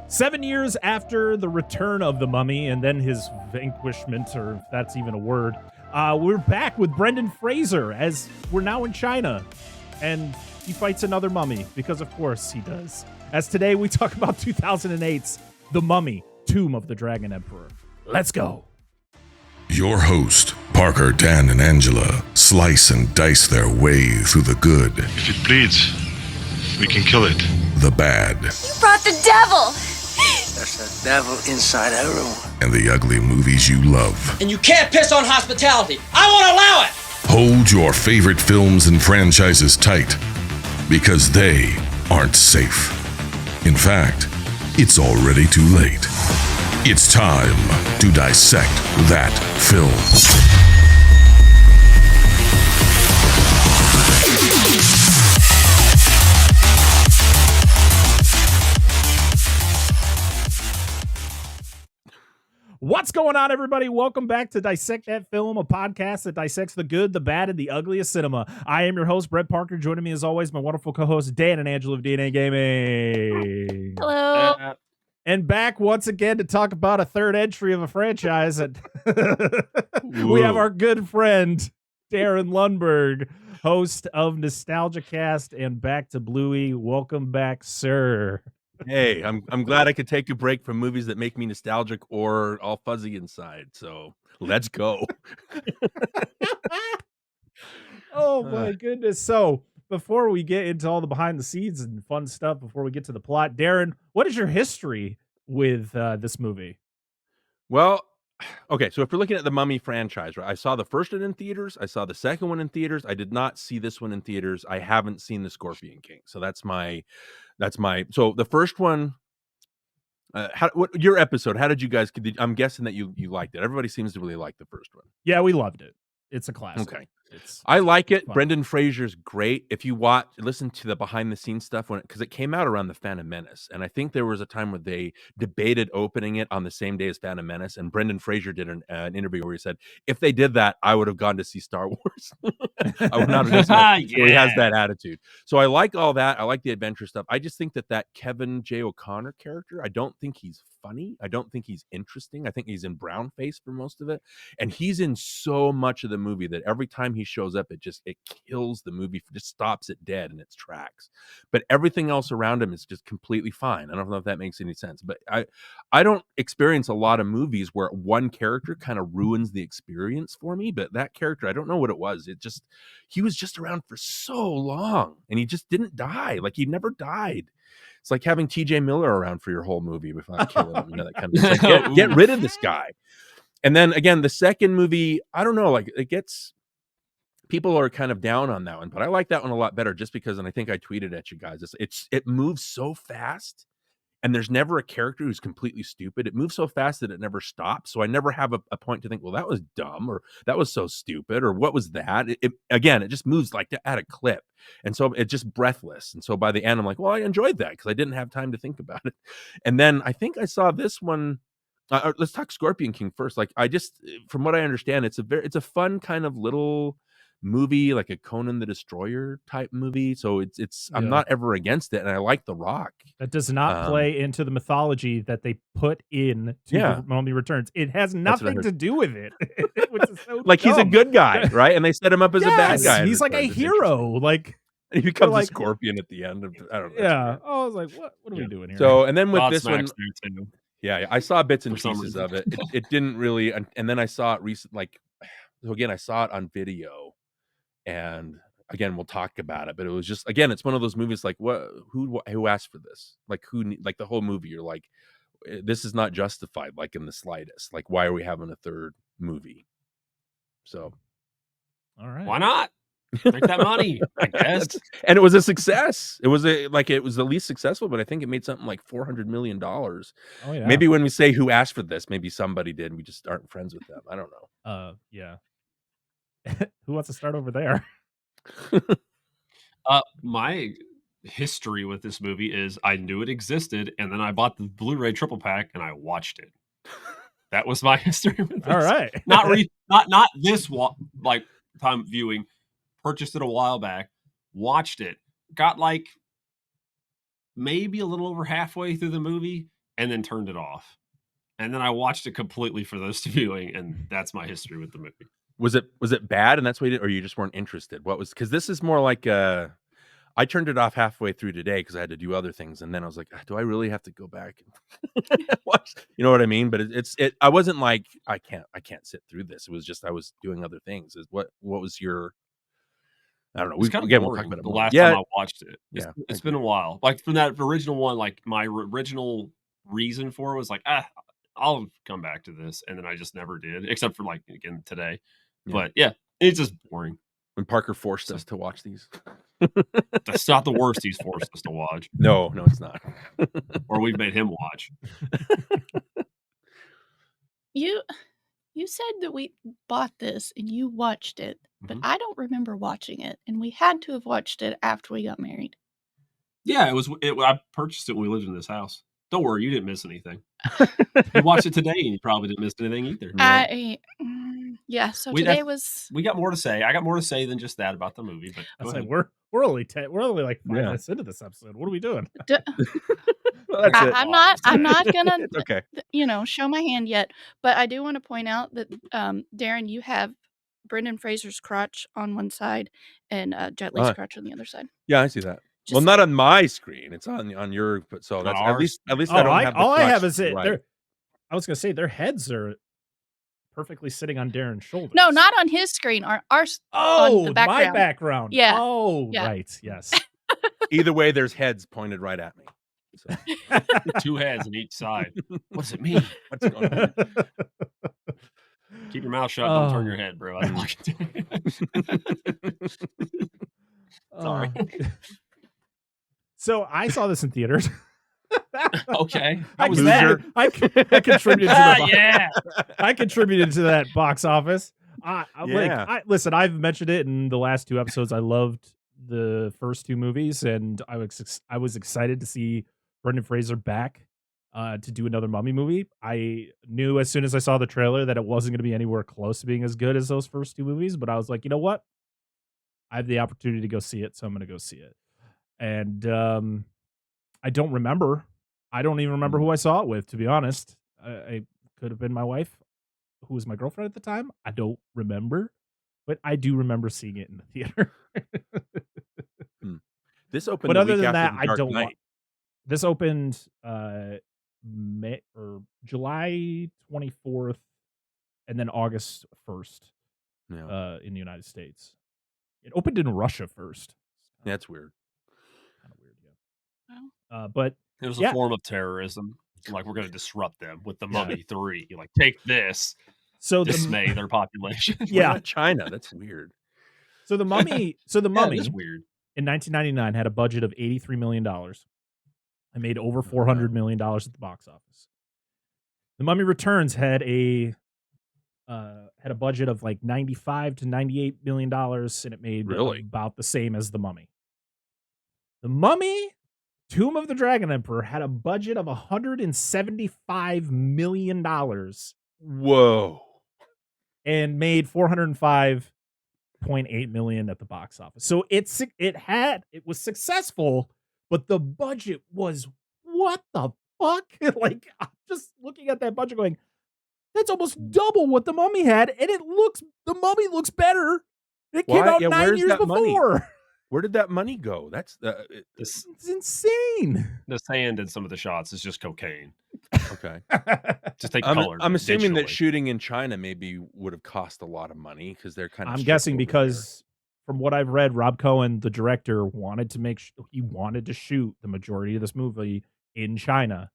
7 years after the return of the mummy and then his vanquishment, or if that's even a word, we're back with Brendan Fraser as we're now in China. And he fights another mummy, because of course he does. As today we talk about 2008's The Mummy, Tomb of the Dragon Emperor. Let's go. Your host, Parker, Dan, and Angela slice and dice their way through the good. If it bleeds, we can kill it. The bad. You brought the devil! There's a devil inside everyone. And the ugly movies you love. And you can't piss on hospitality. I won't allow it! Hold your favorite films and franchises tight, because they aren't safe. In fact, it's already too late. It's time to dissect that film. What's going on, everybody? Welcome back to Dissect That Film, a podcast that dissects the good, the bad, and the ugly of cinema. I am your host, Brett Parker. Joining me, as always, my wonderful co-hosts, Dan and Angela of DNA Gaming. Hello. And back once again to talk about a third entry of a franchise. We have our good friend, Darin Lundberg, host of NOSTALGIACAST and Back to Bluey. Welcome back, sir. Hey, I'm glad I could take a break from movies that make me nostalgic or all fuzzy inside. So let's go. Oh my goodness. So before we get into all the behind the scenes and fun stuff, before we get to the plot, Darin, what is your history with this movie? Well, okay, so if we're looking at the Mummy franchise, right? I saw the first one in theaters. I saw the second one in theaters. I did not see this one in theaters. I haven't seen the Scorpion King. So that's my so the first one, what your episode, how did you guys, I'm guessing that you liked it. Everybody seems to really like the first one. Yeah, we loved it. It's a classic. Okay. It's I like it. fun. Brendan Fraser's great. If you listen to the behind the scenes stuff because it came out around the Phantom Menace, and I think there was a time where they debated opening it on the same day as Phantom Menace, and Brendan Fraser did an interview where he said, if they did that, I would have gone to see Star Wars. I would not have done Yeah. where he has that attitude. So I like all that. I like the adventure stuff. I just think that Kevin J. O'Connor character, I don't think he's funny. I don't think he's interesting. I think he's in brown face for most of it, and he's in so much of the movie that every time he shows up, it kills the movie, just stops it dead in its tracks. But everything else around him is just completely fine. I don't know if that makes any sense, but I don't experience a lot of movies where one character kind of ruins the experience for me. But that character, I don't know what it was. He was just around for so long, and he just didn't die. Like, he never died. It's like having TJ Miller around for your whole movie without killing him. That kind of like, get rid of this guy. And then again, the second movie, I don't know, like people are kind of down on that one, but I like that one a lot better just because, and I think I tweeted at you guys, it moves so fast, and there's never a character who's completely stupid. It moves so fast that it never stops. So I never have a point to think, well, that was dumb, or that was so stupid, or what was that? It just moves like at a clip. And so it's just breathless. And so by the end, I'm like, well, I enjoyed that because I didn't have time to think about it. And then I think I saw this one. Let's talk Scorpion King first. Like, from what I understand, it's a fun kind of little movie, like a Conan the Destroyer type movie. So I'm not ever against it, and I like The Rock. That does not play into the mythology that they put in to The Mummy Returns. It has nothing to do with it. Which is so like, dumb. he's a good guy, right? And they set him up as a bad guy. He's like a hero. Like, and he becomes like, a scorpion at the end of, I don't know. Yeah. I was like, what are we doing here? So, and then with this one, too. yeah, I saw bits and For some pieces reason. of it. It didn't really, and then I saw it so again, I saw it on video, and again, we'll talk about it. But it was just, again, it's one of those movies like, who asked for this? Like, like the whole movie, you're like, this is not justified, like, in the slightest. Like, why are we having a third movie? So, all right, why not? Make that money, I guess. And it was a success. It was the least successful, but I think it made something like $400 million. Oh, yeah. Maybe when we say who asked for this, maybe somebody did. We just aren't friends with them. I don't know. Yeah. Who wants to start over there? My history with this movie is I knew it existed, and then I bought the Blu-ray triple pack and I watched it. That was my history with this. All right. Not this like time viewing. Purchased it a while back, watched it, got like maybe a little over halfway through the movie, and then turned it off. And then I watched it completely for this viewing, and that's my history with the movie. Was it bad, and that's why you did, or you just weren't interested? What was, because this is more like I turned it off halfway through today because I had to do other things, and then I was like, do I really have to go back and watch? You know what I mean? But I wasn't like I can't sit through this. It was just I was doing other things. What was your, I don't know. It's kind of we'll boring talk about it the more. last Yeah, time I watched it. It's been a while. Like from that original one, like my original reason for it was like, I'll come back to this, and then I just never did, except for like again today. Yeah. But yeah, it's just boring. When Parker forced us to watch these. That's not the worst he's forced us to watch. No, it's not. Or we've made him watch. You said that we bought this and you watched it, but I don't remember watching it, and we had to have watched it after we got married. Yeah, I purchased it when we lived in this house. Don't worry, you didn't miss anything. You watched it today, and you probably didn't miss anything either. Yeah. So today was. We got more to say. I got more to say than just that about the movie. But I was like, we're only like 5 minutes into this episode. What are we doing? Well, that's it. I'm not gonna. It's okay. Show my hand yet, but I do want to point out that Darin, you have Brendan Fraser's crotch on one side and Jet Li's crotch on the other side. Yeah, I see that. Well, not on my screen. It's on your. So that's at least I don't have. All I have is it. Right. I was gonna say their heads are perfectly sitting on Darin's shoulders. No, not on his screen. Our on the background. My background. Yeah. Oh, yeah. Right. Yes. Either way, there's heads pointed right at me. So. 2 heads on each side. What's it mean? What's going on? Keep your mouth shut. Don't turn your head, bro. Sorry. So I saw this in theaters. Okay. I contributed to I contributed to that box office. Listen, I've mentioned it in the last 2 episodes. I loved the first 2 movies, and I was excited to see Brendan Fraser back to do another Mummy movie. I knew as soon as I saw the trailer that it wasn't going to be anywhere close to being as good as those first 2 movies, but I was like, you know what? I have the opportunity to go see it, so I'm going to go see it. And I don't remember. I don't even remember who I saw it with, to be honest. I could have been my wife, who was my girlfriend at the time. I don't remember, but I do remember seeing it in the theater. This opened. But other than that, I don't know. This opened July 24th and then August 1st in the United States. It opened in Russia first. That's weird. Kind of weird, yeah. But it was a form of terrorism. Like, we're going to disrupt them with the Mummy 3. Like, take this. So dismay their population. Yeah, not China. That's weird. So the Mummy. Is weird. In 1999, had a budget of $83 million. It made over $400 million at the box office. The Mummy Returns had a budget of like $95 to $98 million, and it made about the same as The Mummy. The Mummy, Tomb of the Dragon Emperor, had a budget of $175 million. Whoa. And made $405.8 million at the box office. So it was successful, but the budget was what the fuck? Like, I'm just looking at that budget going, that's almost double what The Mummy had, and The Mummy looks better. It came out 9 years before. Money? Where did that money go? It's insane. The sand in some of the shots is just cocaine. Okay. Just take color. I'm assuming that shooting in China maybe would have cost a lot of money because they're kind of. I'm guessing because from what I've read, Rob Cohen, the director, wanted to shoot the majority of this movie in China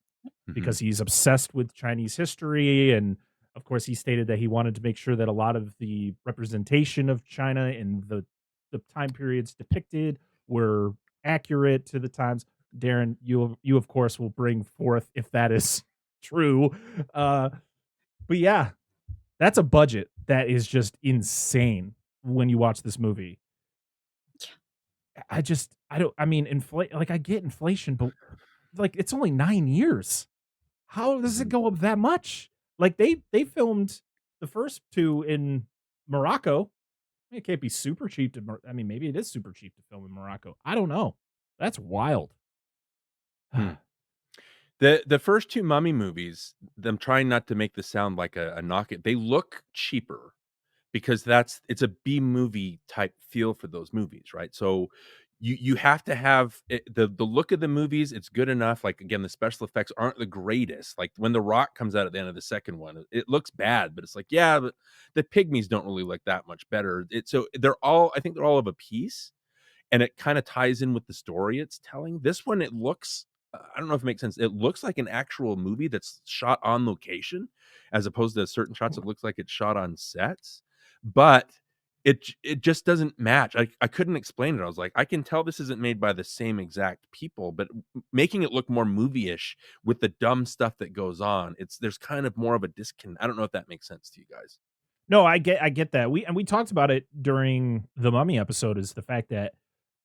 because he's obsessed with Chinese history, and of course he stated that he wanted to make sure that a lot of the representation of China in the time periods depicted were accurate to the times. Darin, you of course will bring forth if that is true. But yeah, that's a budget that is just insane when you watch this movie. I get inflation, but like it's only 9 years. How does it go up that much? Like they filmed the first 2 in Morocco. It can't be super cheap maybe it is super cheap to film in Morocco. I don't know. That's wild. The first two Mummy movies, them trying not to make this sound like a knock it, they look cheaper because it's a B movie type feel for those movies, right? So you have to have the look of the movies. It's good enough. Like again, the special effects aren't the greatest. Like when the Rock comes out at the end of the second one, it looks bad, but it's like, yeah, but the pygmies don't really look that much better. So I think they're all of a piece, and it kind of ties in with the story it's telling. This one, it looks, I don't know if it makes sense. It looks like an actual movie that's shot on location, as opposed to certain shots. It looks like it's shot on sets, but it just doesn't match. I couldn't explain it. I was like, I can tell this isn't made by the same exact people, but making it look more movie-ish with the dumb stuff that goes on, there's kind of more of a disconnect. I don't know if that makes sense to you guys. No, I get that. We talked about it during the Mummy episode. Is the fact that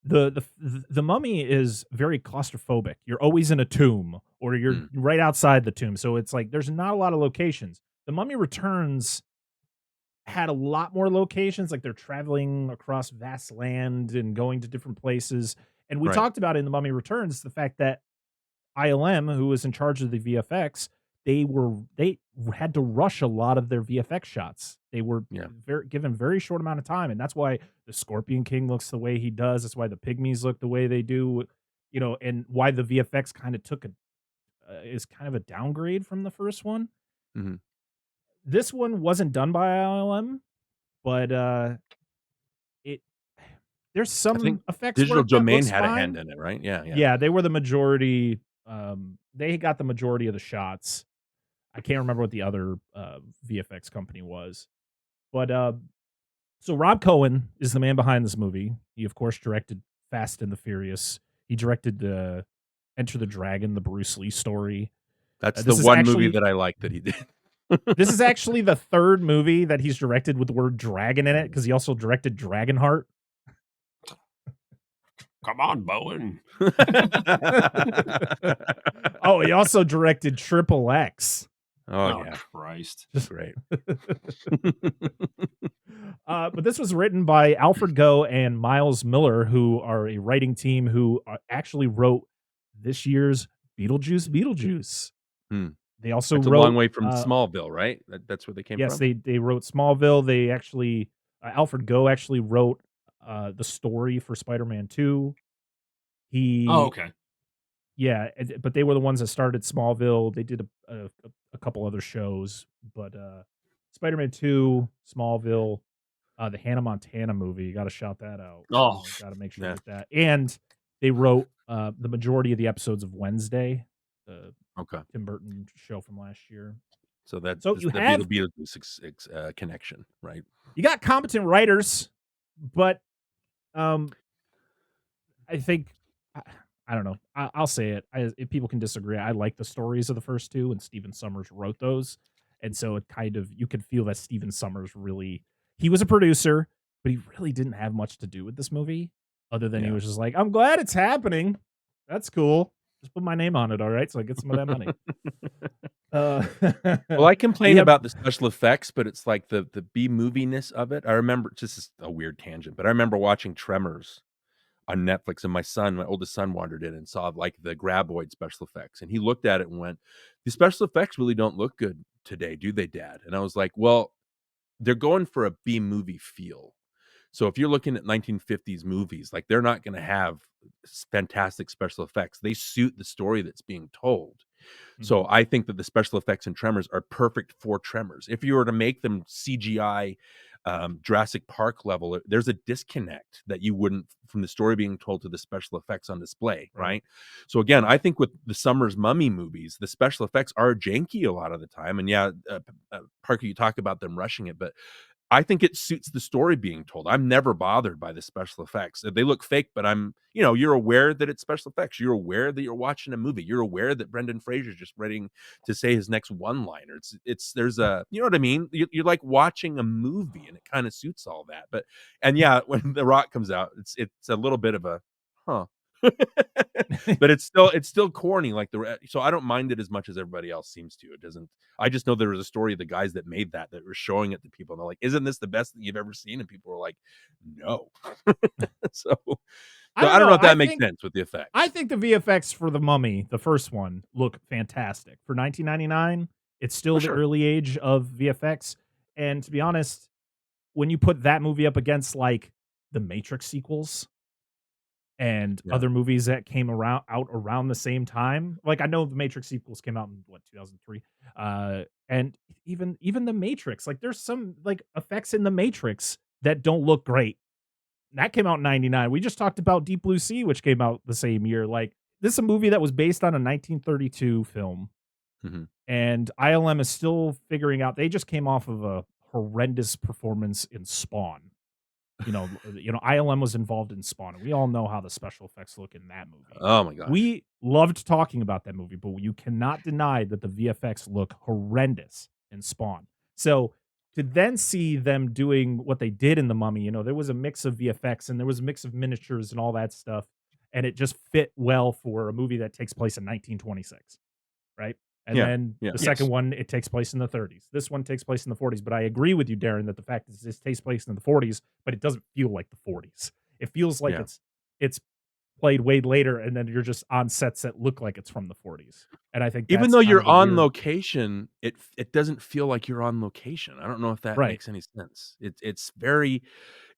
the Mummy is very claustrophobic. You're always in a tomb, or you're right outside the tomb. So it's like there's not a lot of locations. The Mummy Returns had a lot more locations, like they're traveling across vast land and going to different places. And we Right. talked about in the Mummy Returns the fact that ILM, who was in charge of the VFX, they had to rush a lot of their VFX shots. They were given very short amount of time, and that's why the Scorpion King looks the way he does. That's why the pygmies look the way they do, and why the VFX kind of is kind of a downgrade from the first one. Mm-hmm. This one wasn't done by ILM, but there's some I think effects Digital work that Domain looks had a fine. hand in it, right? Yeah. Yeah, they were the majority. They got the majority of the shots. I can't remember what the other VFX company was, but so Rob Cohen is the man behind this movie. He of course directed Fast and the Furious. He directed Enter the Dragon, the Bruce Lee story. That's This the is one actually- movie that I like that he did. This is actually the third movie that he's directed with the word dragon in it, because he also directed Dragonheart. Come on, Bowen. Oh, he also directed Triple X. Oh yeah, Christ. Great. But this was written by Alfred Goh and Miles Miller, who are a writing team who actually wrote this year's Beetlejuice. They also It's wrote a long way from Smallville, right? That's where they came yes, from. they wrote Smallville. They actually Alfred Goh actually wrote the story for Spider-Man 2. Okay. Yeah, but they were the ones that started Smallville. They did a couple other shows, but Spider-Man 2, Smallville, the Hannah Montana movie. You got to shout that out. Oh, got to make sure yeah. with that. And they wrote the majority of the episodes of Wednesday, the Tim Burton show from last year. So that's you the have Beetlejuice connection, right? You got competent writers, but I think I don't know. I'll say it. If people can disagree, I like the stories of the first two, and Stephen Sommers wrote those, and so it kind of you could feel that Stephen Sommers he was a producer, but he really didn't have much to do with this movie, other than he was just like, I'm glad it's happening. That's cool. Just put my name on it, all right? So I get some of that money. Well, I complain about the special effects, but it's like the B moviness of it. I remember, just is a weird tangent, but I remember watching Tremors on Netflix, and my oldest son wandered in and saw like the graboid special effects, and he looked at it and went, the special effects really don't look good today, do they, Dad? And I was like, well, they're going for a B movie feel. So if you're looking at 1950s movies, like they're not going to have fantastic special effects. They suit the story that's being told. So I think that the special effects in Tremors are perfect for Tremors. If you were to make them CGI Jurassic Park level, there's a disconnect that you wouldn't from the story being told to the special effects on display, right? So again, I think with the Summers Mummy movies, the special effects are janky a lot of the time. And yeah, Parker, you talk about them rushing it, but I think it suits the story being told. I'm never bothered by the special effects. They look fake, but you're aware that it's special effects. You're aware that you're watching a movie. You're aware that Brendan Fraser is just ready to say his next one-liner. There's a, you know what I mean? You're like watching a movie, and it kind of suits all that. And yeah, when The Rock comes out, it's a little bit of a, huh. But it's still corny, like so I don't mind it as much as everybody else seems to. It doesn't. I just know there was a story of the guys that made that were showing it to people, and they're like, "Isn't this the best that you've ever seen?" And people were like, "No." So So I don't know if that makes sense with the effects. I think the VFX for The Mummy, the first one, look fantastic. For 1999, it's still the early age of VFX. And to be honest, when you put that movie up against like the Matrix sequels and other movies that came out around the same time, like I know the Matrix sequels came out in 2003, and even the Matrix, like there's some like effects in the Matrix that don't look great. That came out in 99. We just talked about Deep Blue Sea, which came out the same year. Like, this is a movie that was based on a 1932 film. And ILM is still figuring out. They just came off of a horrendous performance in Spawn. ILM was involved in Spawn. And we all know how the special effects look in that movie. Oh, my gosh. We loved talking about that movie, but you cannot deny that the VFX look horrendous in Spawn. So, to then see them doing what they did in The Mummy, there was a mix of VFX and there was a mix of miniatures and all that stuff. And it just fit well for a movie that takes place in 1926, right? And then the second one, it takes place in the 30s. This one takes place in the 40s. But I agree with you, Darin, that the fact that this takes place in the 40s, but it doesn't feel like the 40s. It feels like it's played way later, and then you're just on sets that look like it's from the 40s. And I think even though you're on location, it doesn't feel like you're on location. I don't know if that makes any sense. It's very,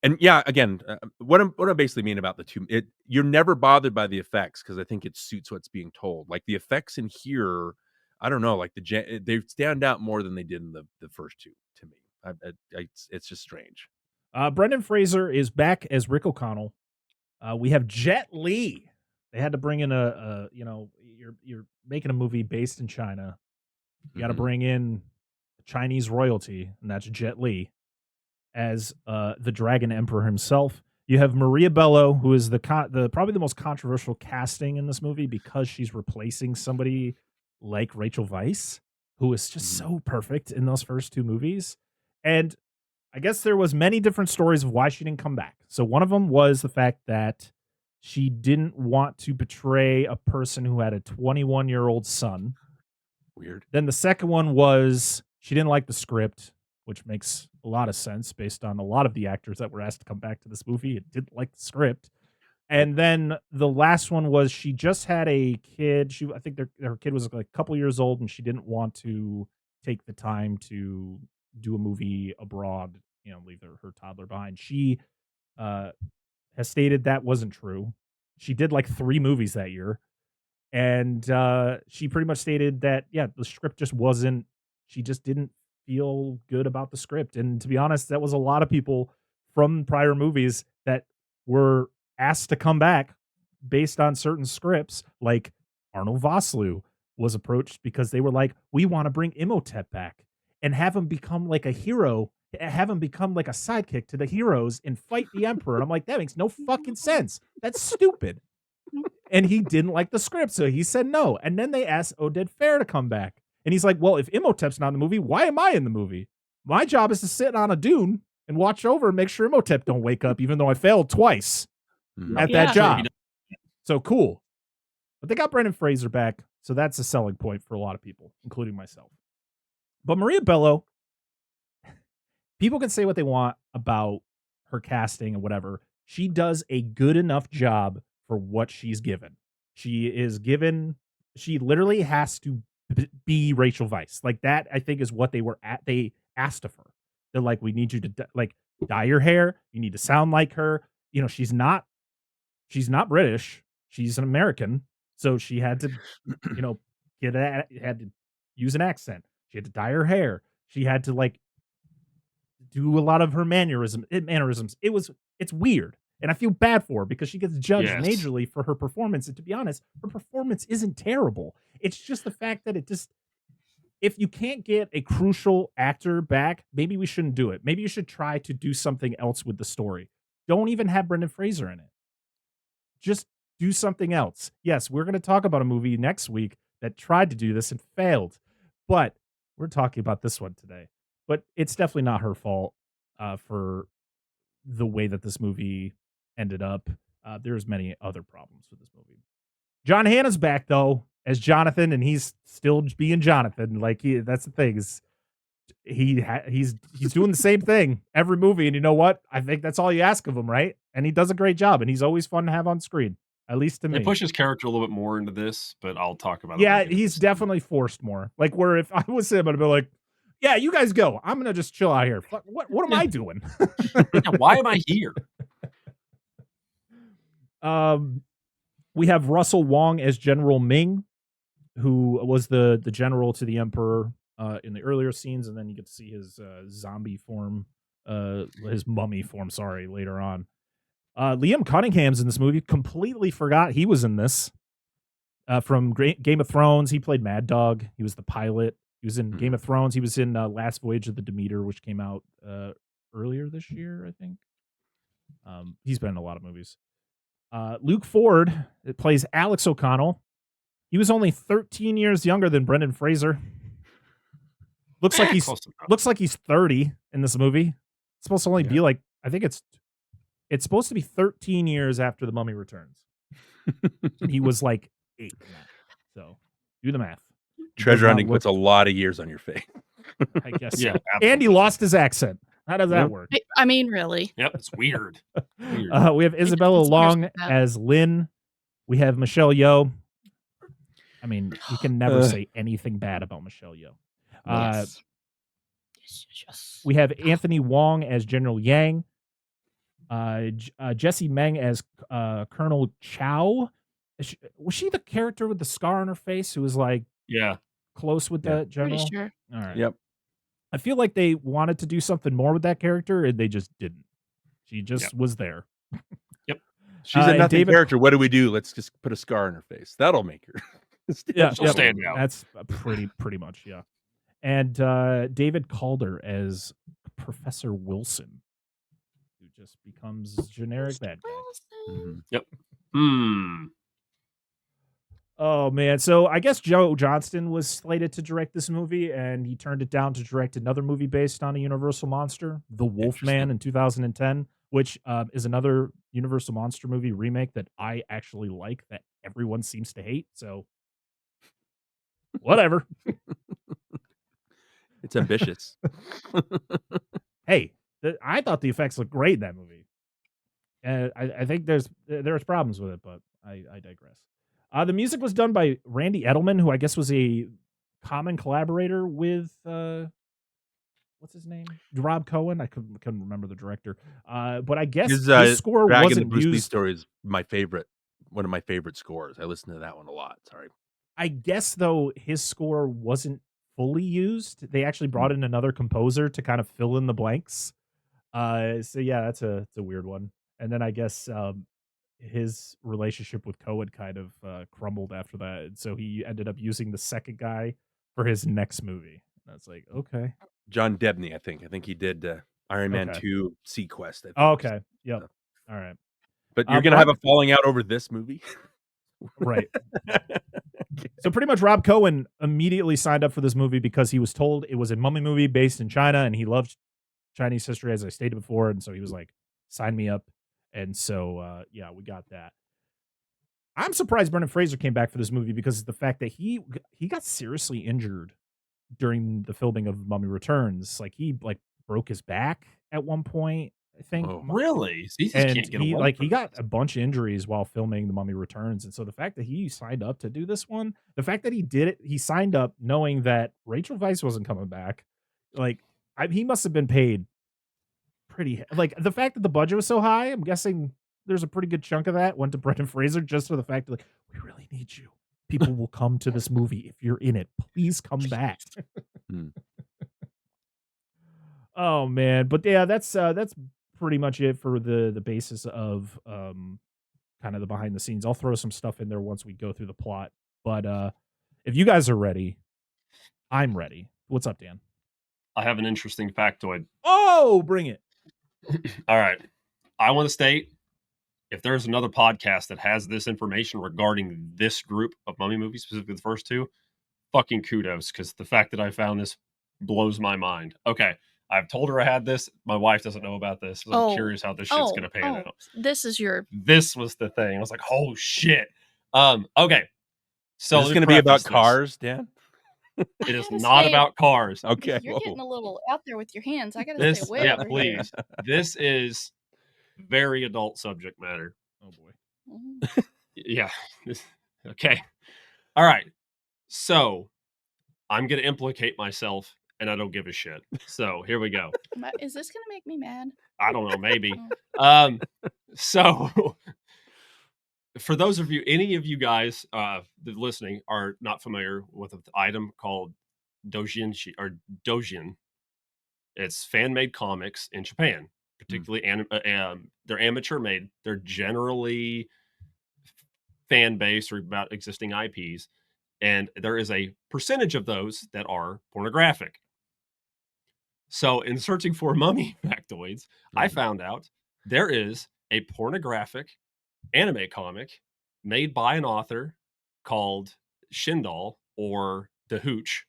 and again, what I basically mean about the two, you're never bothered by the effects because I think it suits what's being told. Like the effects in here, I don't know, like they stand out more than they did in the first two to me. It's just strange. Brendan Fraser is back as Rick O'Connell. We have Jet Li. They had to bring in you're making a movie based in China. You got to bring in Chinese royalty, and that's Jet Li as the Dragon Emperor himself. You have Maria Bello, who is probably the most controversial casting in this movie because she's replacing somebody like Rachel Weisz, who is just so perfect in those first two movies. And I guess there was many different stories of why she didn't come back. So one of them was the fact that she didn't want to portray a person who had a 21-year-old son. Weird. Then the second one was she didn't like the script, which makes a lot of sense based on a lot of the actors that were asked to come back to this movie. It didn't like the script. And then the last one was she just had a kid. I think her kid was like a couple years old, and she didn't want to take the time to do a movie abroad, leave her toddler behind. She has stated that wasn't true. She did like 3 movies that year. And she pretty much stated that, the script she just didn't feel good about the script. And to be honest, that was a lot of people from prior movies that were asked to come back based on certain scripts. Like Arnold Vosloo was approached because they were like, we want to bring Imhotep back and have him become like a hero, have him become like a sidekick to the heroes and fight the emperor. And I'm like, that makes no fucking sense. That's stupid. And he didn't like the script, so he said no. And then they asked Oded Fehr to come back. And he's like, well, if Imhotep's not in the movie, why am I in the movie? My job is to sit on a dune and watch over and make sure Imhotep don't wake up, even though I failed twice at that job. So cool. But they got Brendan Fraser back, so that's a selling point for a lot of people, including myself. But Maria Bello, people can say what they want about her casting and whatever. She does a good enough job for what she's given. She literally has to be Rachel Weisz. Like that, I think, is what they asked of her. They're like, we need you to dye your hair. You need to sound like her. She's not British. She's an American. So she had to, had to use an accent. She had to dye her hair. She had to do a lot of her mannerisms. It's weird. And I feel bad for her because she gets judged majorly for her performance. And to be honest, her performance isn't terrible. It's just the fact that if you can't get a crucial actor back, maybe we shouldn't do it. Maybe you should try to do something else with the story. Don't even have Brendan Fraser in it. Just do something else. Yes, we're going to talk about a movie next week that tried to do this and failed. But we're talking about this one today. But it's definitely not her fault for the way that this movie ended up. There's many other problems with this movie. John Hannah's back, though, as Jonathan, and he's still being Jonathan. That's the thing. he's doing the same thing every movie, and you know what? I think that's all you ask of him, right? And he does a great job, and he's always fun to have on screen, at least to me. They push his character a little bit more into this, but I'll talk about it. Yeah, he's definitely forced more. Like, where if I was him, I'd be like, yeah, you guys go. I'm gonna just chill out here. What am I doing? Why am I here? We have Russell Wong as General Ming, who was the general to the Emperor in the earlier scenes, and then you get to see his zombie form, his mummy form, sorry, later on. Liam Cunningham's in this movie. Completely forgot he was in this. From Game of Thrones, he played Mad Dog. He was the pilot. He was in Game of Thrones. He was in Last Voyage of the Demeter, which came out earlier this year, I think. He's been in a lot of movies. Luke Ford plays Alex O'Connell. He was only 13 years younger than Brendan Fraser. Looks like he's 30 in this movie. It's supposed to only be like, I think it's supposed to be 13 years after The Mummy Returns. He was like 8. So do the math. Treasure hunting puts a lot of years on your face. I guess. Yeah, so. And he lost his accent. How does that work? I mean, really? Yep, it's weird. We have Isabella Long as Lynn. We have Michelle Yeoh. I mean, you can never say anything bad about Michelle Yeoh. Yes. We have Anthony Wong as General Yang. Jessie Meng as Colonel Chow. Was she the character with the scar on her face who was like close with the general? Pretty sure. All right. Yep. I feel like they wanted to do something more with that character, and they just didn't. She just was there. Yep. She's a nothing character. What do we do? Let's just put a scar on her face. That'll make her. Stand out. That's pretty much, yeah. And David Calder as Professor Wilson, who just becomes generic bad guy. Yep. Oh man, so I guess Joe Johnston was slated to direct this movie, and he turned it down to direct another movie based on a Universal monster, The Wolfman, in 2010, which is another Universal monster movie remake that I actually like that everyone seems to hate. So whatever. It's ambitious. Hey, I thought the effects looked great in that movie. I think there's problems with it, but I digress. The music was done by Randy Edelman, who I guess was a common collaborator with what's his name? Rob Cohen. I couldn't remember the director. But I guess his score wasn't Bruce Lee used. Story is my favorite, one of my favorite scores. I listen to that one a lot. Sorry. I guess though his score wasn't fully used. They actually brought in another composer to kind of fill in the blanks. So yeah, that's a weird one. And then I guess his relationship with Cohen kind of crumbled after that, and so he ended up using the second guy for his next movie. That's like, okay, John Debney, I think he did Iron Man 2 Sequest. Okay, yep, all right. But you're gonna have a falling out over this movie, right? So pretty much, Rob Cohen immediately signed up for this movie because he was told it was a mummy movie based in China, and he loved Chinese history, as I stated before, and so he was like, "Sign me up." And so, yeah, we got that. I'm surprised Brendan Fraser came back for this movie because of the fact that he got seriously injured during the filming of Mummy Returns. Like he broke his back at one point, I think. Oh, really? He got a bunch of injuries while filming The Mummy Returns. And so the fact that he signed up to do this one, the fact that he did it, he signed up knowing that Rachel Weisz wasn't coming back. Like he must have been paid pretty, like the fact that the budget was so high, I'm guessing there's a pretty good chunk of that went to Brendan Fraser just for the fact that, like, we really need you. People will come to this movie if you're in it. Please come back. Oh man, but yeah, that's pretty much it for the basis of kind of the behind the scenes. I'll throw some stuff in there once we go through the plot. But if you guys are ready, I'm ready. What's up, Dan? I have an interesting factoid. Oh, bring it. All right. I want to state, if there's another podcast that has this information regarding this group of mummy movies, specifically the first two, fucking kudos, because the fact that I found this blows my mind. Okay. I've told her I had this. My wife doesn't know about this. So I'm curious how this shit's going to pan out. This was the thing. I was like, oh, shit. Okay. So is this going to be about cars, Dan? It is gotta not say, about cars. Okay. You're getting a little out there with your hands. I gotta This, stay way yeah, over please. This is very adult subject matter. Oh boy. here. Yeah. Okay. All right. So I'm gonna implicate myself, and I don't give a shit. So here we go. Is this gonna make me mad? I don't know, maybe. Oh. So for those of you, any of you guys that listening are not familiar with an item called doujinshi or doujin. It's fan-made comics in Japan, particularly they're amateur made. They're generally fan-based or about existing IPs, and there is a percentage of those that are pornographic. So in searching for mummy factoids, I found out there is a pornographic anime comic made by an author called Shindal or the Hooch.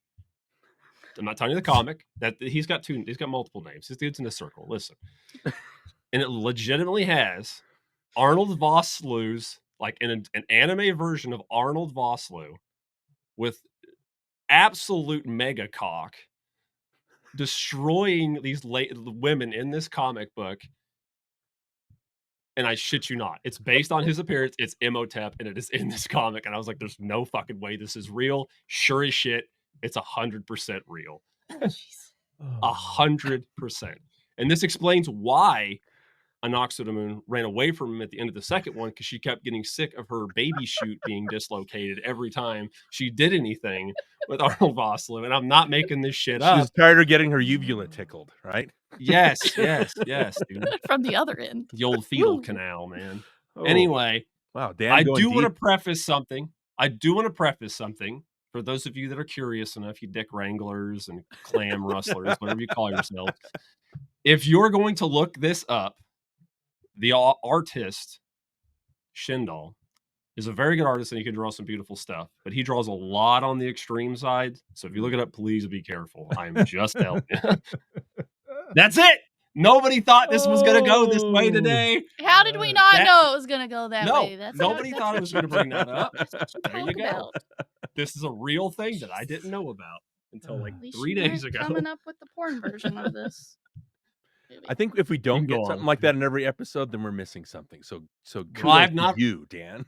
I'm not telling you the comic that he's got multiple names. This dude's in a circle. Listen, and it legitimately has Arnold Vosloo's like an anime version of Arnold Vosloo with absolute mega cock destroying these women in this comic book. And I shit you not, it's based on his appearance. It's Imhotep, and it is in this comic. And I was like, "There's no fucking way this is real." Sure as shit, it's 100% real. 100%. And this explains why Anoxodamoon ran away from him at the end of the second one, because she kept getting sick of her baby chute being dislocated every time she did anything with Arnold Vosloo. And I'm not making this shit up. She's tired of getting her uvula tickled, right? Yes, dude. From the other end. The old fetal canal, man. Oh, Anyway, wow, Dan, I going do want to deep. preface something for those of you that are curious enough, you dick wranglers and clam rustlers, whatever you call yourselves. If you're going to look this up, the artist Shindal is a very good artist, and he can draw some beautiful stuff, but he draws a lot on the extreme side. So if you look it up, please be careful. I'm just telling you. That's it. Nobody thought this was going to go this way today. How did we not know it was gonna go that way? Nobody thought I was going to bring that up. There you Talk go. about. This is a real thing that I didn't know about until like At least 3 you days weren't ago. coming up with the porn version of this. I think if we don't go get on. something like that in every episode, then we're missing something. So kudos I've to not- you, Dan.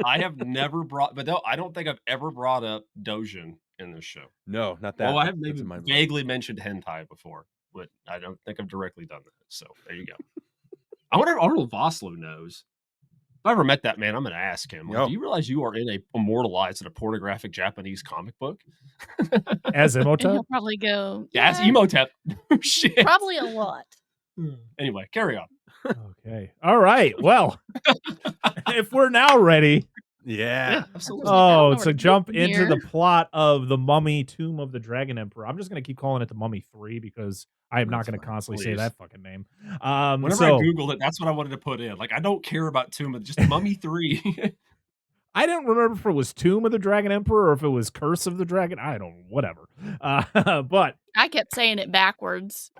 I have never brought, but no, I don't think I've ever brought up Dojin in this show. No, not that. Well, I have That's maybe in my mind. vaguely mentioned hentai before, but I don't think I've directly done that. So there you go. I wonder if Arnold Vosloo knows. If I ever met that man, I'm going to ask him. Like, Yo. do you realize you are immortalized in a pornographic Japanese comic book? As And Imhotep? he'll probably go. Yeah, it's Emotep. Shit. Probably a lot. Anyway, carry on. Okay. All right. Well, if we're now ready, Yeah. Absolutely. I don't know oh, where to to jump go into here. the plot of The Mummy, Tomb of the Dragon Emperor. I'm just going to keep calling it The Mummy 3 because I am not That's going to fine, constantly say please. that fucking name. Whenever I Googled it, that's what I wanted to put in. Like, I don't care about Tomb, just Mummy 3. I didn't remember if it was Tomb of the Dragon Emperor or if it was Curse of the Dragon. I don't, whatever. But I kept saying it backwards.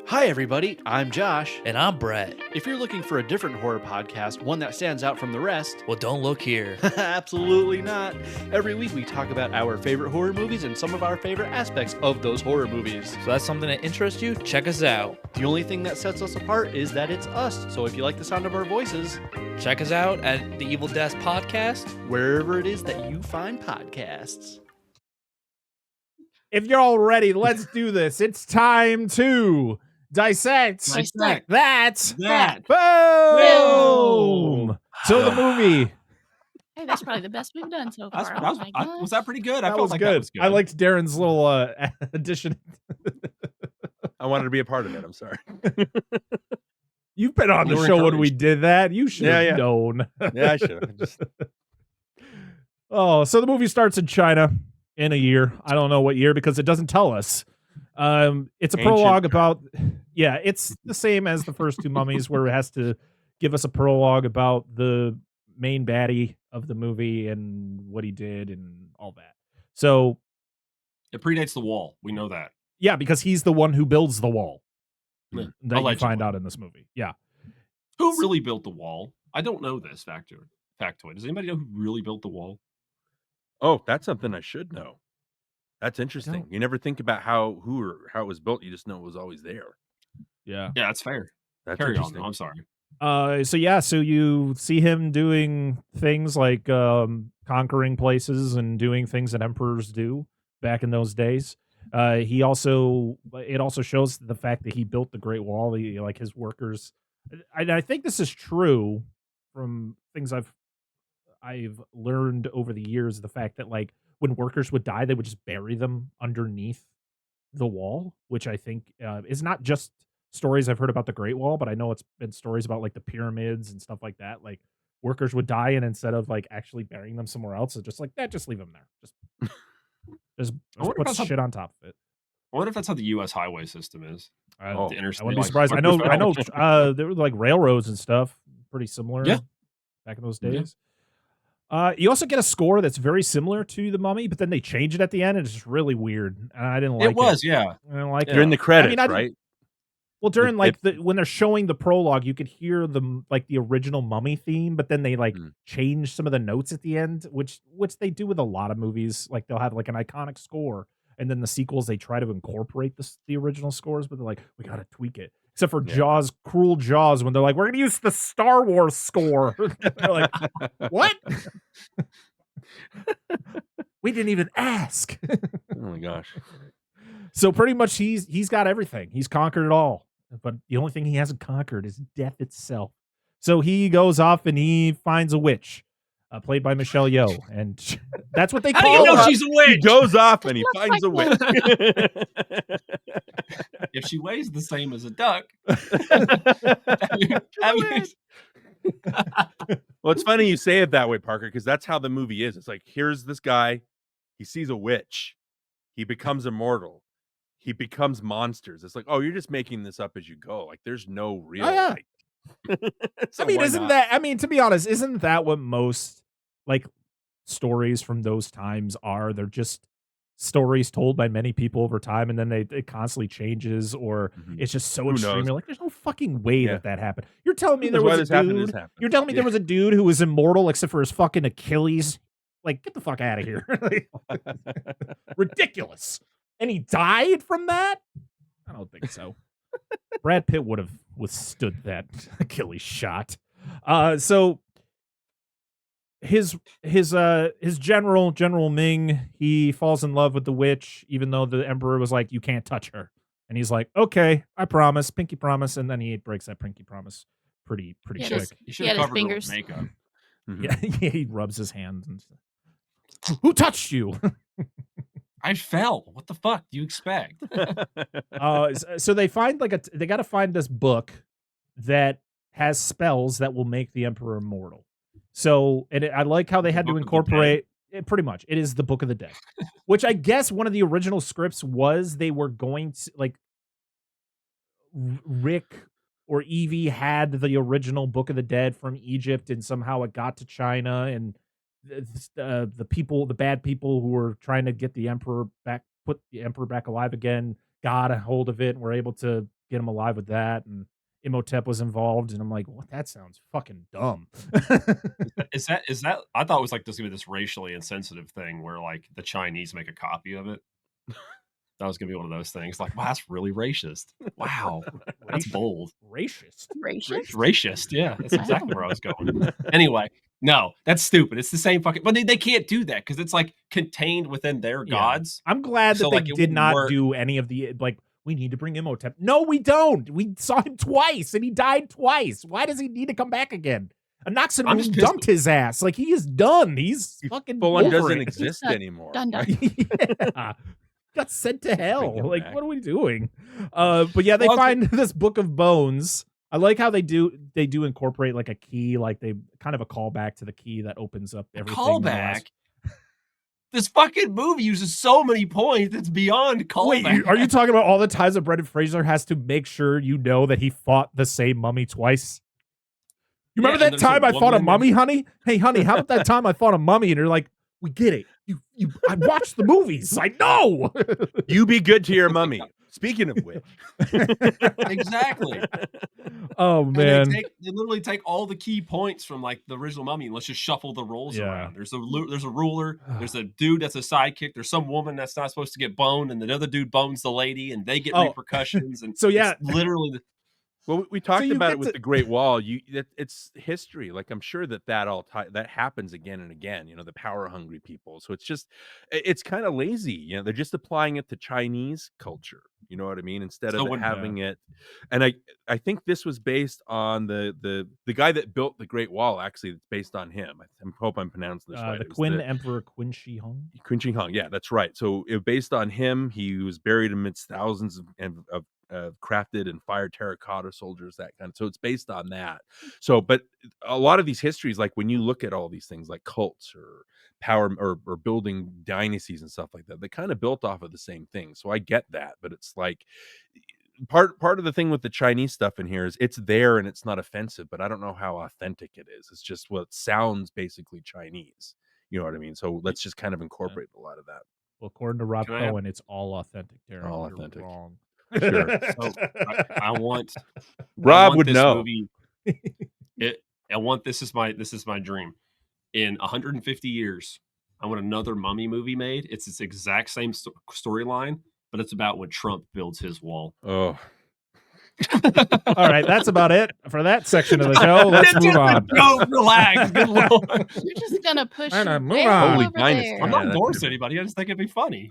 Hi, everybody. I'm Josh. And I'm Brett. If you're looking for a different horror podcast, one that stands out from the rest, Well, don't look here. absolutely not. Every week we talk about our favorite horror movies and some of our favorite aspects of those horror movies. So that's something that interests you? Check us out. The only thing that sets us apart is that it's us. So if you like the sound of our voices, Check us out at the Evil Desk Podcast. wherever it is that you find podcasts. if you're all ready, let's do this. It's time to dissect Dissect that. that. Boom! So the movie. Hey, that's probably the best we've done so far. That was, oh my was gosh. that pretty good? I That felt was like good. that was good. I liked Darren's little addition. I wanted to be a part of it. I'm sorry. You've been on You the were show when we encouraged. did that. You should have Yeah. known. Yeah, I should have. Just Oh, so the movie starts in China in a year. I don't know what year because it doesn't tell us. It's a Ancient prologue China. about, yeah, it's the same as the first two mummies where it has to give us a prologue about the main baddie of the movie and what he did and all that. So, It predates The Wall. We know that. yeah, because he's the one who builds the wall Yeah, that you allegedly. find out in this movie. Yeah. Who really built the wall? I don't know this factoid. Does anybody know who really built the wall? oh, that's something I should know. That's interesting. You never think about how it was built. You just know it was always there. Yeah. Yeah, that's fair. That's Carry on. interesting. Though. I'm sorry. So you see him doing things like conquering places and doing things that emperors do back in those days. It also shows the fact that he built the Great Wall. Like his workers, I think this is true from things I've learned over the years. The fact that like when workers would die, they would just bury them underneath the wall, which I think is not just stories I've heard about the Great Wall, but I know it's been stories about like the pyramids and stuff like that. Like workers would die, and instead of like actually burying them somewhere else, it's just like that. Just leave them there. Just put shit on top of it. I wonder if that's how the U.S. highway system is. I The interstate, wouldn't be surprised. I know. There were like railroads and stuff, pretty similar. Yeah. Back in those days. You also get a score that's very similar to The Mummy, but then they change it at the end, and it's just really weird. And I didn't like it. It was, yeah. I didn't like it. During the credits, right? Well, during when they're showing the prologue, you could hear the original Mummy theme, but then they change some of the notes at the end, which they do with a lot of movies. Like they'll have like an iconic score, and then the sequels they try to incorporate the original scores, but they're like, we got to tweak it. Except for Jaws, Cruel Jaws, when they're like, we're going to use the Star Wars score. They're like, what? We didn't even ask. Oh my gosh. So pretty much he's got everything. He's conquered it all. But the only thing he hasn't conquered is death itself. So he goes off and he finds a witch, played by Michelle Yeoh, and that's what they call How do you know her. she's a witch? He goes off and he finds a witch. If she weighs the same as a duck, Well, it's funny you say it that way, Parker, because that's how the movie is. It's like, here's this guy, he sees a witch, he becomes immortal, he becomes monsters. It's like, oh, you're just making this up as you go. Like, there's no real. Like, so I mean, why not? to be honest, isn't that what most like stories from those times are? They're just stories told by many people over time, and then it constantly changes, or it's just so extreme. You're like, there's no fucking way that happened. You're telling me there was a dude. You're telling me there was a dude who was immortal except for his fucking Achilles. Like, get the fuck out of here. Ridiculous. And he died from that? I don't think so. Brad Pitt would have withstood that Achilles shot. So his General Ming, he falls in love with the witch, even though the emperor was like, you can't touch her. And he's like, okay, I promise, pinky promise. And then he breaks that pinky promise pretty quick. You should have covered her with makeup. Yeah, he rubs his hands and says, who touched you? I fell. What the fuck do you expect? So they find they got to find this book that has spells that will make the emperor immortal. So, and I like how they had to incorporate it. Pretty much, it is the Book of the Dead, which I guess one of the original scripts was they were going to like Rick or Evie had the original Book of the Dead from Egypt, and somehow it got to China, and the bad people who were trying to get the emperor back, put the emperor back alive again, got a hold of it and were able to get him alive with that. And Imhotep was involved, and I'm like, what? That sounds fucking dumb. Is that? I thought it was like this gonna be this racially insensitive thing where like the Chinese make a copy of it. That was gonna be one of those things. Like, wow, that's really racist. Wow, that's bold. Racist. Yeah, that's exactly where I was going. Anyway, no, that's stupid. It's the same fucking. But they can't do that because it's like contained within their gods. I'm glad that they did not do any of the like. We need to bring Imhotep. No, we don't. We saw him twice, and he died twice. Why does he need to come back again? Anoxenmoon dumped his ass. Like, he is done. He's fucking full on over doesn't it. exist anymore. Done. Yeah. Got sent to hell. Like, what are we doing? But yeah, they find this Book of Bones. I like how they do incorporate like a key, like they kind of a callback to the key that opens up everything. Callback? This fucking movie uses so many points, it's beyond callback. Wait, are you talking about all the times that Brendan Fraser has to make sure you know that he fought the same mummy twice? You remember that time I fought a mummy, honey? Hey, honey, how about that time I fought a mummy? And you're like, we get it. I watched the movies. I know. You be good to your mummy. Speaking of which, Exactly. Oh And man. they literally take all the key points from like the original Mummy and let's just shuffle the roles Yeah. around. There's a ruler, there's a dude that's a sidekick, there's some woman that's not supposed to get boned, and the other dude bones the lady, and they get repercussions. And So yeah, it's literally well, we talked you about get it with to- the Great Wall. It's history. Like I'm sure that all that happens again and again. You know, the power hungry people. So it's just it's kind of lazy. You know, they're just applying it to Chinese culture. You know what I mean? Instead of having it. And I think this was based on the guy that built the Great Wall. Actually, it's based on him. I hope I'm pronouncing this right. The Qin Emperor Qin Shi Huang. Qin Shi Huang. Yeah, that's right. So it based on him. He was buried amidst thousands of crafted and fired terracotta soldiers, that kind of. So it's based on that. So, but a lot of these histories, like when you look at all these things, like cults or power or building dynasties and stuff like that, they kind of built off of the same thing. So I get that, but it's like part of the thing with the Chinese stuff in here is it's there and it's not offensive, but I don't know how authentic it is. It's just what sounds basically Chinese. You know what I mean? So let's just kind of incorporate a lot of that. Well, according to Rob Cohen, it's all authentic. Darren, all you're authentic. Wrong. Sure. So I want Rob would this know. Movie, this is my dream. In 150 years, I want another Mummy movie made. It's this exact same storyline, but it's about when Trump builds his wall. Oh. All right, that's about it for that section of the show. Let's move on. No, relax. Good Lord. You're just gonna push I know, your move way on. over Holy dynasty. there. I'm Yeah, not that's endorsing good. anybody. I just think it'd be funny.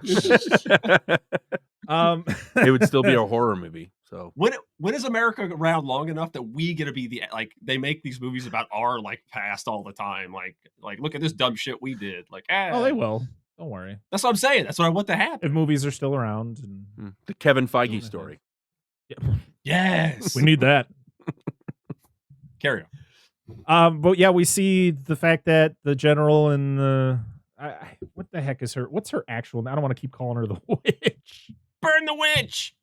It would still be a horror movie. So when is America around long enough that we get to be they make these movies about our like past all the time? Like look at this dumb shit we did. Like Oh, they will. Don't worry. That's what I'm saying. That's what I want to happen. If movies are still around, and the Kevin Feige story. Yes, we need that. Carry on. But yeah, we see the fact that the general and what the heck is her? What's her actual? I don't want to keep calling her the witch. Burn the witch.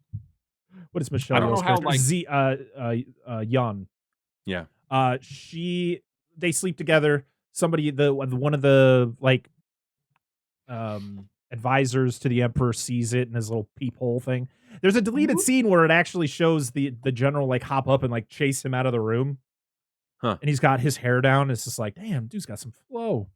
What is Michelle? I don't know how, like Yeon. Yeah. They sleep together. Somebody, one of the like advisors to the emperor sees it in his little peephole thing. There's a deleted scene where it actually shows the general like hop up and like chase him out of the room. Huh. And he's got his hair down. It's just like, damn, dude's got some flow.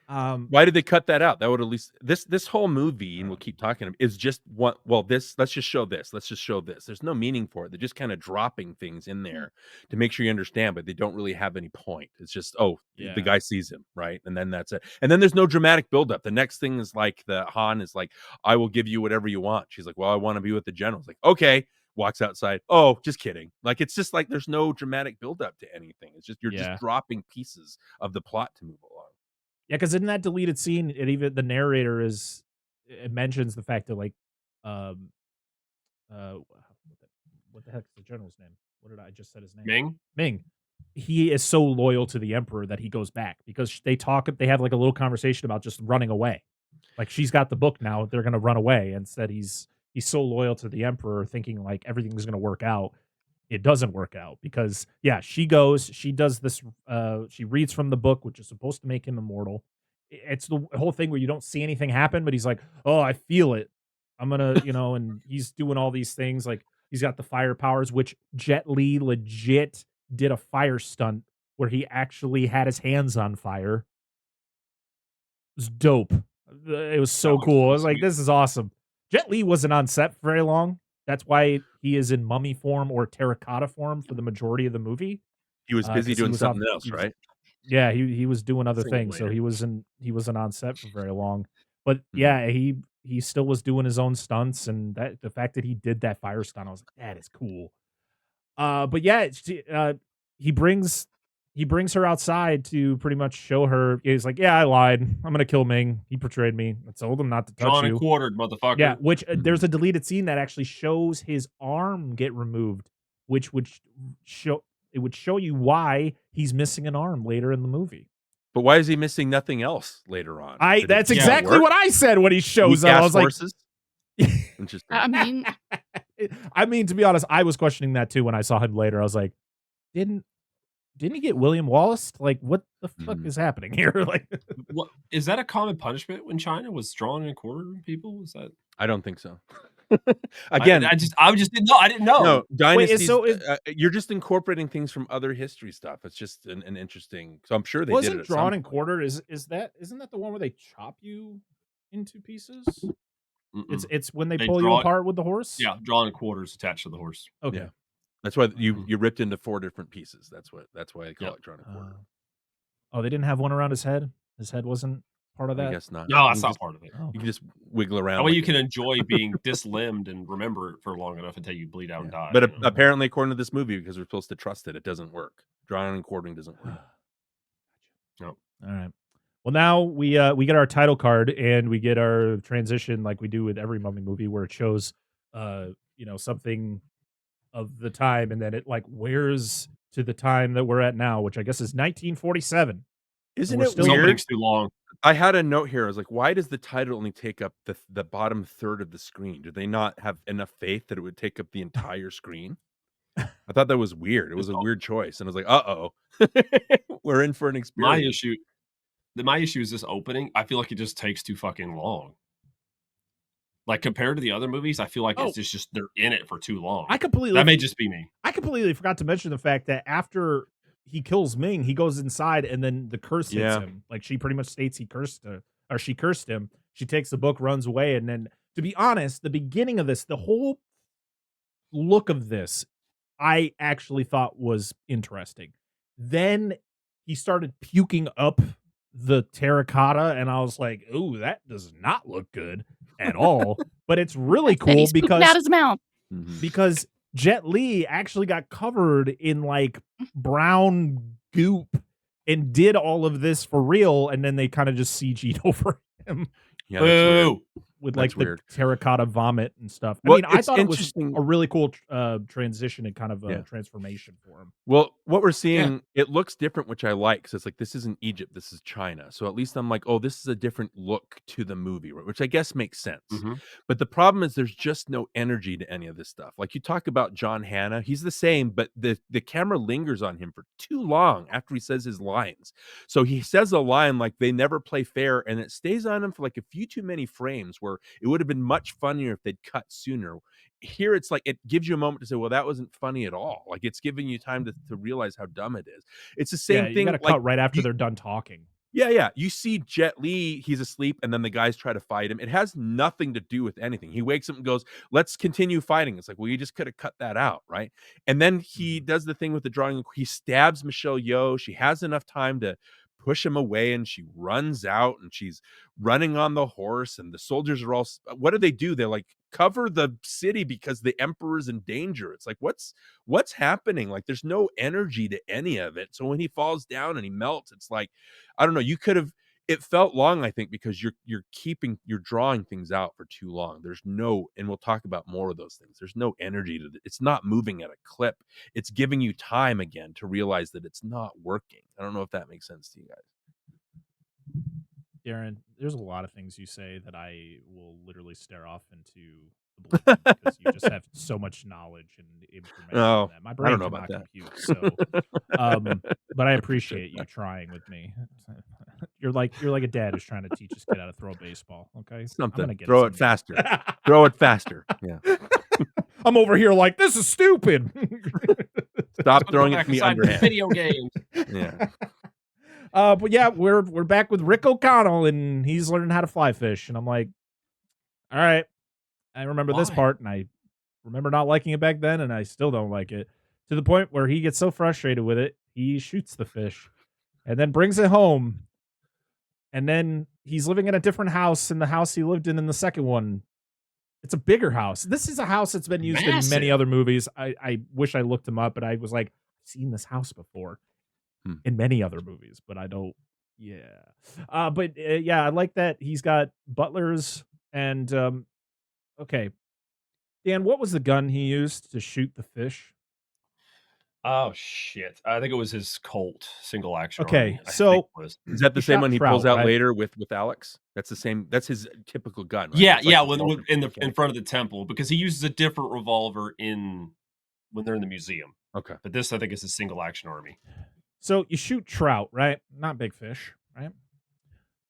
Why did they cut that out? That would at least this whole movie, and we'll keep talking, is just what? Well, let's just show this. Let's just show this. There's no meaning for it. They're just kind of dropping things in there to make sure you understand, but they don't really have any point. It's just the guy sees him, right, and then that's it. And then there's no dramatic buildup. The next thing is like the Han is like, "I will give you whatever you want." She's like, "Well, I want to be with the general." It's like, "Okay." Walks outside. Oh, just kidding. Like it's just like there's no dramatic buildup to anything. It's just you're just dropping pieces of the plot to move along. Yeah, because in that deleted scene, even the narrator mentions the fact that like, what the heck is the general's name? What did I just said his name? Ming. He is so loyal to the emperor that he goes back because they have like a little conversation about just running away. Like she's got the book now, they're gonna run away. Instead, he's so loyal to the emperor, thinking like everything's gonna work out. It doesn't work out because she goes, she does this, she reads from the book, which is supposed to make him immortal. It's the whole thing where you don't see anything happen, but he's like, oh, I feel it. I'm gonna, and he's doing all these things. Like he's got the fire powers, which Jet Li legit did a fire stunt where he actually had his hands on fire. It was dope. It was so cool. I was like, this is awesome. Jet Li wasn't on set for very long. That's why he is in mummy form or terracotta form for the majority of the movie. He was busy doing something else, right? Yeah, he was doing other things, so he wasn't on set for very long. But yeah, he still was doing his own stunts, and the fact that he did that fire stunt, I was like, that is cool. But yeah, he brings her outside to pretty much show her. He's like, yeah, I lied. I'm gonna kill Ming. He portrayed me. I told him not to touch Drawn you. and quartered, motherfucker. Yeah, which there's a deleted scene that actually shows his arm get removed, which would show you why he's missing an arm later in the movie. But why is he missing nothing else later on? That's exactly what I said when he shows up. I was horses? Like, interesting. I mean, to be honest, I was questioning that too when I saw him later. I was like, didn't he get William Wallace? Like, what the fuck is happening here? Like, what is that a common punishment when China was drawn and quartered people? Is that? I don't think so. Again, I just didn't know. I didn't know. no, dynasties. so You're just incorporating things from other history stuff. It's just an interesting. So I'm sure they did wasn't it at drawn some and point. quartered. Isn't that the one where they chop you into pieces? Mm-mm. It's when they They pull you draw it- apart with the horse. Yeah, drawn in quarters attached to the horse. Okay. Yeah. That's why you ripped into 4 different pieces. That's why they call Yep. it drawn and quartered. Oh, they didn't have one around his head. His head wasn't part of that. I guess not. No, You that's can not just- part of it. Oh. You can just wiggle around. That way like you a- can enjoy being dislimbed and remember it for long enough until you bleed out and die. But you know? apparently, according to this movie, because we're supposed to trust it, it doesn't work. Drawing and quartering doesn't work. No. All right. Well, now we get our title card and we get our transition like we do with every Mummy movie, where it shows something of the time, and then it like wears to the time that we're at now, which I guess is 1947. Isn't we're it still- This weird? opening's too long. I had a note here. I was like, why does the title only take up the bottom third of the screen? Do they not have enough faith that it would take up the entire screen? I thought that was weird. It was a weird choice, and I was like, "Uh-oh, we're in for an experience." My issue is this opening. I feel like it just takes too fucking long. Like compared to the other movies, I feel like it's just they're in it for too long. That may just be me. I completely forgot to mention the fact that after he kills Ming, he goes inside and then the curse hits Yeah. him. Like she pretty much states he cursed her, or she cursed him. She takes the book, runs away, and then, to be honest, the beginning of this, the whole look of this, I actually thought was interesting. Then he started puking up the terracotta, and I was like, "Ooh, that does not look good at all." But it's really And he's cool pooping because out his mouth. because Jet Li actually got covered in like brown goop and did all of this for real, and then they kind of just CG'd over him. Yeah, that's weird. Boo! With That's like the weird. terracotta vomit and stuff. Well, I mean, I it's thought it was interesting- a really cool transition and kind of Yeah. transformation for him. Well, what we're seeing, it looks different, which I like. So it's like, this isn't Egypt, this is China. So at least I'm like, oh, this is a different look to the movie, which I guess makes sense. Mhm. But the problem is there's just no energy to any of this stuff. Like you talk about John Hannah, he's the same, but the camera lingers on him for too long after he says his lines. So he says a line like they never play fair, and it stays on him for like a few too many frames, where it would have been much funnier if they'd cut sooner. Here it's like it gives you a moment to say, well, that wasn't funny at all. Like it's giving you time to realize how dumb it is. It's the same You thing. got to like, cut right after you- they're done talking. yeah. You see Jet Li, he's asleep, and then the guys try to fight him. It has nothing to do with anything. He wakes up and goes, let's continue fighting. It's like, well, you just could have cut that out, right? And then he does the thing with the drawing. He stabs Michelle Yeoh. She has enough time to push him away, and she runs out, and she's running on the horse, and the soldiers are all, what do? They're like, cover the city because the emperor's in danger. It's like, what's happening? Like there's no energy to any of it. So when he falls down and he melts, it's like, I don't know, you could have, it felt long, I think, because you're drawing things out for too long. There's no, and we'll talk about more of those things, there's no energy to it. It's not moving at a clip. It's giving you time again to realize that it's not working. I don't know if that makes sense to you guys. Darin, there's a lot of things you say that I will literally stare off into the blue because you just have so much knowledge and information. Oh, on that. My I brain don't know cannot about that. compute. So, but I appreciate you trying with me. You're like a dad who's trying to teach his kid how to throw a baseball. Okay, Something. Throw it someday. faster. Throw it faster. Yeah. I'm over here like, this is stupid. Stop Go throwing it back to me inside underhand. Video games. Yeah. But yeah, we're back with Rick O'Connell, and he's learning how to fly fish, and I'm like, all right, I remember this Why? part, and I remember not liking it back then, and I still don't like it, to the point where he gets so frustrated with it, he shoots the fish, and then brings it home, and then he's living in a different house than the house he lived in the second one. It's a bigger house. This is a house that's been used in many Massive. other movies. I wish I looked him up, but I was like, I've seen this house before in many other movies, but I don't. Yeah. Yeah, I like that he's got butlers and okay. Dan, what was the gun he used to shoot the fish? Oh shit! I think it was his Colt single action. Okay, army, I so- think it was. Is that the He same shot one he trout, pulls out right? later with Alex? That's the same. That's his typical gun, right? Yeah, It's like yeah, the Walter in Payton. front of the temple, because he uses a different revolver when they're in the museum. Okay. But this, I think, is a single action army. So you shoot trout, right? Not big fish, right?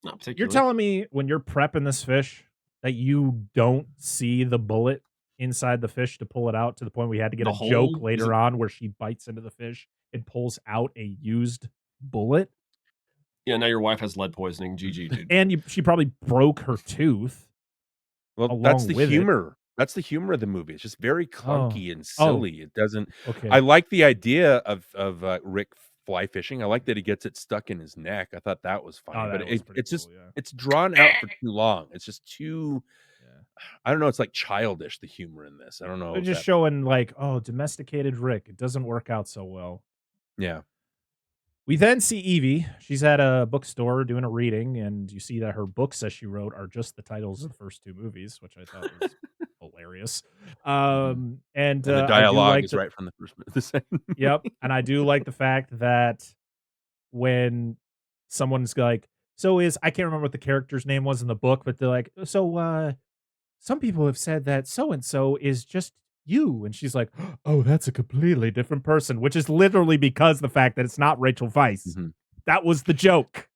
Not particularly. You're telling me when you're prepping this fish that you don't see the bullet inside the fish to pull it out, to the point we had to get The a joke hole? later on where she bites into the fish and pulls out a used bullet. Yeah, now your wife has lead poisoning. GG, dude. And she probably broke her tooth. Well, that's along the with it. humor. That's the humor of the movie. It's just very clunky and silly. It doesn't. Okay. I like the idea of Rick fly fishing. I like that he gets it stuck in his neck. I thought that was funny, but it's just it's drawn out for too long. It's just too. I don't know. It's like childish, the humor in this. I don't know. They're just showing like, oh, domesticated Rick. It doesn't work out so well. Yeah. We then see Evie. She's at a bookstore doing a reading, and you see that her books that she wrote are just the titles of the first two movies, which I thought was hilarious. And the dialogue is right from the first movie. Yep. And I do like the fact that when someone's like, I can't remember what the character's name was in the book, but they're like, some people have said that so-and-so is just you. And she's like, oh, that's a completely different person, which is literally because the fact that it's not Rachel Weisz. Mm-hmm. That was the joke.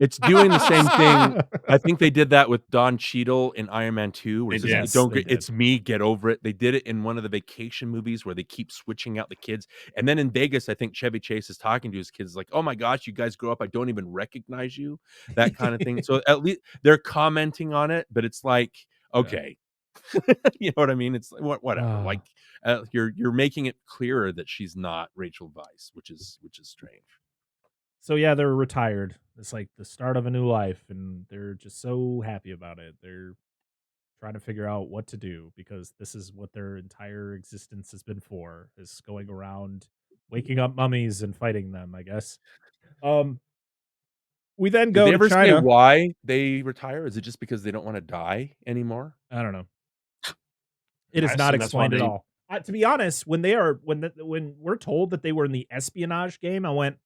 It's doing the same thing. I think they did that with Don Cheadle in Iron Man 2. Where it's me, get over it. They did it in one of the vacation movies where they keep switching out the kids. And then in Vegas, I think Chevy Chase is talking to his kids like, oh my gosh, you guys grow up, I don't even recognize you. That kind of thing. So at least they're commenting on it, but it's like, okay. You know what I mean? It's whatever. Like you're making it clearer that she's not Rachel Weisz, which is strange. So yeah, they're retired. It's like the start of a new life, and they're just so happy about it. They're trying to figure out what to do because this is what their entire existence has been for, is going around waking up mummies and fighting them, I guess. We then go to China. Say why they retire? Is it just because they don't want to die anymore? I don't know. It is not explained at all. To be honest, when we're told that they were in the espionage game, I went,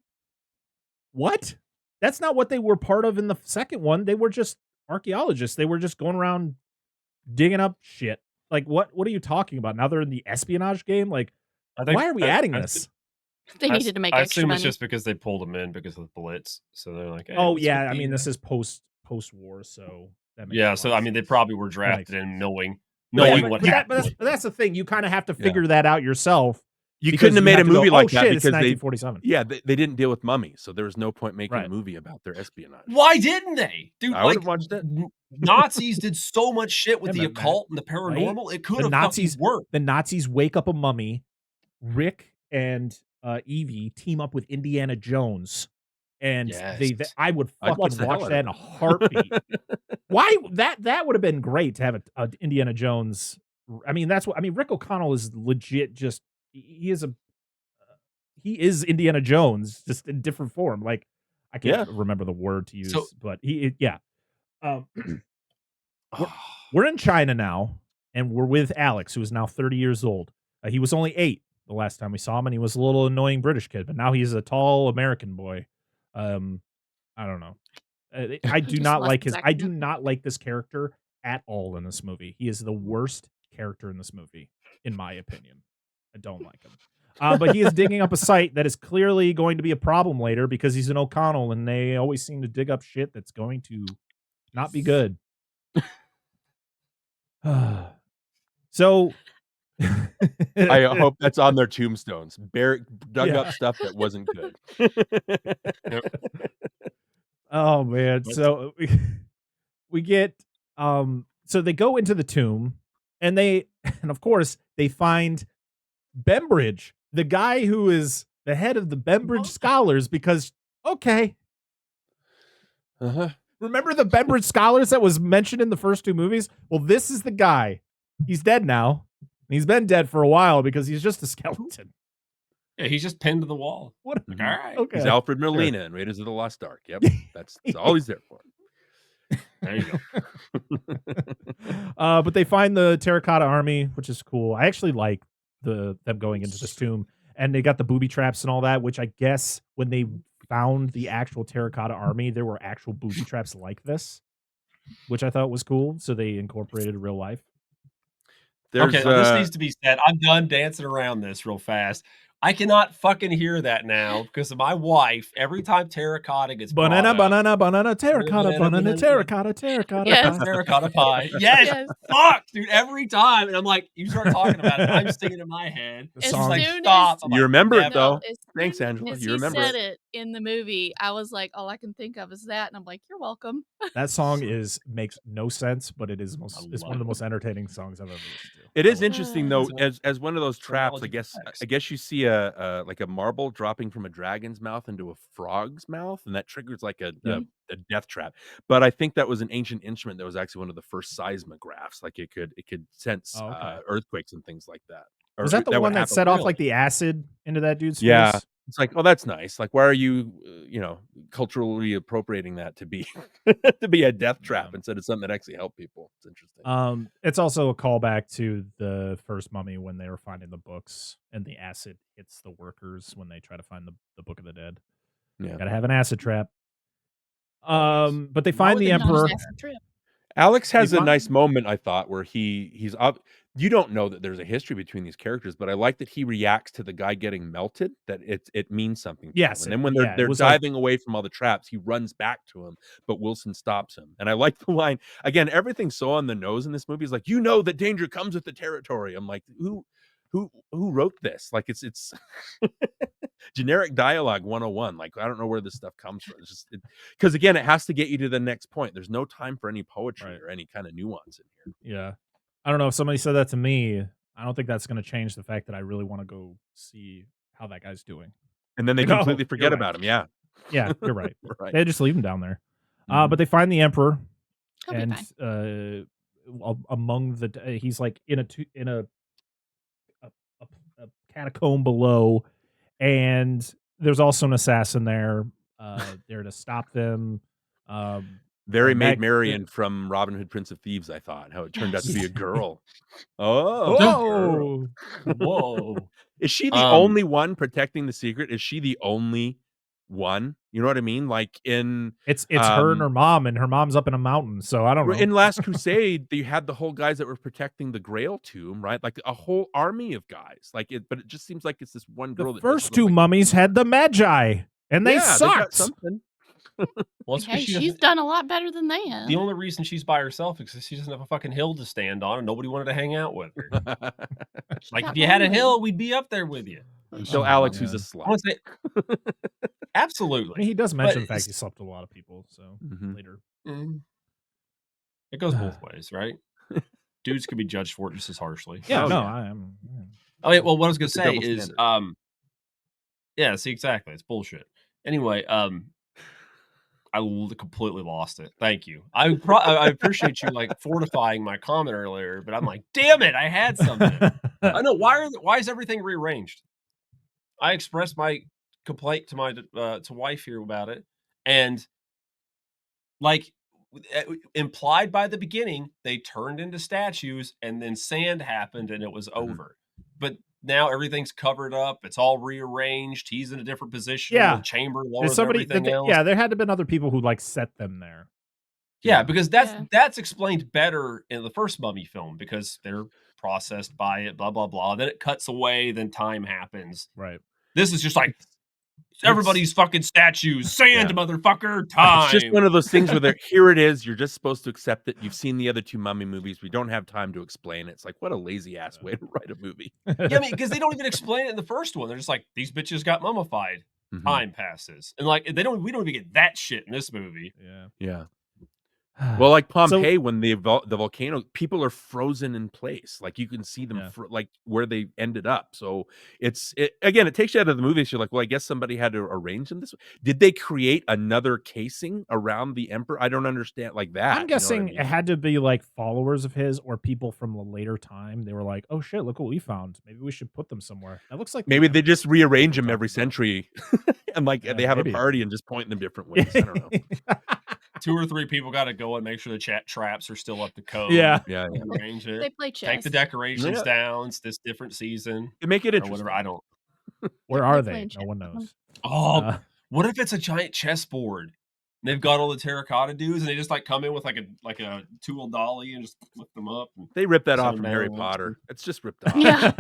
what? That's not what they were part of in the second one. They were just archaeologists. They were just going around digging up shit. Like, what are you talking about? Now they're in the espionage game? Like, why are we adding this? They needed to make I extra assume money. it's just because they pulled them in because of the Blitz. So they're like, hey, oh yeah, I mean, this is post-war, so that makes so I mean, they probably were drafted in knowing but what happened. But that's the thing. You kind of have to figure that out yourself. You couldn't have made a movie like that because it's 1947. They didn't deal with mummies, so there was no point making a movie about their espionage. Why didn't they? Dude, I would have watched it. Nazis did so much shit with the occult and the paranormal. Right? It could have worked. The Nazis wake up a mummy. Rick and Evie team up with Indiana Jones, and I would fucking watch that in a heartbeat. Why that would have been great to have a Indiana Jones. I mean, Rick O'Connell is legit. Just he is Indiana Jones, just in different form. Like I can't remember the word to use, but we're in China now, and we're with Alex, who is now 30 years old. He was only 8 the last time we saw him, and he was a little annoying British kid, but now he's a tall American boy. I don't know. I do not like I do not like this character at all in this movie. He is the worst character in this movie, in my opinion. I don't like him. But he is digging up a site that is clearly going to be a problem later because he's an O'Connell, and they always seem to dig up shit that's going to not be good. So I hope that's on their tombstones. Barrett dug up stuff that wasn't good. Oh man. So we get so they go into the tomb, and of course they find Bembridge, the guy who is the head of the Bembridge Scholars, because remember the Bembridge Scholars that was mentioned in the first two movies? Well, this is the guy. He's dead now. He's been dead for a while because he's just a skeleton. Yeah, he's just pinned to the wall. What? Like, all right. Okay. He's Alfred Molina in Raiders of the Lost Ark. Yep. That's all he's there for. There you go. But they find the terracotta army, which is cool. I actually like them going into this tomb, and they got the booby traps and all that, which I guess when they found the actual terracotta army, there were actual booby traps like this, which I thought was cool. So they incorporated real life. This needs to be said. I'm done dancing around this real fast. I cannot fucking hear that now because of my wife. Every time terracotta gets Banana, brought up, banana, terracotta, banana, terracotta, terracotta. Yes. terracotta pie. Yes, fuck, dude. Every time, and I'm like, you start talking about it, I'm singing in my head. The As song. Like, soon stop. as I'm You like, remember it never. though. as Thanks, soon Angela. as You he remember said it. it in the movie, I was like, all I can think of is that, and I'm like, you're welcome. That song makes no sense, but it is I it's one of the love most entertaining songs I've ever listened to. It is love it. interesting though, It's as one of those traps. analogy for sex. I guess you see a like a marble dropping from a dragon's mouth into a frog's mouth, and that triggers like a death trap. But I think that was an ancient instrument that was actually one of the first seismographs. Like it could sense earthquakes and things like that. Or Was that the would one that happen. set off like the acid into that dude's Yeah, face? it's like, oh, that's nice. Like, why are you, culturally appropriating that to be to be a death trap instead of something that actually helped people? It's interesting. It's also a callback to the first Mummy when they were finding the books and the acid hits the workers when they try to find the Book of the Dead. Yeah, Gotta have an acid trap. Always. But they find the Emperor. Alex has a nice moment, I thought, where he's up. You don't know that there's a history between these characters, but I like that he reacts to the guy getting melted. That it means something. To him. And then when they're diving away from all the traps, he runs back to him, but Wilson stops him. And I like the line again. Everything's so on the nose in this movie. Is like, you know that danger comes with the territory. I'm like, who wrote this? Like it's generic dialogue 101. Like, I don't know where this stuff comes from. It's just because again, it has to get you to the next point. There's no time for any poetry or any kind of nuance in here. Yeah. I don't know if somebody said that to me. I don't think that's going to change the fact that I really want to go see how that guy's doing. And then they Like, completely forget about him. Yeah. Yeah, you're right. Right. They just leave him down there. But they find the Emperor, He'll be and among the he's like in a catacomb below, and there's also an assassin there to stop them. Very Maid Marian from Robin Hood, Prince of Thieves. I thought how it turned out to be a girl. Whoa. Whoa. Is she the only one protecting the secret? Is she the only one? You know what I mean? Like in it's her and her mom, and her mom's up in a mountain. So I don't know. In Last Crusade, they had the whole guys that were protecting the Grail tomb, right? Like a whole army of guys. Like it, but it just seems like it's this one girl. The first two mummies had the Magi, and they sucked. Something. Well, hey, she's done a lot better than they have. The only reason she's by herself is because she doesn't have a fucking hill to stand on, and nobody wanted to hang out with her. Like if you had a hill, we'd be up there with you. Until Alex, who's a slut. Absolutely. I mean, he does mention the fact he slept with a lot of people. So later, it goes both ways, right? Dudes can be judged for it just as harshly. Yeah, I am. Yeah. Oh yeah. Well, what I was gonna say double is, standard. yeah. See, exactly. It's bullshit. Anyway, I completely lost it. Thank you. I appreciate you like fortifying my comment earlier, but I'm like, damn it, I had something. I know why is everything rearranged? I expressed my complaint to my to wife here about it, and like implied by the beginning, they turned into statues, and then sand happened, and it was over. But now everything's covered up. It's all rearranged. He's in a different position. Yeah. The chamber lower There's than somebody. everything else. Yeah, there had to have been other people who like set them there. Yeah, because that's explained better in the first Mummy film because they're processed by it, blah blah blah. Then it cuts away. Then time happens. Right. This is just like everybody's fucking statues, sand, motherfucker, time. It's just one of those things where here it is. You're just supposed to accept it. You've seen the other two Mummy movies. We don't have time to explain it. It's like, what a lazy ass way to write a movie. Yeah, I mean, because they don't even explain it in the first one. They're just like, these bitches got mummified. Time passes, and like we don't even get that shit in this movie. Yeah. Well, like Pompeii, when the volcano, people are frozen in place. Like you can see them, like where they ended up. So it takes you out of the movie. So you're like, well, I guess somebody had to arrange them this way. Did they create another casing around the Emperor? I don't understand like that. I'm guessing it had to be like followers of his or people from a later time. They were like, oh shit, look what we found. Maybe we should put them somewhere. That looks like maybe they just rearrange them every century, and like they have a party and just point them different ways. I don't know. 2 or 3 people got to go and make sure the traps are still up to code. Yeah. Arrange it. They play chess. Take the decorations down. It's this different season. To make it interesting. Whatever. I don't. Where are they? No one knows. Oh, what if it's a giant chessboard? They've got all the terracotta dudes, and they just like come in with like a tool dolly and just lift them up. They ripped that off from Harry Potter. It's just ripped off. Yeah.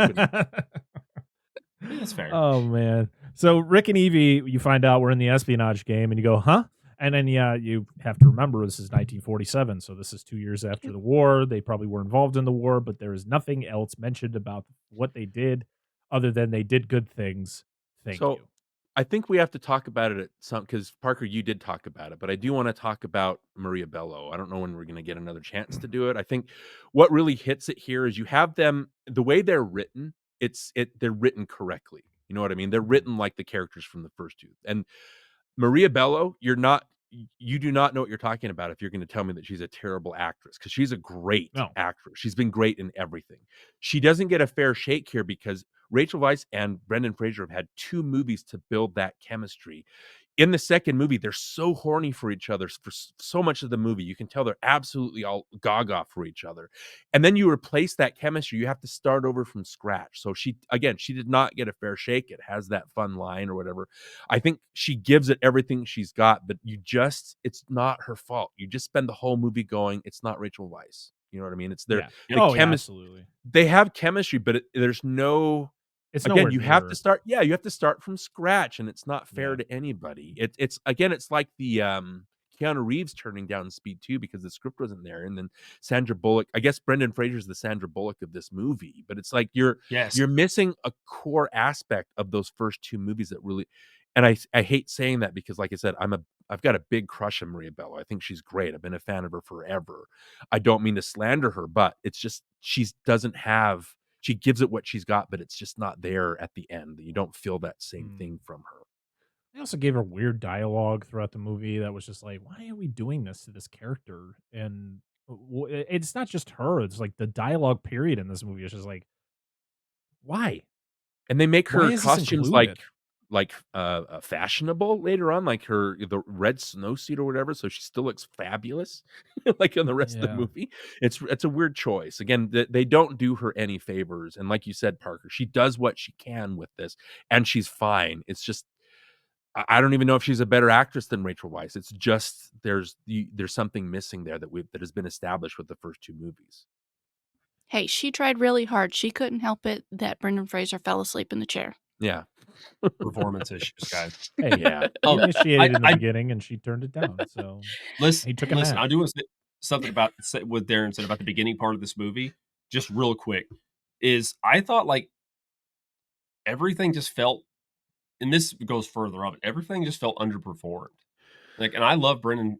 That's fair. Oh man. So Rick and Evie, you find out we're in the espionage game, and you go, huh? And then you have to remember this is 1947, so this is 2 years after the war. They probably were involved in the war, but there is nothing else mentioned about what they did, other than they did good things. Thank So you. I think we have to talk about it at some because Parker, you did talk about it, but I do want to talk about Maria Bello. I don't know when we're going to get another chance to do it. I think what really hits it here is you have them the way they're written. They're written correctly. You know what I mean? They're written like the characters from the first two. And Maria Bello, you do not know what you're talking about if you're going to tell me that she's a terrible actress, because she's a great No. actress. She's been great in everything. She doesn't get a fair shake here because Rachel Weisz and Brendan Fraser have had 2 movies to build that chemistry. In the second movie, they're so horny for each other for so much of the movie. You can tell they're absolutely all gaga for each other. And then you replace that chemistry. You have to start over from scratch. So she did not get a fair shake. It has that fun line or whatever. I think she gives it everything she's got, but it's not her fault. You just spend the whole movie going, it's not Rachel Weisz. You know what I mean? It's their Yeah. the Oh, yeah, chemistry. absolutely. They have chemistry, but there's no. It's Again, nowhere you have near. to start. Yeah, you have to start from scratch, and it's not fair Yeah. to anybody. It's like the Keanu Reeves turning down Speed 2 because the script wasn't there, and then Sandra Bullock. I guess Brendan Fraser's the Sandra Bullock of this movie, but it's like you're missing a core aspect of those first 2 movies that really. And I hate saying that because, like I said, I've got a big crush on Maria Bello. I think she's great. I've been a fan of her forever. I don't mean to slander her, but it's just she gives it what she's got, but it's just not there at the end. You don't feel that same thing from her. They also gave her weird dialogue throughout the movie that was just like, why are we doing this to this character? And it's not just her. It's like the dialogue period in this movie is just like, why? And they make Why her is this costumes included? fashionable later on, like the red snowsuit or whatever, so she still looks fabulous, like in the rest of the Yeah. movie. It's a weird choice. Again, they don't do her any favors, and like you said, Parker, she does what she can with this, and she's fine. It's just I don't even know if she's a better actress than Rachel Weisz. It's just there's something missing there that has been established with the first 2 movies. Hey, she tried really hard. She couldn't help it that Brendan Fraser fell asleep in the chair. Yeah. Performance issues, guys. Hey, Yeah. he initiated in the beginning, and she turned it down. So Listen, he took a nap. I do want to say something about what Darin said about the beginning part of this movie, just real quick. Is I thought like everything just felt, and this goes further up, everything just felt underperformed. Like, and I love Brendan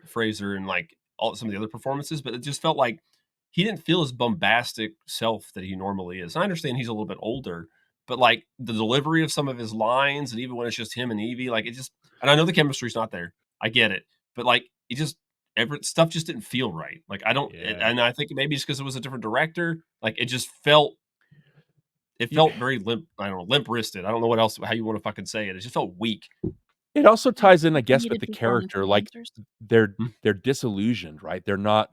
Fraser and like some of the other performances, but it just felt like he didn't feel his bombastic self that he normally is. I understand he's a little bit older, but like the delivery of some of his lines, and even when it's just him and Evie, like it just, and I know the chemistry's not there, I get it, but like it just stuff just didn't feel right. Like I don't, and I think maybe it's because it was a different director. Like it just felt. It felt very limp. I don't know, limp wristed. I don't know what else, how you want to fucking say it. It just felt weak. It also ties in, I guess, with Needed the performance character. Like enhancers. they're disillusioned, right? They're not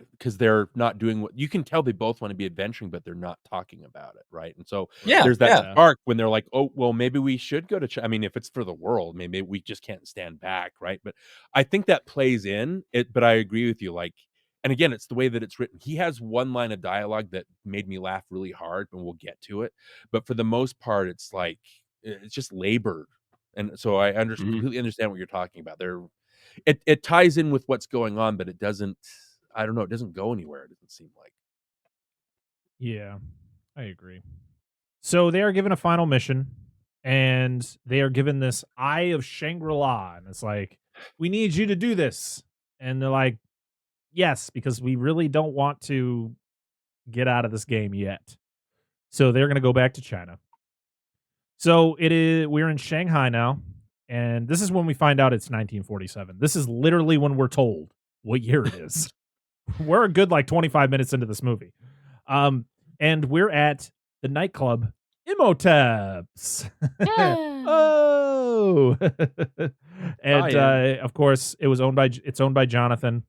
doing what you can tell. They both want to be adventuring, but they're not talking about it, right? And so there's that spark when they're like, "Oh, well, maybe we should go to China." I mean, if it's for the world, maybe we just can't stand back, right? But I think that plays in it. But I agree with you, like. And again, it's the way that it's written. He has one line of dialogue that made me laugh really hard, and we'll get to it. But for the most part, it's like it's just labored. And so I completely understand what you're talking about. It ties in with what's going on, but it doesn't. I don't know. It doesn't go anywhere. It doesn't seem like. Yeah, I agree. So they are given a final mission, and they are given this Eye of Shangri-La, and it's like, we need you to do this, and they're like, yes, because we really don't want to get out of this game yet. So they're going to go back to China. So we're in Shanghai now, and this is when we find out it's 1947. This is literally when we're told what year it is. We're a good like 25 minutes into this movie. And we're at the nightclub Imhotep's. Oh. And of course it's owned by Jonathan.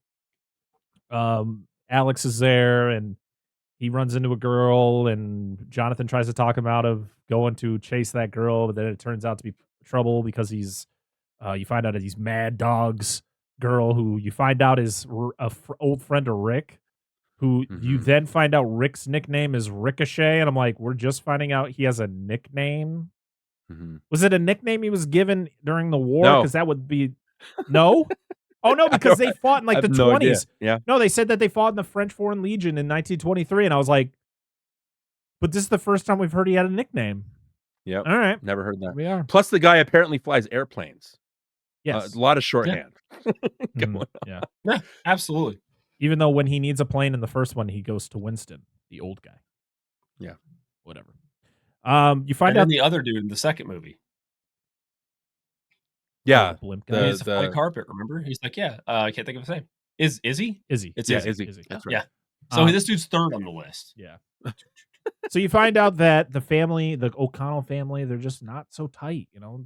Alex is there, and he runs into a girl, and Jonathan tries to talk him out of going to chase that girl, but then it turns out to be trouble because you find out that he's Mad Dog's girl, who you find out is old friend of Rick, who you then find out Rick's nickname is Ricochet, and I'm like, we're just finding out he has a nickname Mhm. Was it a nickname he was given during the war? No. Because that would be no. Oh no, because they fought in I like the have no idea. 20s. Yeah. No, they said that they fought in the French Foreign Legion in 1923, and I was like, but this is the first time we've heard he had a nickname. Yep. All right, Never heard here that. we are. Plus, the guy apparently flies airplanes. Yes, A lot of shorthand. Mhm, Going yeah. Yeah, absolutely. Even though when he needs a plane in the first one, he goes to Winston, the old guy. Yeah. Whatever. You find And out then the other dude in the second movie. Yeah. the blimp He guy. needs a white carpet, remember? He's like, yeah, I can't think of his name. Is he? Izzy. It's Yeah, Izzy. Izzy. That's right. Yeah. So this dude's third on the list. Yeah. So you find out that the family, the O'Connell family, they're just not so tight. You know,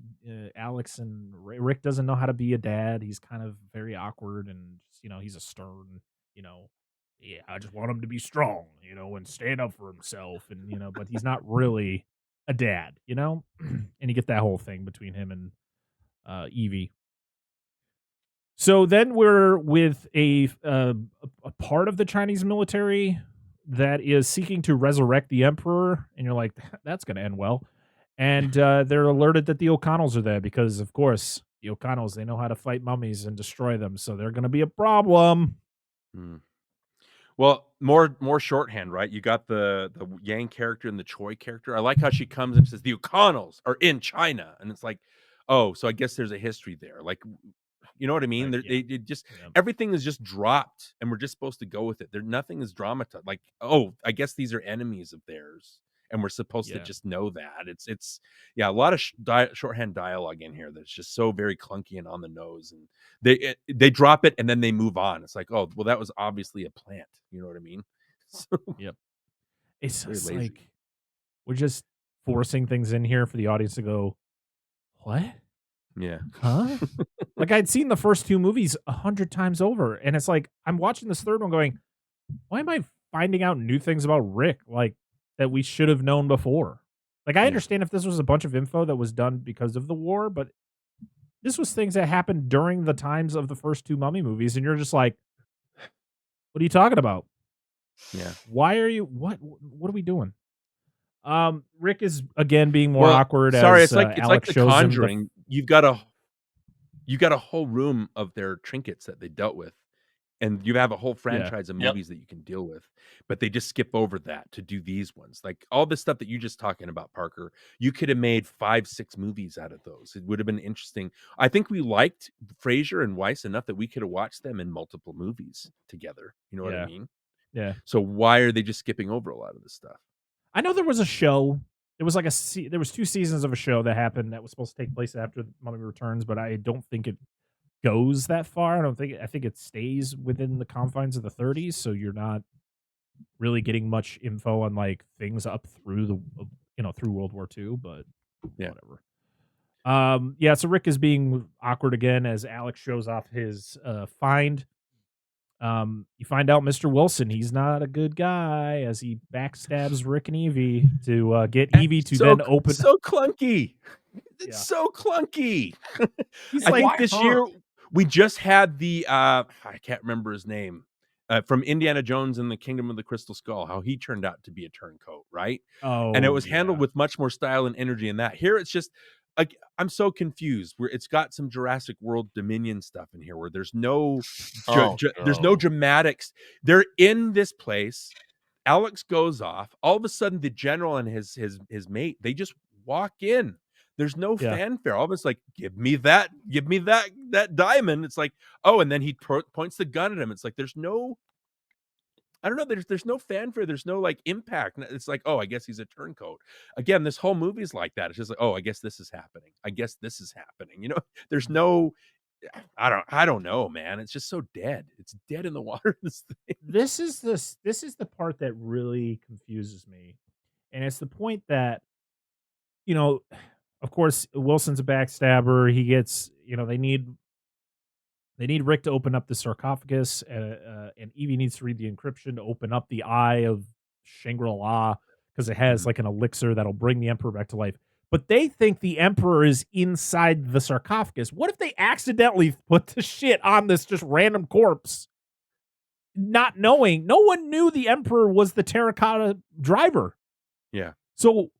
Alex and Rick doesn't know how to be a dad. He's kind of very awkward, and you know, he's a stern. You know, yeah, I just want him to be strong. You know, and stand up for himself, and you know, but he's not really a dad. You know, and you get that whole thing between him and Evie. So then we're with a part of the Chinese military that is seeking to resurrect the emperor, and you're like, that's going to end well. And they're alerted that the O'Connells are there because, of course, the O'Connells, they know how to fight mummies and destroy them, so they're going to be a problem. Mm. Well, more shorthand, right? You got the Yang character and the Choi character. I like how she comes and says the O'Connells are in China, and it's like, oh, so I guess there's a history there. Like, you know what I mean? Right, They just everything is just dropped, and we're just supposed to go with it. There, nothing is dramatized. Like, oh, I guess these are enemies of theirs, and we're supposed to just know that. It's a lot of shorthand dialogue in here that's just so very clunky and on the nose, and they drop it and then they move on. It's like, oh, well, that was obviously a plant. You know what I mean? So, Yep. It's very just lazy. like we're just forcing things in here for the audience to go, what? Yeah. Huh? Like I'd seen the first two movies 100 times over, and it's like I'm watching this third one going, why am I finding out new things about Rick like that we should have known before? Like I understand if this was a bunch of info that was done because of the war, but this was things that happened during the times of the first two Mummy movies, and you're just like, what are you talking about? Yeah. Why are you what are we doing? Rick is again being more awkward. Sorry, as, it's like Alex The shows him Conjuring. You've got a whole room of their trinkets that they dealt with, and you have a whole franchise of movies that you can deal with, but they just skip over that to do these ones. Like all the stuff that you just talking about, Parker, you could have made 5-6 movies out of those. It would have been interesting. I think we liked Fraser and Weiss enough that we could have watched them in multiple movies together. You know what I mean? Yeah. So why are they just skipping over a lot of this stuff? I know there was a show. There was like there was 2 seasons of a show that happened that was supposed to take place after Mummy Returns, but I don't think it goes that far. I think it stays within the confines of the 30s, so you're not really getting much info on like things up through through World War II, but whatever. So Rick is being awkward again as Alex shows off his find. You find out Mr. Wilson, he's not a good guy as he backstabs Rick and Evie to get Evie to then open. So clunky. It's so clunky. He's I like, think this year we just had the I can't remember his name from Indiana Jones and the Kingdom of the Crystal Skull, how he turned out to be a turncoat, right? Oh, and it was handled with much more style and energy in that. Here it's just like I'm so confused. Where it's got some Jurassic World Dominion stuff in here, where there's no there's no dramatics. They're in this place. Alex goes off. All of a sudden, the general and his mate, they just walk in. There's no fanfare. All of it's like, give me that diamond. It's like, oh, and then he points the gun at him. It's like there's no, I don't know. There's no fanfare. There's no like impact. It's like, oh, I guess he's a turncoat. Again, this whole movie's like that. It's just like, oh, I guess this is happening. I guess this is happening. You know, there's no, I don't know, man. It's just so dead. It's dead in the water. This is the part that really confuses me, and it's the point that, you know, of course, Wilson's a backstabber. He gets, they need Rick to open up the sarcophagus, and Evie needs to read the encryption to open up the eye of Shangri-La because it has like an elixir that'll bring the Emperor back to life. But they think the Emperor is inside the sarcophagus. What if they accidentally put the shit on this just random corpse? Not knowing, no one knew the Emperor was the terracotta driver. Yeah. So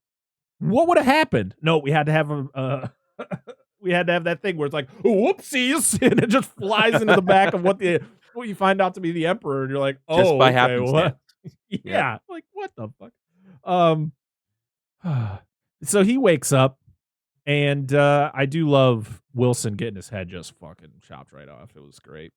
what would have happened? No, we had to have a we had to have that thing where it's like, whoopsies, and it just flies into the back of what you find out to be the Emperor, and you're like, oh, Just by okay, happenstance. yeah, like what the fuck? So he wakes up, and I do love Wilson getting his head just fucking chopped right off. It was great.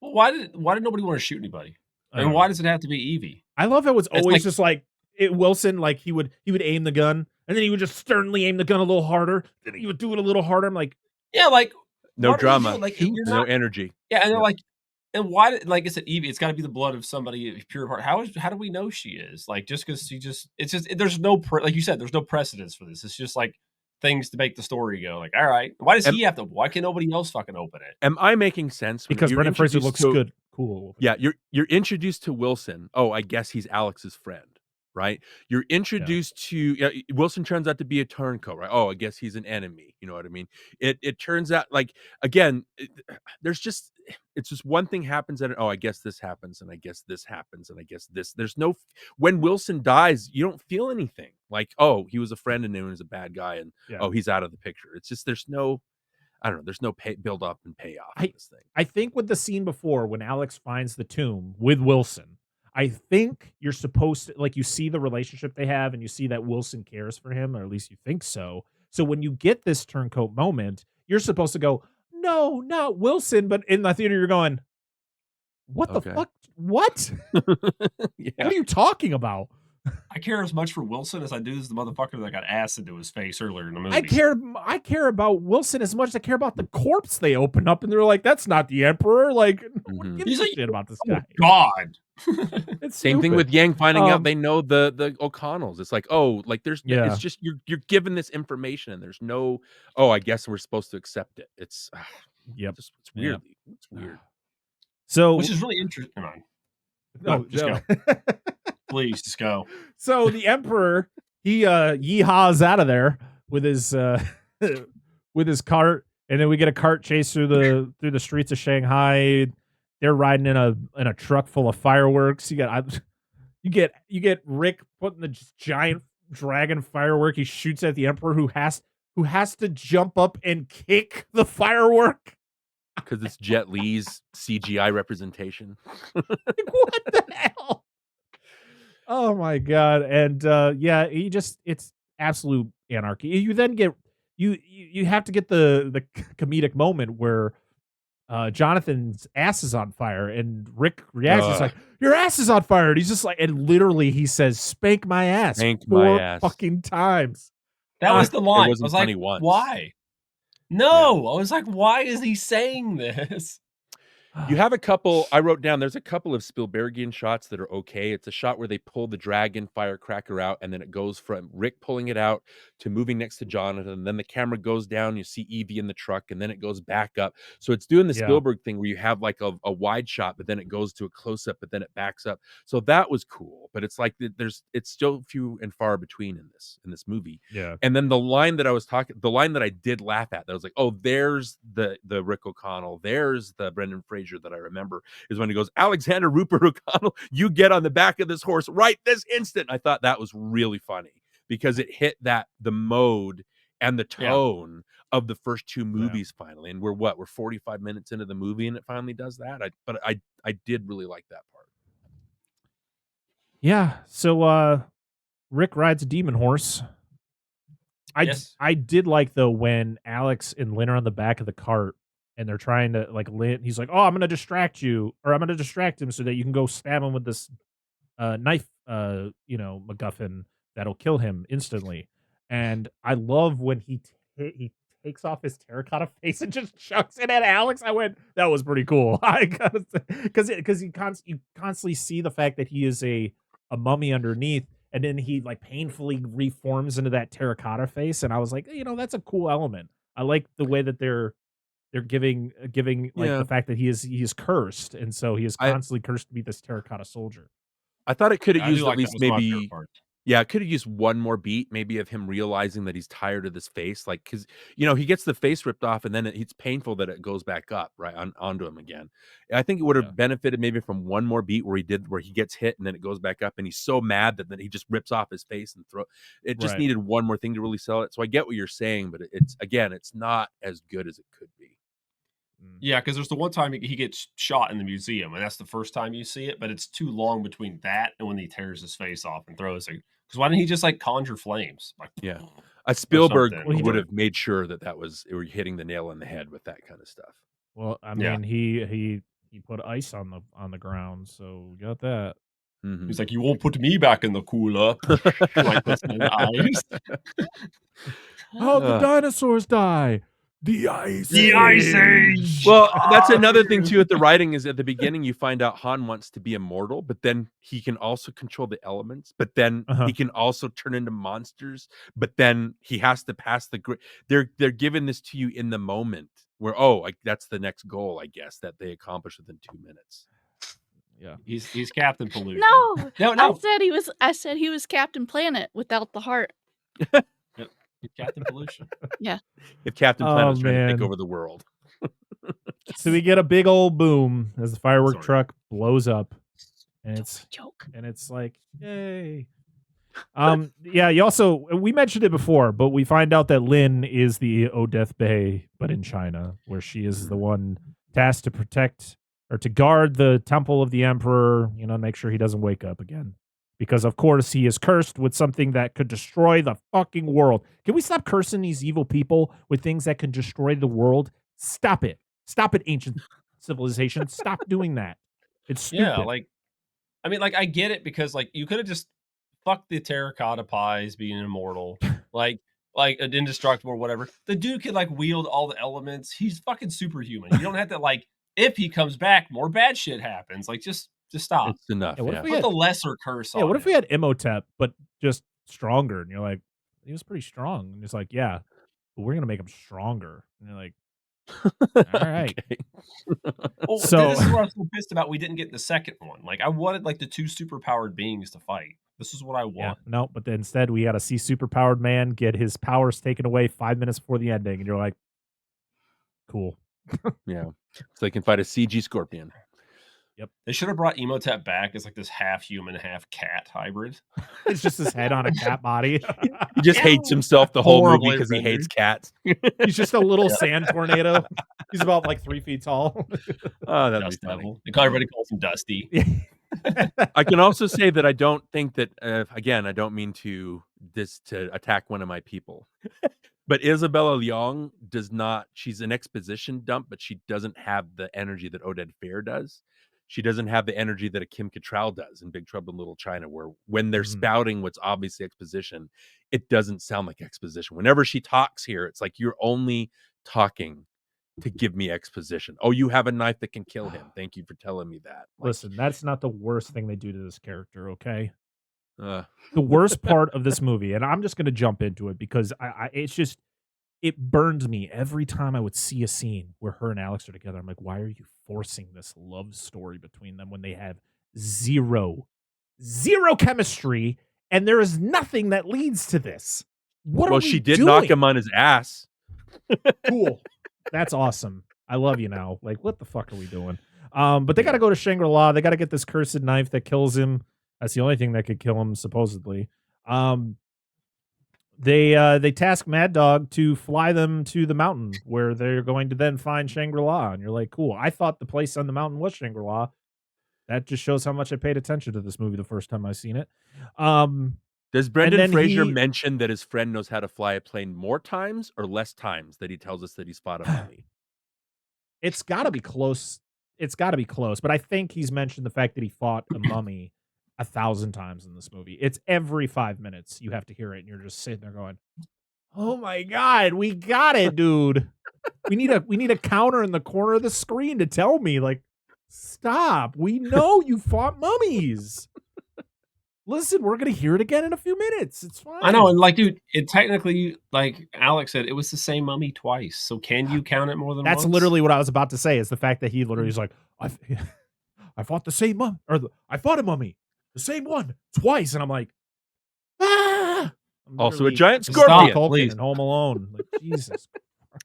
Well, why did nobody want to shoot anybody? And why does it have to be Evie? I love how it's always like, just like Wilson, like he would aim the gun, and then he would just sternly aim the gun a little harder. Then he would do it a little harder. I'm like, yeah, like no what are you drama, doing? Like you're no not, energy. yeah, and they're like, and why? Like I said, Evie, it's got to be the blood of somebody pure of heart. How do we know she is? Like just because it's just there's no like you said, there's no precedence for this. It's just like things to make the story go. Like, all right, why does he have to? Why can nobody else fucking open it? Am I making sense? Because Brendan Fraser looks good, cool. Yeah, you're introduced to Wilson. Oh, I guess he's Alex's friend, right? You're introduced to Wilson turns out to be a turncoat, right? Oh, I guess he's an enemy. You know what I mean? It turns out like again, there's just it's just one thing happens and I guess this happens and I guess this happens and I guess this. There's no when Wilson dies, you don't feel anything like he was a friend and then he was a bad guy and he's out of the picture. It's just there's no. I don't know. There's no build up and payoff in this thing. I think with the scene before when Alex finds the tomb with Wilson, I think you're supposed to like you see the relationship they have and you see that Wilson cares for him, or at least you think so. So when you get this turncoat moment, you're supposed to go, no, not Wilson, but in the theater you're going, what the fuck? What? What are you talking about? I care as much for Wilson as I do as the motherfucker that got acid to his face earlier in the movie. I care about Wilson as much as I care about the corpse they open up, and they're like, "That's not the Emperor." Like, he's like, shit about this guy. God. It's same thing with Yang finding out they know the O'Connells. It's like, there's it's just you're given this information and there's no I guess we're supposed to accept it. It's it's weird. It's weird. So which is really interesting. No, just go. Please just go. So the Emperor, he yeehaws out of there with his with his cart, and then we get a cart chase through the streets of Shanghai. They're riding in a truck full of fireworks. You get Rick putting the giant dragon firework. He shoots at the Emperor, who has to jump up and kick the firework because it's Jet Li's CGI representation. What the hell? Oh my god. And it's absolute anarchy. You then get you have to get the comedic moment where Jonathan's ass is on fire and Rick reacts. He's like, your ass is on fire. And he's just like, and literally he says, spank my ass. Spank four my ass. Fucking times. That was the line. It wasn't I was funny like, once. why? No, I was like, why is he saying this? You have a couple, I wrote down, there's a couple of Spielbergian shots that are okay. It's a shot where they pull the dragon firecracker out, and then it goes from Rick pulling it out to moving next to Jonathan. And then the camera goes down, you see Evie in the truck, and then it goes back up. So it's doing the Spielberg thing where you have like a wide shot, but then it goes to a close-up, but then it backs up. So that was cool. But it's like it's still few and far between in this movie. Yeah. And then the line that I did laugh at, that was like, oh, there's the Rick O'Connell, there's the Brendan Fraser that I remember, is when he goes, Alexander Rupert O'Connell, you get on the back of this horse right this instant. I thought that was really funny because it hit the mode and the tone of the first two movies finally. And we're 45 minutes into the movie and it finally does that. I did really like that part. Yeah. So Rick rides a demon horse. I did like though when Alex and Lynn are on the back of the cart and they're trying to like Lynn. He's like, "Oh, I'm gonna distract you, or I'm gonna distract him so that you can go stab him with this knife, MacGuffin that'll kill him instantly." And I love when he takes off his terracotta face and just chucks it at Alex. I went, that was pretty cool. I gotta because you constantly see the fact that he is a mummy underneath. And then he like painfully reforms into that terracotta face, and I was like, that's a cool element. I like the way that they're giving like the fact that he is cursed, and so he is constantly cursed to be this terracotta soldier. I thought it could have used at least maybe Yeah, could have used one more beat, maybe of him realizing that he's tired of this face, like because he gets the face ripped off, and then it's painful that it goes back up right onto him again. And I think it would have benefited maybe from one more beat where he gets hit and then it goes back up, and he's so mad that then he just rips off his face and throw. It just needed one more thing to really sell it. So I get what you're saying, but it's not as good as it could be. Yeah, because there's the one time he gets shot in the museum, and that's the first time you see it, but it's too long between that and when he tears his face off and throws it. Because why didn't he just like conjure flames? Like, yeah, a Spielberg something. would have made sure that was it were hitting the nail on the head with that kind of stuff. Well, I mean, he put ice on the ground, so we got that. Mhm. He's like, you won't put me back in the cooler. Like this in the eyes. How'd the dinosaurs die? The Ice Age. Well, that's another thing too. At the writing is at the beginning, you find out Han wants to be immortal, but then he can also control the elements. But then he can also turn into monsters. But then he has to pass the. They're giving this to you in the moment where that's the next goal, I guess, that they accomplish within 2 minutes. Yeah, he's Captain Pollution. No, no. I said he was Captain Planet without the heart. Captain Pollution. Yeah. If Captain Planet's trying to take over the world. So we get a big old boom as the firework truck blows up, and it's like, yay. Yeah, we mentioned it before, but we find out that Lin is the Odeth Bay, but in China, where she is the one tasked to protect or to guard the temple of the emperor, make sure he doesn't wake up again. Because, of course, he is cursed with something that could destroy the fucking world. Can we stop cursing these evil people with things that can destroy the world? Stop it. Stop it, ancient civilization. Stop doing that. It's stupid. Yeah, I get it because, you could have just fucked the terracotta pies being immortal. like an indestructible or whatever. The dude could, wield all the elements. He's fucking superhuman. You don't have to, if he comes back, more bad shit happens. Just stop. It's enough. Yeah, what if we Put had the lesser curse on what if him. we had Imhotep, but just stronger? And you're like, he was pretty strong. And it's like, yeah, but we're going to make him stronger. And you're like, all right. So this is what I was so pissed about. We didn't get the second one. I wanted the two superpowered beings to fight. This is what I want. Yeah, no, but instead we got to see superpowered man get his powers taken away 5 minutes before the ending. And you're like, cool. Yeah. So they can fight a CG scorpion. Yep. They should have brought Emotep back as this half human, half cat hybrid. It's just his head on a cat body. He just hates himself the whole movie because he hates cats. He's just a little sand tornado. He's about 3 feet tall. Oh, that'd Dust be funny. Devil. Everybody calls him Dusty. I can also say that I don't think that again, I don't mean to attack one of my people. But Isabella Leong she's an exposition dump, but she doesn't have the energy that Oded Fehr does. She doesn't have the energy that a Kim Cattrall does in Big Trouble in Little China, where when they're spouting what's obviously exposition, it doesn't sound like exposition. Whenever she talks here, it's like you're only talking to give me exposition. Oh, you have a knife that can kill him. Thank you for telling me that. Listen, that's not the worst thing they do to this character, okay? The worst part of this movie, and I'm just going to jump into it because it burns me every time I would see a scene where her and Alex are together. I'm like, why are you forcing this love story between them when they have zero chemistry and there is nothing that leads to this? Well, she did knock him on his ass. Cool. That's awesome. I love you now. What the fuck are we doing? But they got to go to Shangri-La. They got to get this cursed knife that kills him. That's the only thing that could kill him, supposedly. They task Mad Dog to fly them to the mountain where they're going to then find Shangri-La. And you're like, cool. I thought the place on the mountain was Shangri-La. That just shows how much I paid attention to this movie the first time I seen it. Does Brendan Fraser mention that his friend knows how to fly a plane more times or less times that he tells us that he's fought a mummy? It's got to be close. It's got to be close. But I think he's mentioned the fact that he fought a mummy 1,000 times in this movie. It's every 5 minutes you have to hear it, and you're just sitting there going, "Oh my god, we got it, dude! we need a counter in the corner of the screen to tell me, stop. We know you fought mummies. Listen, we're gonna hear it again in a few minutes. It's fine." I know, and dude, it technically, Alex said, it was the same mummy twice. So can you count it more than That's once? literally what I was about to say. Is the fact that he literally is like, I fought the same mummy, I fought a mummy. The same one twice, and I'm like, Ah! I'm Also a literally giant Stop, scorpion. Culkin please. and Home Alone. Like, Jesus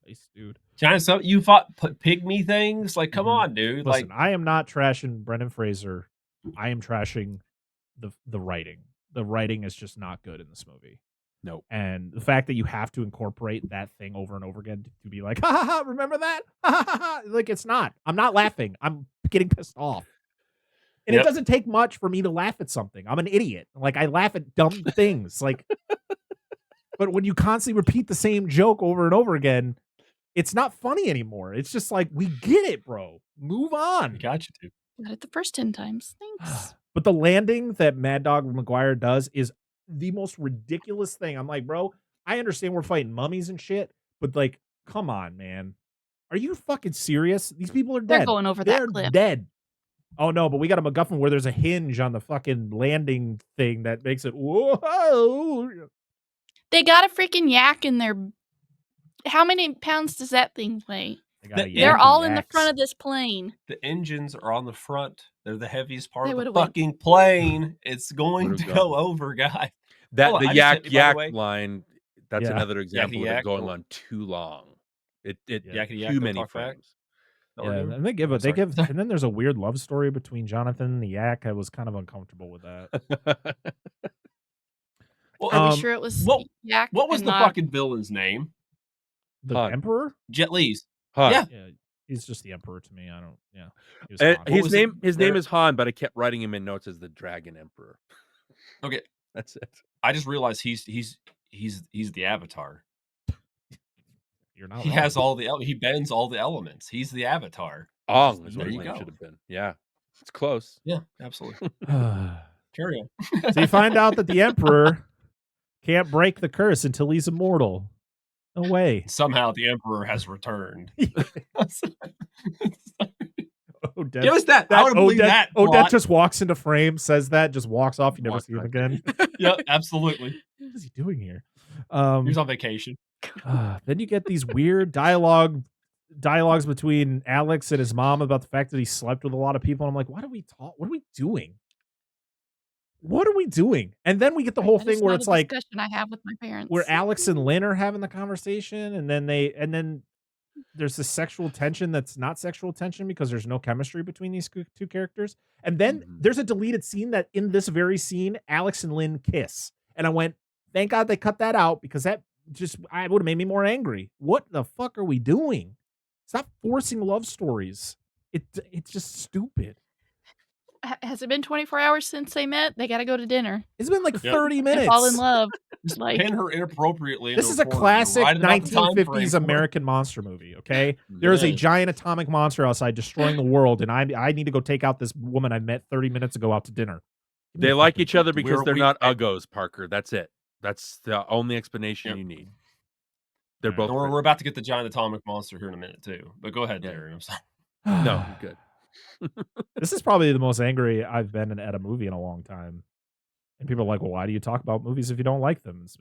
Christ, dude. Giant stuff. You fought pygmy things. Like, come Mhm. on, dude. Listen, Like, I am not trashing Brendan Fraser. I am trashing the writing. The writing is just not good in this movie. Nope. And the fact that you have to incorporate that thing over and over again to be like, ha ha ha, remember that? Ha ha ha. Like, it's not. I'm not laughing. I'm getting pissed off. And Yep. it doesn't take much for me to laugh at something. I'm an idiot. Like, I laugh at dumb things. Like, but when you constantly repeat the same joke over and over again, it's not funny anymore. It's just like, we get it, bro. Move on. I got you, dude. Got it the first 10 times. Thanks. But the landing that Mad Dog McGuire does is the most ridiculous thing. I'm like, bro, I understand we're fighting mummies and shit, but like, come on, man. Are you fucking serious? These people are dead. They're going over They're that cliff. dead. Oh no, but we got a MacGuffin where there's a hinge on the fucking landing thing that makes it whoa. They got a freaking yak in their. How many pounds does that thing weigh? They're all in the front of this plane. The engines are on the front. They're the heaviest part They of the would've went. fucking plane. It's going Would've to gone. go over, guys. That Hold on, the I just yak hit me, by the yak way. line. That's Yeah. another example of yak, it going cool. on too long. It Yakety yak, too don't many talk back. frames. Yeah, and they give and then there's a weird love story between Jonathan and the yak. I was kind of uncomfortable with that. Well, Are we sure it was yak? What was and the not- fucking villain's name? The Emperor? Jet Li's. Han. Yeah. Yeah, he's just the Emperor to me. I don't. Yeah, he was And Han. his name is Han, but I kept writing him in notes as the Dragon Emperor. Okay, that's it. I just realized he's the Avatar. You're not. He wrong. has all he bends all the elements. He's the Avatar. Ong is what There his you name go. should have been. Yeah, it's close. Yeah, absolutely. Carry on. So you find out that the Emperor can't break the curse until he's immortal. No way. Somehow the Emperor has returned. Odette, Give us that. I want to believe that. Odette plot. just walks into frame, says that, just walks off. You never see him again. Yep, absolutely. What is he doing here? He's on vacation. Then you get these weird dialogues between Alex and his mom about the fact that he slept with a lot of people. And I'm like, why do we talk? What are we doing? What are we doing? And then we get the whole That thing is where not it's a like discussion I have with my parents. where Alex and Lynn are having the conversation, and then there's this sexual tension that's not sexual tension because there's no chemistry between these two characters. And then there's a deleted scene that in this very scene, Alex and Lynn kiss. And I went, thank God they cut that out because that I would have made me more angry. What the fuck are we doing? Stop forcing love stories. It's just stupid. Has it been 24 hours since they met? They got to go to dinner. It's been like Yep. 30 minutes. And fall in love. Just Like, pin her inappropriately. This into is a corner classic right about the time frame 1950s for it. American monster movie, okay? There is a Yes. giant atomic monster outside destroying the world, and I need to go take out this woman I met 30 minutes ago out to dinner. Give me They a like fucking each other break. because they're not uggos, Parker. That's it. That's the only explanation you need. They're both. We're about to get the giant atomic monster here in a minute too. But go ahead, Darin. I'm sorry. No, you're good. This is probably the most angry I've been at a movie in a long time. And people are like, well, why do you talk about movies if you don't like them? It's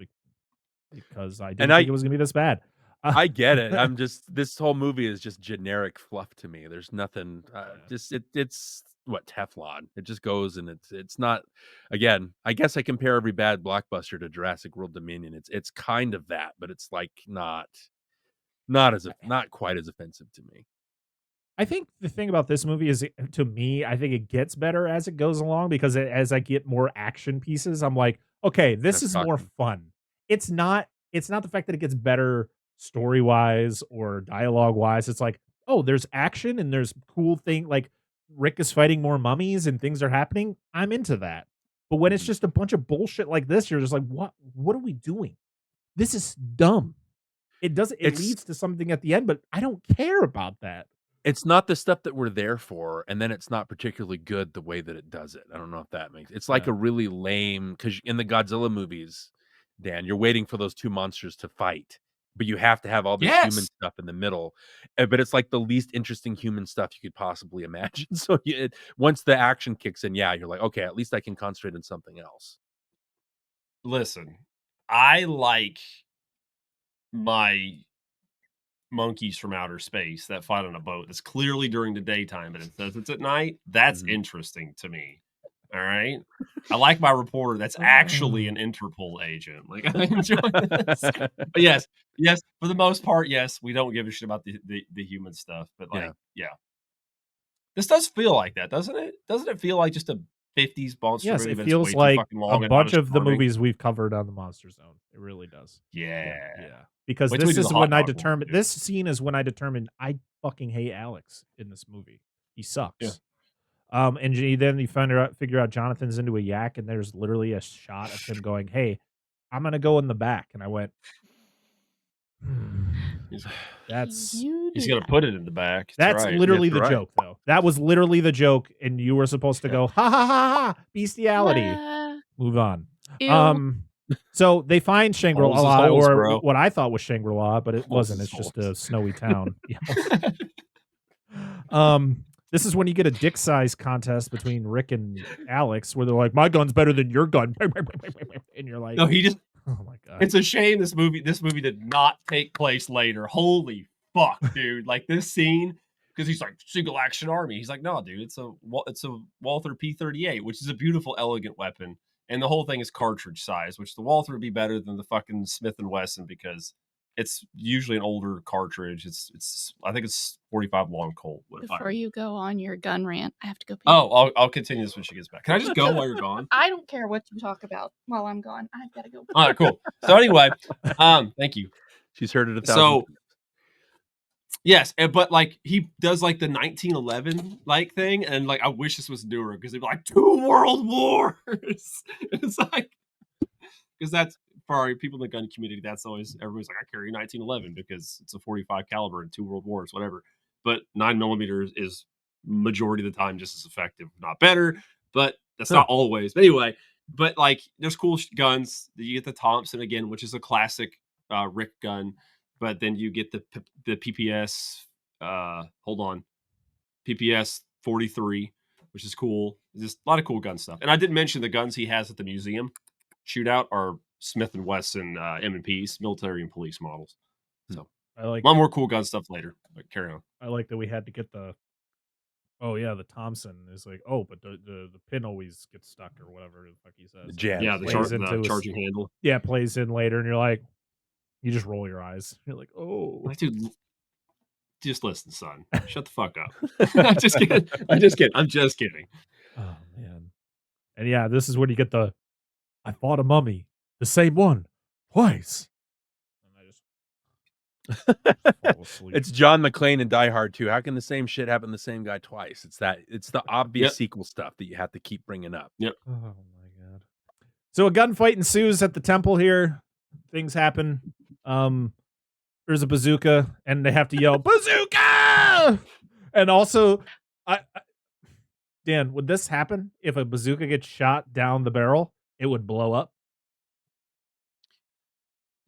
because I didn't think it was going to be this bad. I get it. I'm just, this whole movie is just generic fluff to me. There's nothing, it's what, Teflon. It just goes and it's not, again, I guess I compare every bad blockbuster to Jurassic World Dominion. It's kind of that, but it's like not quite as offensive to me. I think the thing about this movie is, to me, I think it gets better as it goes along because as I get more action pieces, I'm like, okay, this is more fun. It's not the fact that it gets better story wise or dialogue wise. It's like, oh, there's action and there's cool thing. Like Rick is fighting more mummies and things are happening. I'm into that. But when it's just a bunch of bullshit like this, you're just like, what are we doing? This is dumb. It leads to something at the end, but I don't care about that. It's not the stuff that we're there for, and then it's not particularly good the way that it does it. I don't know if that makes it's like a really lame, because in the Godzilla movies, Dan, you're waiting for those two monsters to fight, but you have to have all this human stuff in the middle. But it's like the least interesting human stuff you could possibly imagine. So once the action kicks in, you're like, okay, at least I can concentrate on something else. Listen, I like my monkeys from outer space that fight on a boat. That's clearly during the daytime, but it says it's at night. That's interesting to me. All right. I like my reporter that's actually an Interpol agent. Like, I enjoy this. But yes, for the most part, yes, we don't give a shit about the human stuff. But like, yeah. This does feel like that, doesn't it? Doesn't it feel like just a 50s monster Yes, movie it that's feels way too like fucking long a and not bunch as of the charming? movies we've covered on the Monster Zone. It really does. Yeah. Because Wait till we this do is the hot when I dog one, determined. dude. This scene is when I determined I fucking hate Alex in this movie. He sucks. Yeah. And then you figure out Jonathan's into a yak, and there's literally a shot of him going, "Hey, I'm gonna go in the back," and I went, "That's He's gonna put it in the back. that's right. literally That's the right. joke, though. That was literally the joke, and you were supposed to go, ha ha ha ha, bestiality. Move on. Ew. So they find Holes is Shangri-La, holes, or bro. what I thought was Shangri-La, but it Holes wasn't. is It's just holes. a snowy town. This is when you get a dick size contest between Rick and Alex, where they're like, "My gun's better than your gun," and you're like, No, he just. "Oh my god!" It's a shame this movie did not take place later. Holy fuck, dude! Like this scene, because he's like single action army. He's like, no, dude, it's a Walther P38, which is a beautiful, elegant weapon, and the whole thing is cartridge size, which the Walther would be better than the fucking Smith and Wesson because it's usually an older cartridge. It's I think it's 45 long Colt. Before you go on your gun rant, I have to go pee. Oh, I'll continue this when she gets back. Can I just go while you're gone? I don't care what you talk about while I'm gone. I've got to go. All right, cool. So anyway, thank you. She's heard it 1,000 So times. yes, but like he does like the 1911 like thing, and like I wish this was newer because it'd be like 2 world wars. It's like because that's for our people in the gun community. That's always everybody's like I carry 1911 because it's a 45 caliber and 2 world wars, whatever. But 9mm is majority of the time just as effective, not better. But that's not always. But anyway, but like there's cool guns. You get the Thompson again, which is a classic Rick gun. But then you get the PPS. PPS 43, which is cool. Just a lot of cool gun stuff. And I didn't mention the guns he has at the museum shootout are Smith and Wesson M&Ps, military and police models. So I like a lot more cool gun stuff later. But carry on. I like that we had to get the. Oh yeah, the Thompson is like, oh, but the pin always gets stuck or whatever the fuck he says. The jab. Yeah, the charging handle. Yeah, plays in later, and you're like, you just roll your eyes. You're like, oh, Like, dude, just listen, son. Shut the fuck up. I'm just kidding. I'm just kidding. Oh man. And yeah, this is when you get the I fought a mummy, the same one, twice. And I just fall asleep. It's John McClane in Die Hard 2. How can the same shit happen to the same guy twice? It's the obvious sequel stuff that you have to keep bringing up. Yep. Oh my god. So a gunfight ensues at the temple here. Things happen. There's a bazooka, and they have to yell bazooka. And also, Dan, would this happen if a bazooka gets shot down the barrel? It would blow up.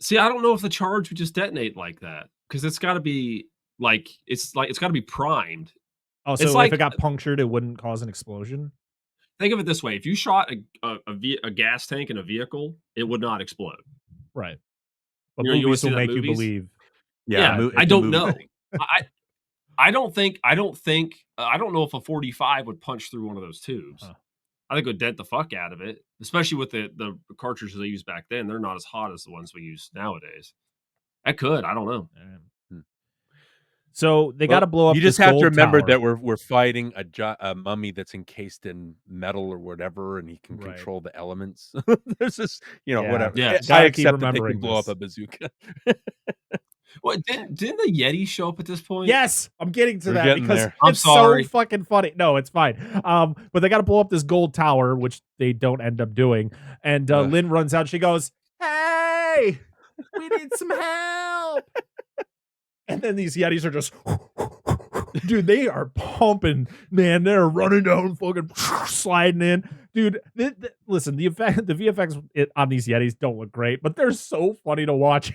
See, I don't know if the charge would just detonate like that because it's got to be it's got to be primed. Oh, so it's if like it got punctured, it wouldn't cause an explosion. Think of it this way: if you shot a gas tank in a vehicle, it would not explode. Right. But you movies see will that make you movies? believe. Yeah, I don't know. I don't know if a 45 would punch through one of those tubes. Huh. I think it would dent the fuck out of it, especially with the cartridges they used back then. They're not as hot as the ones we use nowadays. That could. I don't know. So they got to blow up. You just this have to gold remember tower. that we're fighting a mummy that's encased in metal or whatever, and he can Right. control the elements. There's this, whatever. Yeah. I Gotta keep accept that they remembering can blow this. up a bazooka. What didn't the Yeti show up at this point? Yes, I'm getting to We're that getting because there. I'm it's sorry. so fucking funny. No, it's fine. But they got to blow up this gold tower, which they don't end up doing. And Lynn runs out. She goes, "Hey, we need some help!" And then these Yetis are just, dude, they are pumping, man. They're running down, fucking sliding in, dude. Listen, the VFX on these Yetis don't look great, but they're so funny to watch.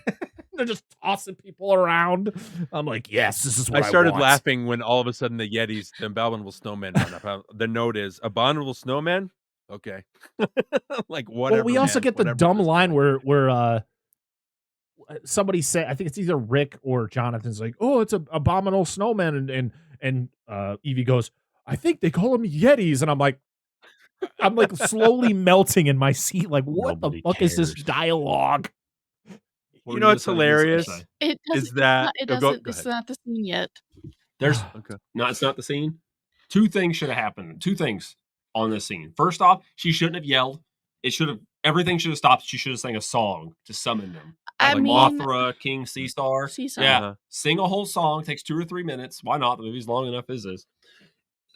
They're just tossing people around. I'm like, yes, this is what I started want. laughing when all of a sudden the Yetis, the abominable snowmen run up. The note is abominable snowman. Okay, like whatever. Well, we also man, get the whatever dumb this line guy. where somebody say, I think it's either Rick or Jonathan's like, "Oh, it's a abominable snowman," and Evie goes, "I think they call them Yetis," and I'm like, I'm like slowly melting in my seat. Like, what Nobody the fuck is this cares. dialogue? What You were know what's gonna say? What were you gonna hilarious? say? It doesn't. Is that It oh, go doesn't. This is ahead. not the scene yet. There's Okay. no, it's not the scene. Two things should have happened. Two things on this scene. First off, she shouldn't have yelled. Everything should have stopped. She should have sang a song to summon them. I Like mean, Mothra, King Seastar. Seastar. Yeah. Uh-huh. Sing a whole song. Takes 2 or 3 minutes. Why not? The movie's long enough as is.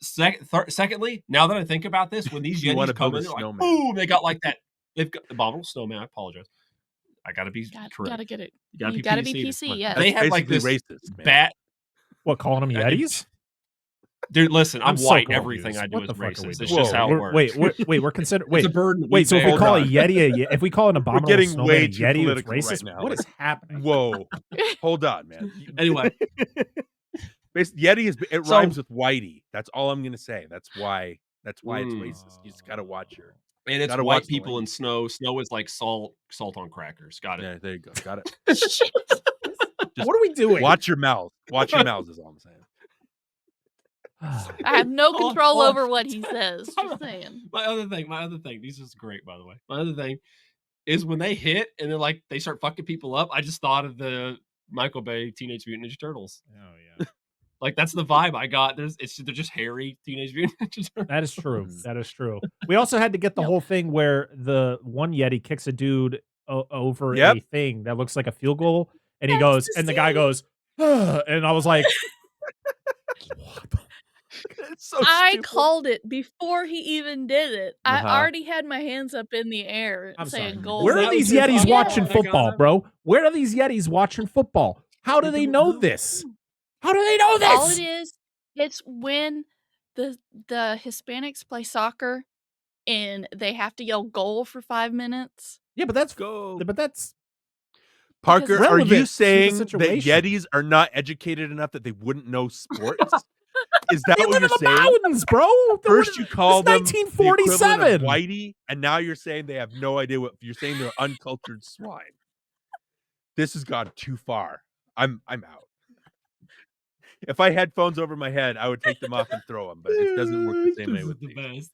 Secondly, now that I think about this, when these You wanna Yetis come build in, a they're like, snowman. boom, they got like that. They've got the abominable snowman. I apologize. I gotta be correct. Gotta get it. You You gotta be PC. PC. Yes. They That's have like this basically racist, man. bat. What, calling them Yetis? Dude, listen, I'm so white. confused. Everything I do What is the fuck are we racist. doing? It's just how it works. Wait, we're considering. It's Wait, a bird. wait. So if we bear. call a Yeti, if we call an We're abominable getting snowman way a too Yeti, it's political racist. right now. What is happening? Whoa. Hold on, man. Anyway, Yeti is it So- rhymes with whitey. That's all I'm gonna say. That's why it's racist. You just gotta watch your and it's Gotta white watch the people in language. snow. Snow is like salt on crackers. Got it. Yeah, there you go. Got it. What are we doing? Watch your mouth. Watch your mouths is all I'm saying. I have no Oh, control oh. over what he says. Just saying. My other thing. This is great, by the way. My other thing is when they hit and they're like they start fucking people up. I just thought of the Michael Bay Teenage Mutant Ninja Turtles. Oh yeah, Like that's the vibe I got. They're just hairy Teenage Mutant Ninja Turtles. that is true. That is true. We also had to get the whole thing where the one Yeti kicks a dude over Yep. a thing that looks like a field goal, and he That's goes, the and the guy scene. goes, and I was like, what the It's so I stupid. called it before he even did it. Uh-huh. I already had my hands up in the air I'm saying sorry. goal. Where Is are that these what you're Yetis talking watching about? football, Like, bro? Where are these Yetis watching football? How do they know this? How do they know All this? it is, it's when the Hispanics play soccer and they have to yell goal for 5 minutes. Yeah, but that's Go. Because Parker, are relevant you to the saying that situation. Yetis are not educated enough that they wouldn't know sports? Is that they what live in you're the saying? mountains, bro. First, you call them it's the equivalent 1947. of whitey, and now you're saying they have no idea what you're saying. They're uncultured swine. This has gone too far. I'm out. If I had phones over my head, I would take them off and throw them, but it doesn't work the same way This is with the these. best.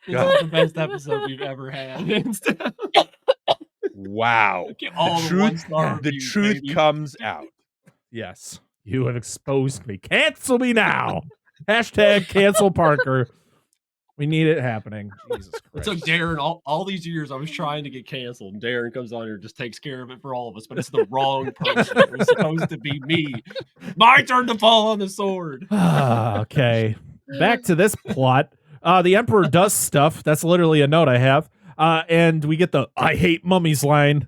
This is the best episode we've ever had. Wow. Get all the truth, one-star the reviews, truth baby. comes out. Yes, you have exposed me. Cancel me now. Hashtag cancel Parker. We need it happening. Jesus It Christ. took Darin all these years. I was trying to get canceled, and Darin comes on here and just takes care of it for all of us. But it's the wrong person. It was supposed to be me. My turn to fall on the sword. Okay. Back to this plot. The Emperor does stuff. That's literally a note I have. And we get the I hate mummies line.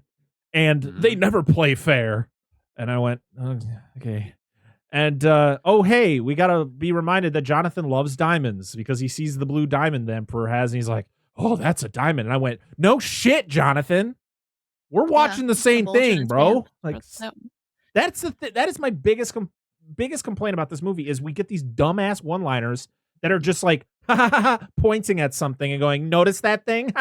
And they never play fair. And I went, okay. And oh hey, we gotta be reminded that Jonathan loves diamonds because he sees the blue diamond the Emperor has, and he's like, "Oh, that's a diamond." And I went, "No shit, Jonathan. We're watching the same thing, bro." Like that's that is my biggest complaint about this movie is we get these dumbass one-liners that are just like pointing at something and going, "Notice that thing?"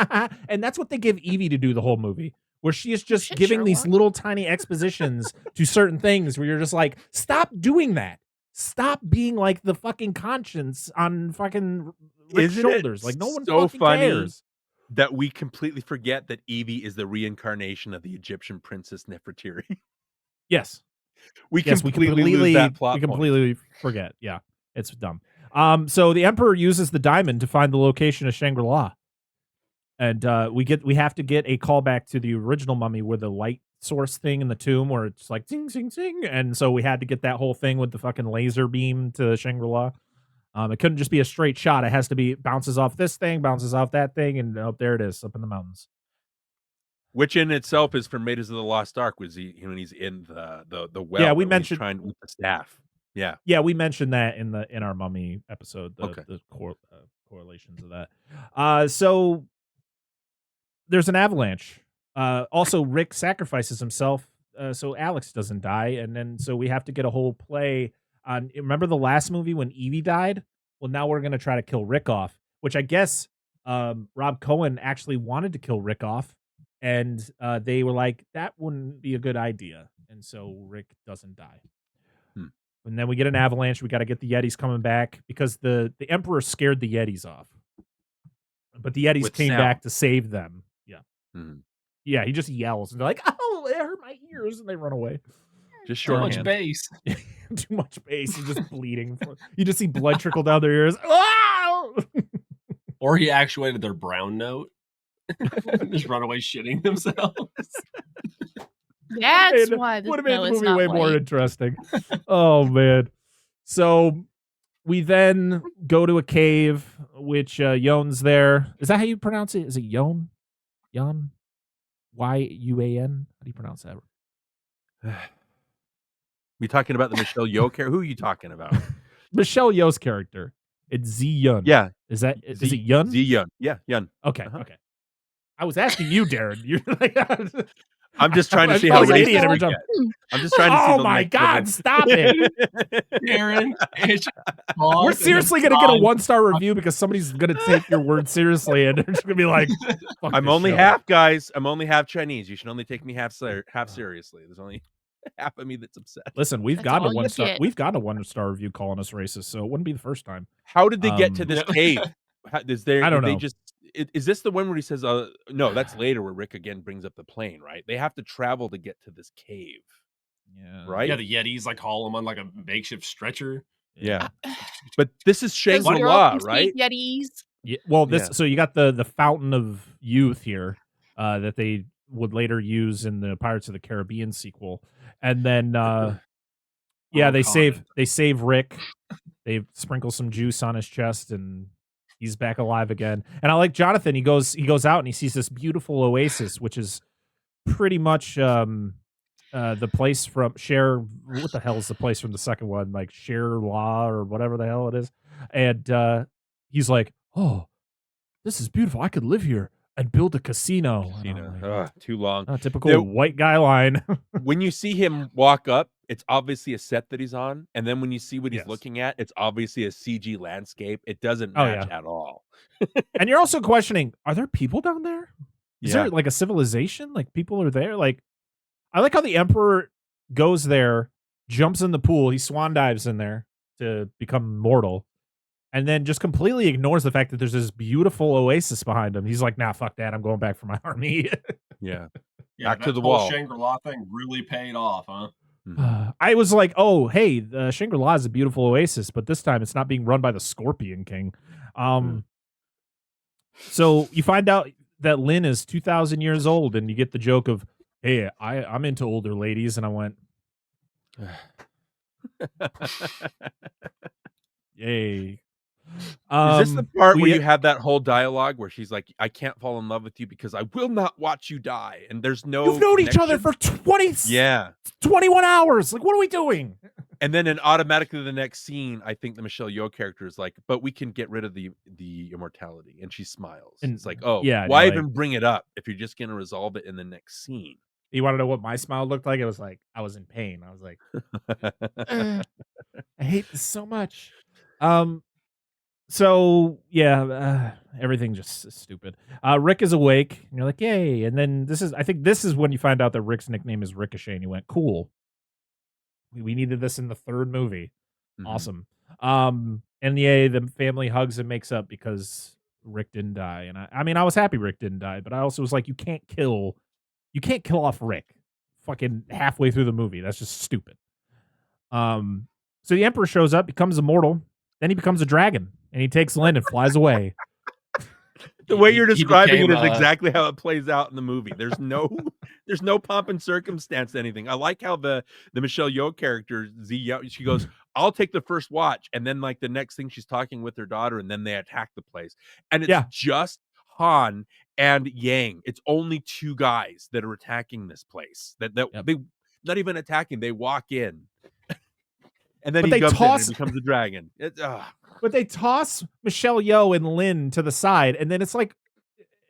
And that's what they give Evie to do the whole movie. Where she is just giving these little tiny expositions to certain things where you're just like, stop doing that. Stop being like the fucking conscience on fucking Rick's Isn't shoulders. it Like no one so fucking funny cares. that we completely forget that Evie is the reincarnation of the Egyptian princess Nefertiti? Yes. We Yes, completely lose that plot we point. completely forget. Yeah. It's dumb. So the Emperor uses the diamond to find the location of Shangri-La. And we have to get a callback to the original Mummy where the light source thing in the tomb where it's like zing zing zing, and so we had to get that whole thing with the fucking laser beam to Shangri-La. It couldn't just be a straight shot. It has to be bounces off this thing, bounces off that thing, and up there it is, up in the mountains. Which in itself is from Raiders of the Lost Ark, was when he's in the well. Yeah, we when he's mentioned trying with the staff. Yeah, yeah, we mentioned that in our Mummy episode. The correlations of that. So there's an avalanche. Also, Rick sacrifices himself so Alex doesn't die, and then so we have to get a whole play on. Remember the last movie when Evie died? Well, now we're gonna try to kill Rick off, which I guess Rob Cohen actually wanted to kill Rick off, and they were like, that wouldn't be a good idea, and so Rick doesn't die. And then we get an avalanche. We got to get the Yetis coming back because the Emperor scared the Yetis off. But the Yetis With came sound. back to save them. Yeah. Mhm. Yeah, he just yells and they're like, "Oh, it hurt my ears," and they run away. Just Too much shorthand. bass. Too much bass and just bleeding. You just see blood trickle down their ears. Ah! Or he actuated their brown note. Just run away shitting themselves. That's why would have made no, the it's movie not way more white. interesting. Oh man. So we then go to a cave, which Yeon's there. Is that how you pronounce it? Is it Yeon? Yeon? Y-U-A-N? How do you pronounce that? We talking about the Michelle Yeoh character? Who are you talking about? Michelle Yeoh's character. It's Zi-Yun. Yeah. Is it Yun? Zi-Yun. Yeah, Yun. Okay, Uh-huh. okay. I was asking you, Darin. You're like, I'm just trying to I see feel how like an racist idiot every we time. get. I'm just trying to see Oh the my next God, level. stop it. Aaron, We're seriously going to get a 1-star review because somebody's going to take your word seriously and they're just going to be like, fuck I'm this only show. half, guys. I'm only half Chinese. You should only take me half seriously. There's only half of me that's upset. Listen, we've That's gotten a all you 1-star. get. We've gotten a 1-star review calling us racist, so it wouldn't be the first time. How did they get to this Yeah. cave? I don't They know. just is this the one where he says, no, that's later where Rick again brings up the plane, right? They have to travel to get to this cave, Yeah. right? Yeah, the Yetis like haul him on like a makeshift stretcher. Yeah. But this is Those Shangri-La, girls can right? speak Yetis. Yeah, well, this Yeah. so you got the Fountain of Youth here that they would later use in the Pirates of the Caribbean sequel, and then yeah, Oh, they Conan. save Rick. They sprinkle some juice on his chest, and he's back alive again. And I like Jonathan. He goes out and he sees this beautiful oasis, which is pretty much the place from Cher. What the hell is the place from the second one? Like Cher La or whatever the hell it is. And he's like, "Oh, this is beautiful. I could live here and build a casino." And I'm like, Too long. typical There- white guy line. When you see him walk up, it's obviously a set that he's on, and then when you see what he's Yes. looking at, it's obviously a CG landscape. It doesn't Oh, match yeah. at all. And you're also questioning, are there people down there? Is Yeah. there like a civilization? Like people are there? Like, I like how the Emperor goes there, jumps in the pool, he swan dives in there to become mortal, and then just completely ignores the fact that there's this beautiful oasis behind him. He's like, "Nah, fuck that. I'm going back for my army." Yeah. Yeah, Back to that the whole wall. Shangri-La thing really paid off, huh? I was like, "Oh, hey, Shangri-La is a beautiful oasis, but this time it's not being run by the Scorpion King." So you find out that Lin is 2,000 years old, and you get the joke of, "Hey, I'm into older ladies," and I went, "Yay!" Is this the part where we- you have that whole dialogue where she's like, "I can't fall in love with you because I will not watch you die," and there's no You've known each other connection? for 20, Yeah. 21 hours. Like, what are we doing? And then automatically the next scene, I think the Michelle Yeoh character is like, "But we can get rid of the immortality," and she smiles. And it's like, oh, yeah, why like- even bring it up if you're just gonna resolve it in the next scene? You want to know what my smile looked like? It was like I was in pain. I was like, "Ugh, I hate this so much." So yeah, everything just is stupid. Rick is awake, and you're like, "Yay!" And then I think this is when you find out that Rick's nickname is Ricochet, and you went, "Cool. We needed this in the third movie. Mhm. Awesome." And yay, the family hugs and makes up because Rick didn't die. And I mean, I was happy Rick didn't die, but I also was like, you can't kill off Rick fucking halfway through the movie. That's just stupid. So the Emperor shows up, becomes immortal, then he becomes a dragon, and he takes Lin and flies away. The way you're He describing became, it is exactly how it plays out in the movie. There's no there's no pomp and circumstance to anything. I like how the Michelle Yeoh character she goes, "I'll take the first watch," and then like the next thing she's talking with her daughter, and then they attack the place, and it's Yeah. just Han and Yang. It's only two guys that are attacking this place. That Yep. they not even attacking. They walk in, and then But he they comes in toss- and becomes a dragon. But they toss Michelle Yeoh and Lin to the side, and then it's like,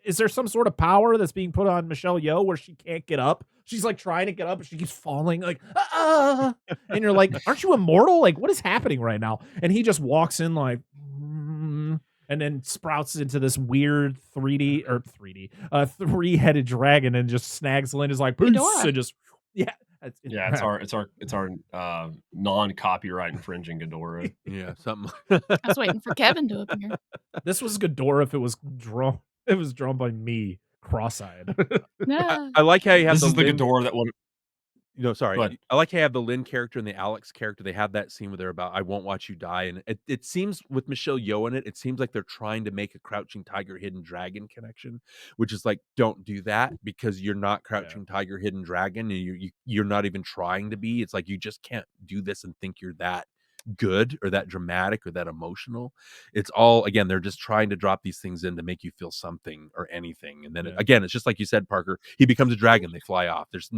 is there some sort of power that's being put on Michelle Yeoh where she can't get up? She's like trying to get up, and she keeps falling, like, and you're like, aren't you immortal? Like, what is happening right now? And he just walks in like, and then sprouts into this weird 3D, three-headed dragon, and just snags Lin. Is like, peace, Ghidorah. and just Yeah, it's our non-copyright infringing Ghidorah. Yeah, something. I was waiting for Kevin to appear. This was Ghidorah if it was drawn. It was drawn by me, cross-eyed. I like how you have This is the Lin, Ghidorah that one. sorry. Go ahead. I like how you have the Lin character and the Alex character. They have that scene where they're about, I won't watch you die. And it seems with Michelle Yeoh in it seems like they're trying to make a Crouching Tiger, Hidden Dragon connection, which is like, don't do that because you're not Crouching Tiger, Hidden Dragon. And you're not even trying to be. It's like, you just can't do this and think you're that good or that dramatic or that emotional. It's all, again, they're just trying to drop these things in to make you feel something or anything. And then again, it's just like you said, Parker, he becomes a dragon. They fly off. There's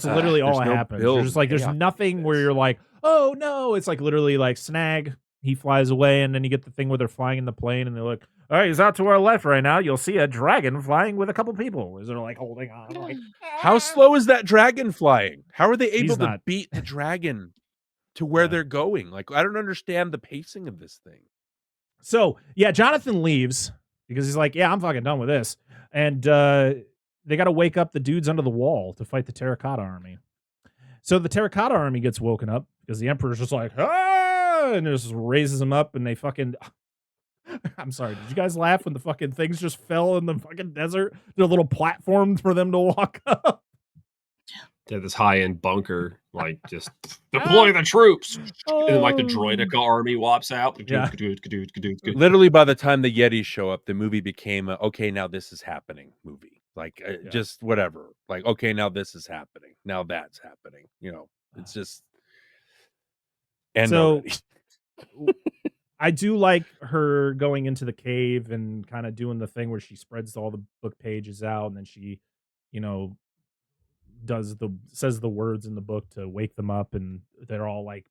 literally all no happens. build There's just like, there's payoff to nothing where this. you're like, oh no. It's like literally like Snag. He flies away, and then you get the thing where they're flying in the plane, and they're like, all right, he's out to our left right now. You'll see a dragon flying with a couple people. Is they're like holding on. I'm like, How slow is that dragon flying? How are they able He's to not- beat the dragon to where they're going? Like, I don't understand the pacing of this thing. So yeah, Jonathan leaves because he's like, yeah, I'm fucking done with this, and they got to wake up the dudes under the wall to fight the Terracotta Army. So the Terracotta Army gets woken up because the Emperor's just like, ah, and just raises them up, and they fucking. I'm sorry. Did you guys laugh when the fucking things just fell in the fucking desert? There's a little platform for them to walk up. They have this high-end bunker, like just deploy the troops, and then like the Droideka army wops out. Yeah. Literally, by the time the Yetis show up, the movie became a, okay, now this is happening movie. Like, just whatever. Like, okay, now this is happening. Now that's happening. You know, it's just. And so, I do like her going into the cave and kind of doing the thing where she spreads all the book pages out, and then she, you know, says the words in the book to wake them up, and they're all like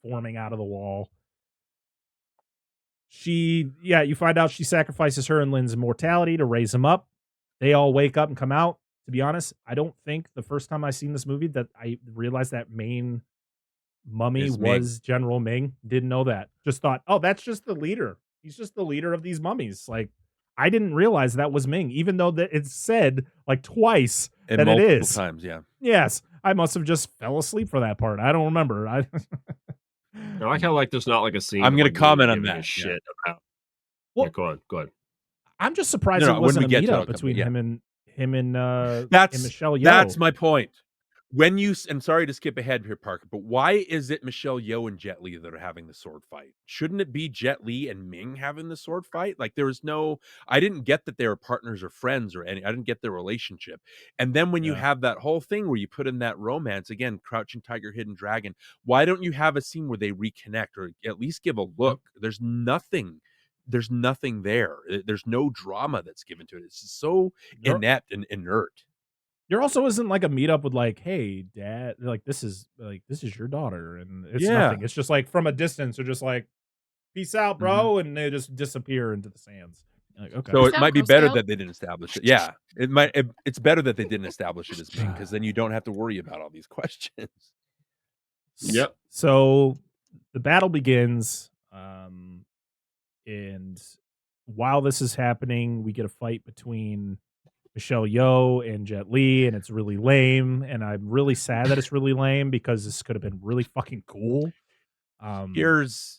forming out of the wall. You find out she sacrifices her and Lynn's immortality to raise them up. They all wake up and come out. To be honest, I don't think the first time I seen this movie that I realized that main mummy was General Ming. Didn't know that. Just thought, oh, that's just the leader. He's just the leader of these mummies. Like, I didn't realize that was Ming, even though that it's said like twice and that it multiple is. times, yeah. Yes, I must have just fell asleep for that part. I don't remember. I like how like there's not like a scene. I'm going to to comment on that. Shit about. Well, yeah, go ahead. I'm just surprised it wasn't a meetup between him and Michelle Yeoh. That's my point. When you, and sorry to skip ahead here, Parker, but why is it Michelle Yeoh and Jet Li that are having the sword fight? Shouldn't it be Jet Li and Ming having the sword fight? Like, there was no, I didn't get that they were partners or friends or any, I didn't get their relationship. And then when you have that whole thing where you put in that romance, again, Crouching Tiger, Hidden Dragon, why don't you have a scene where they reconnect or at least give a look? There's nothing there. There's no drama that's given to it. It's just so inept and inert. There also isn't like a meetup with like, hey, dad, like this is your daughter, and it's nothing. It's just like from a distance, they're just like, peace out, bro, and they just disappear into the sands. Like, okay, so it might be better that they didn't establish it. Yeah, it's better that they didn't establish it as Ming, because then you don't have to worry about all these questions. Yep. So the battle begins, and while this is happening, we get a fight between Michelle Yeoh and Jet Li, and it's really lame, and I'm really sad that it's really lame because this could have been really fucking cool. Here's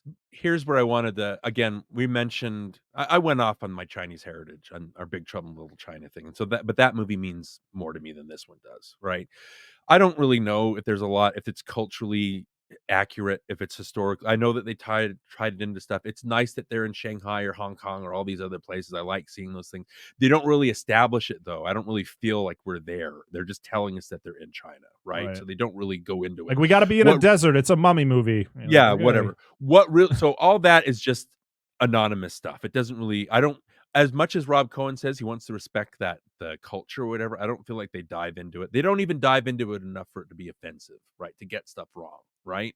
where I wanted to, again, we mentioned, I went off on my Chinese heritage on our Big Trouble in Little China thing, and so that movie means more to me than this one does, right? I don't really know if there's a lot, if it's culturally accurate, if it's historical. I know that they tried it into stuff. It's nice that they're in Shanghai or Hong Kong or all these other places. I like seeing those things. They don't really establish it though. I don't really feel like we're there. They're just telling us that they're in China, right? So they don't really go into it. Like, we got to be in a desert. It's a mummy movie. You know, yeah, whatever. So all that is just anonymous stuff. It doesn't really, as much as Rob Cohen says he wants to respect that the culture or whatever, I don't feel like they dive into it. They don't even dive into it enough for it to be offensive, right? To get stuff wrong, right?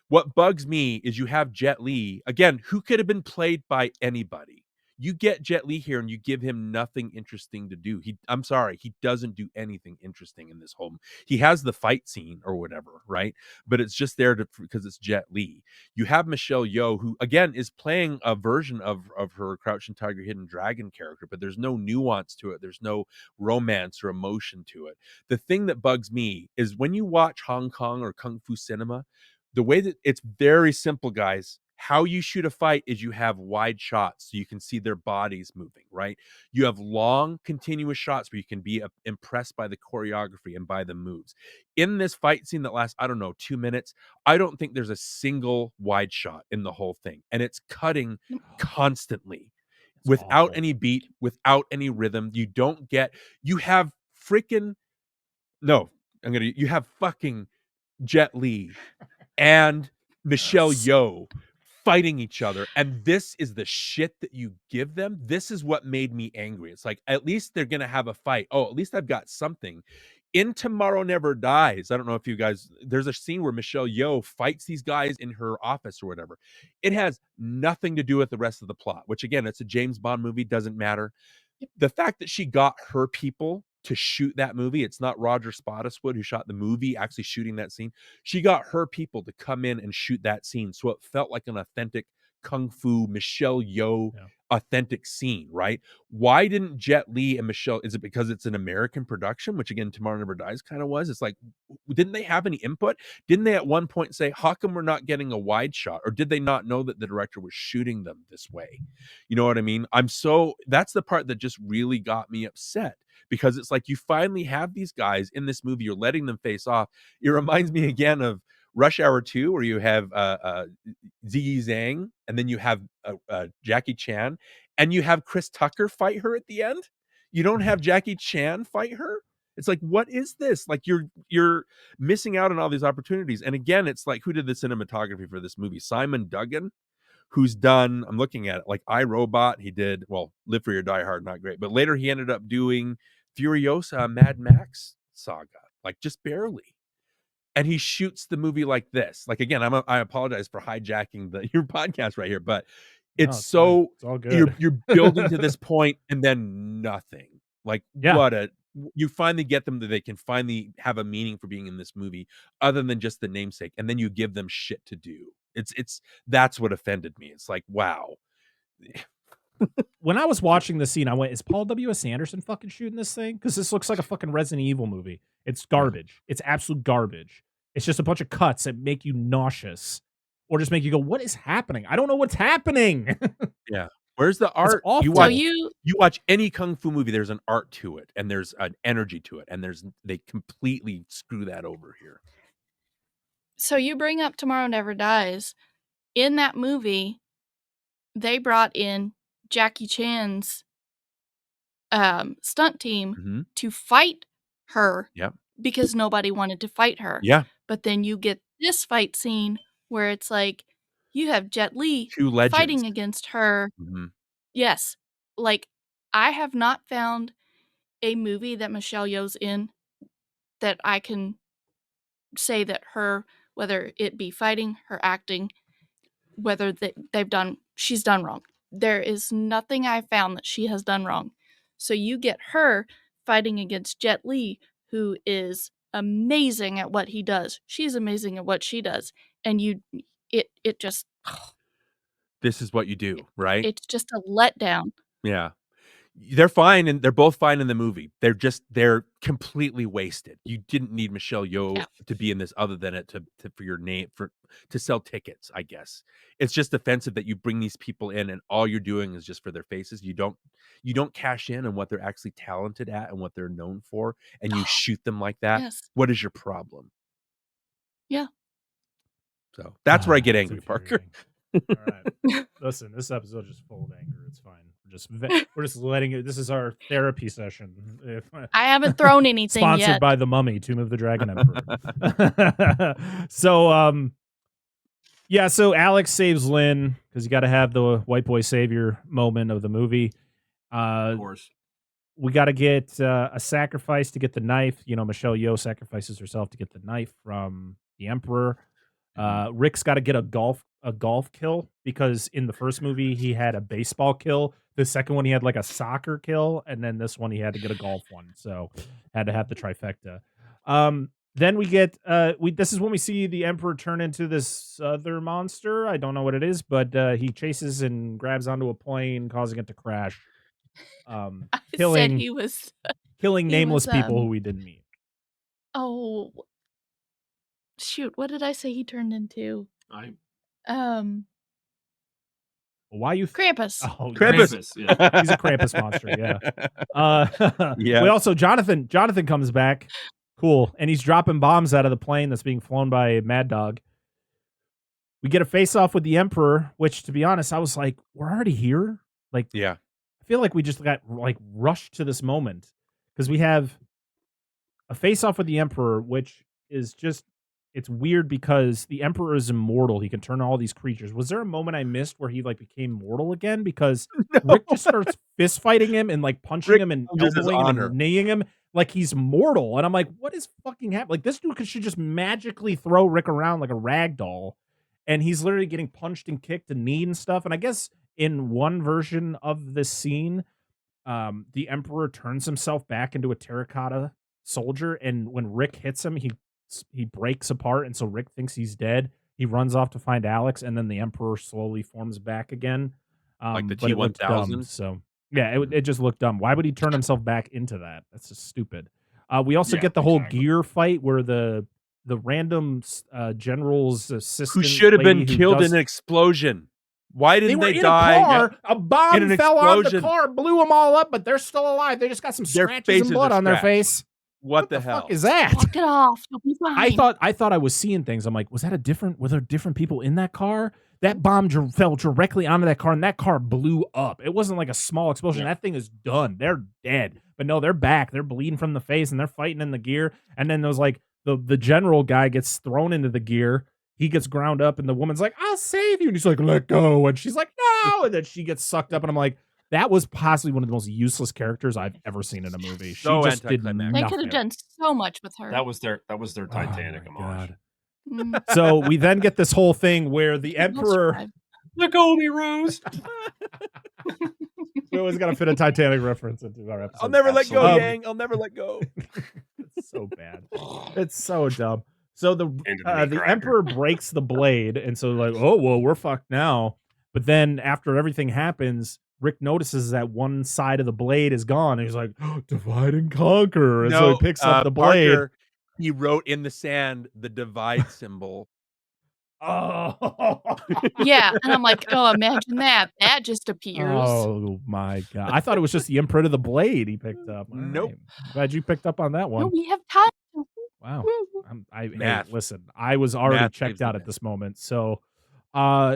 What bugs me is you have Jet Li, again, who could have been played by anybody. You get Jet Li here and you give him nothing interesting to do. I'm sorry, he doesn't do anything interesting in this whole. He has the fight scene or whatever, right? But it's just there because it's Jet Li. You have Michelle Yeoh, who again is playing a version of her Crouching Tiger, Hidden Dragon character, but there's no nuance to it. There's no romance or emotion to it. The thing that bugs me is when you watch Hong Kong or Kung Fu cinema, the way that it's very simple, guys. How you shoot a fight is you have wide shots so you can see their bodies moving, right? You have long, continuous shots where you can be impressed by the choreography and by the moves. In this fight scene that lasts, I don't know, 2 minutes, I don't think there's a single wide shot in the whole thing. And it's cutting constantly without any beat, without any rhythm. You have freaking, no, you have fucking Jet Li and Michelle Yeoh fighting each other, and this is the shit that you give them. This is what made me angry. It's like, at least they're gonna have a fight. Oh, at least I've got something. In Tomorrow Never Dies, I don't know if you guys, there's a scene where Michelle Yeoh fights these guys in her office or whatever. It has nothing to do with the rest of the plot, which again, it's a James Bond movie, doesn't matter. The fact that she got her people to shoot that movie, it's not Roger Spottiswoode who shot the movie actually shooting that scene. She got her people to come in and shoot that scene, so it felt like an authentic Kung Fu Michelle Yeoh authentic scene, right? Why didn't Jet Li and Michelle, is it because it's an American production, which again Tomorrow Never Dies kind of was? It's like, didn't they have any input? Didn't they at one point say, how come we're not getting a wide shot? Or did they not know that the director was shooting them this way? You know what I mean? That's the part that just really got me upset, because it's like, you finally have these guys in this movie, you're letting them face off. It reminds me again of Rush Hour 2, where you have Ziyi Zhang, and then you have Jackie Chan, and you have Chris Tucker fight her at the end. You don't have Jackie Chan fight her. It's like, what is this? Like, you're missing out on all these opportunities. And again, it's like, who did the cinematography for this movie? Simon Duggan, who's done, I'm looking at it, like iRobot. He did, well, Live Free or Die Hard, not great, but later he ended up doing Furiosa, Mad Max saga, like just barely. And he shoots the movie like this. Like, again, I apologize for hijacking your podcast right here, but it's all good. You're building to this point and then nothing. Like, you finally get them that they can finally have a meaning for being in this movie other than just the namesake, and then you give them shit to do. That's what offended me. It's like, wow. When I was watching the scene, I went, is Paul W.S. Anderson fucking shooting this thing? Because this looks like a fucking Resident Evil movie. It's garbage. It's absolute garbage. It's just a bunch of cuts that make you nauseous or just make you go, what is happening? I don't know what's happening. Yeah. Where's the art? You watch any Kung Fu movie, there's an art to it, and there's an energy to it, and they completely screw that over here. So you bring up Tomorrow Never Dies. In that movie, they brought in Jackie Chan's stunt team to fight her because nobody wanted to fight her. Yeah. But then you get this fight scene where it's like, you have Jet Li legends fighting against her. Yes. Like, I have not found a movie that Michelle Yeoh's in that I can say that her, whether it be fighting, her acting, whether she's done wrong. There is nothing I found that she has done wrong. So you get her fighting against Jet Li, who is amazing at what he does. She's amazing at what she does. And it just... This is what you do, right? It's just a letdown. Yeah. They're fine, and they're both fine in the movie. They're completely wasted. You didn't need Michelle Yeoh to be in this other than it for your name, to sell tickets, I guess. It's just offensive that you bring these people in and all you're doing is just for their faces. You don't cash in on what they're actually talented at and what they're known for, and you shoot them like that. Yes. What is your problem? Yeah. So that's where I get angry, Parker. All right. Listen, this episode is just full of anger. It's fine. We're just letting it. This is our therapy session. I haven't thrown anything Sponsored yet. by The Mummy, Tomb of the Dragon Emperor. So Alex saves Lynn because you got to have the white boy savior moment of the movie. Of course. We got to get a sacrifice to get the knife. You know, Michelle Yeoh sacrifices herself to get the knife from the Emperor. Rick's got to get a golf kill because in the first movie he had a baseball kill the second one he had like a soccer kill, and then this one he had to get a golf one. So had to have the trifecta. Then we get this is when we see the Emperor turn into this other monster. I don't know what it is, but he chases and grabs onto a plane, causing it to crash. I said Killing he was killing he nameless was, people who we didn't meet. oh shoot, what did I say he turned into? Why you Krampus. Oh, Krampus. Yeah. he's a Krampus monster, yeah. Yeah. We also Jonathan comes back. Cool. And he's dropping bombs out of the plane that's being flown by Mad Dog. We get a face off with the Emperor, which to be honest, I was like, we're already here? Like, Yeah. I feel like we just got like rushed to this moment. Because we have a face off with the Emperor, which is just it's weird because the Emperor is immortal. He can turn all these creatures. Was there a moment I missed where he like became mortal again? Because Rick just starts fist fighting him and like punching Rick him and loses his elbowing him honor. and kneeing him like he's mortal. And I'm like, what is fucking happening? Like this dude should just magically throw Rick around like a rag doll. And he's literally getting punched and kicked and kneed and stuff. And I guess in one version of this scene, the Emperor turns himself back into a terracotta soldier. And when Rick hits him, he breaks apart, and so Rick thinks he's dead. He runs off to find Alex, and then the Emperor slowly forms back again. Like the but it looked dumb, T-1000? so yeah, it just looked dumb. Why would he turn himself back into that? That's just stupid. We also get the whole gear fight where the random general's assistant Who should have been lady who killed does- in an explosion. Why They didn't were they in die? a car. A bomb in an fell on the explosion? car, blew them all up, but they're still alive. They just got some Their scratches faces and blood are on their scratched. face. What the hell? Fuck is that? Walk it off. You'll be fine. I thought I was seeing things. I'm like, were there different people in that car? That bomb fell directly onto that car, and that car blew up. It wasn't like a small explosion. That thing is done. They're dead. But no, they're back. They're bleeding from the face, and they're fighting in the gear. And then there's like the general guy gets thrown into the gear. He gets ground up, and the woman's like, "I'll save you," and he's like, "Let go," and she's like, "No," and then she gets sucked up, and I'm like, that was possibly one of the most useless characters I've ever seen in a movie. She So just did anticlimactic. They could have nothing. done so much with her. That was their Titanic Oh, homage. Mm. So we then get this whole thing where the Emperor. Let go of me, Rose. We always got to fit a Titanic reference into our episode. I'll never let go, Absolutely. Yang. I'll never let go. It's so bad. It's so dumb. So the Into the meat cracker. Emperor breaks the blade, and so like, oh well, we're fucked now. But then after everything happens, Rick notices that one side of the blade is gone, and he's like, divide and conquer. And so he picks up the blade. Parker, he wrote in the sand the divide symbol. Oh, Yeah, and I'm like, oh, imagine that. That just appears. oh my god! I thought it was just the imprint of the blade he picked up. All Nope. right. Glad you picked up on that one. No, we have time. Wow. Hey, Math. listen, I was already Math checked gives the out at math. this moment. So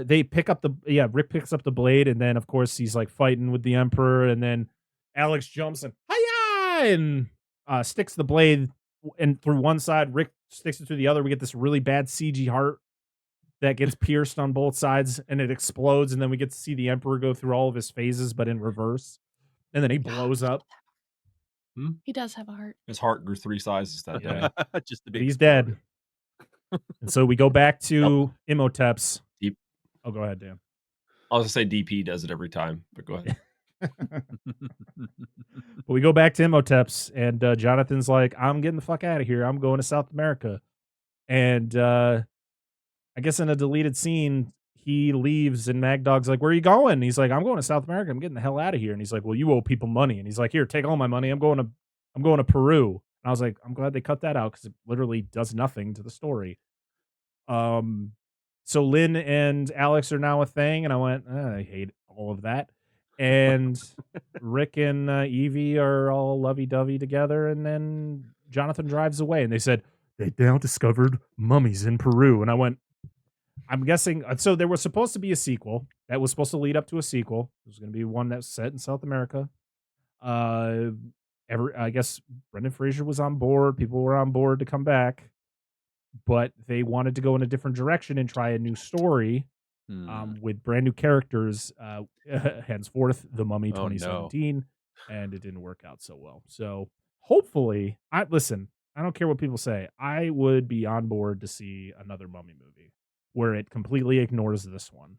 they pick up Rick picks up the blade, and then of course he's like fighting with the Emperor, and then Alex jumps and hiya and sticks the blade and through one side, Rick sticks it through the other. We get this really bad CG heart that gets pierced on both sides, and it explodes, and then we get to see the Emperor go through all of his phases, but in reverse. And then he blows up. He does have a heart. His heart grew 3 sizes that day. Just the But big. he's dead. And so we go back to Imhotep's. Deep. Oh, go ahead, Dan. I was gonna say DP does it every time, but go ahead. But we go back to Imhotep's, and Jonathan's like, I'm getting the fuck out of here. I'm going to South America. And I guess in a deleted scene, he leaves, and Mad Dog's like, where are you going? And he's like, I'm going to South America. I'm getting the hell out of here. And he's like, well, you owe people money. And he's like, here, take all my money. I'm going to Peru. And I was like, I'm glad they cut that out because it literally does nothing to the story. So Lynn and Alex are now a thing, and I went, I hate all of that. And Rick and Evie are all lovey-dovey together, and then Jonathan drives away, and they said, they now discovered mummies in Peru. And I went, I'm guessing, so there was supposed to be a sequel that was supposed to lead up to a sequel. It was going to be one that's set in South America. I guess Brendan Fraser was on board. People were on board to come back, but they wanted to go in a different direction and try a new story with brand new characters. Henceforth, The Mummy 2017, and it didn't work out so well. So hopefully, I don't care what people say. I would be on board to see another Mummy movie where it completely ignores this one,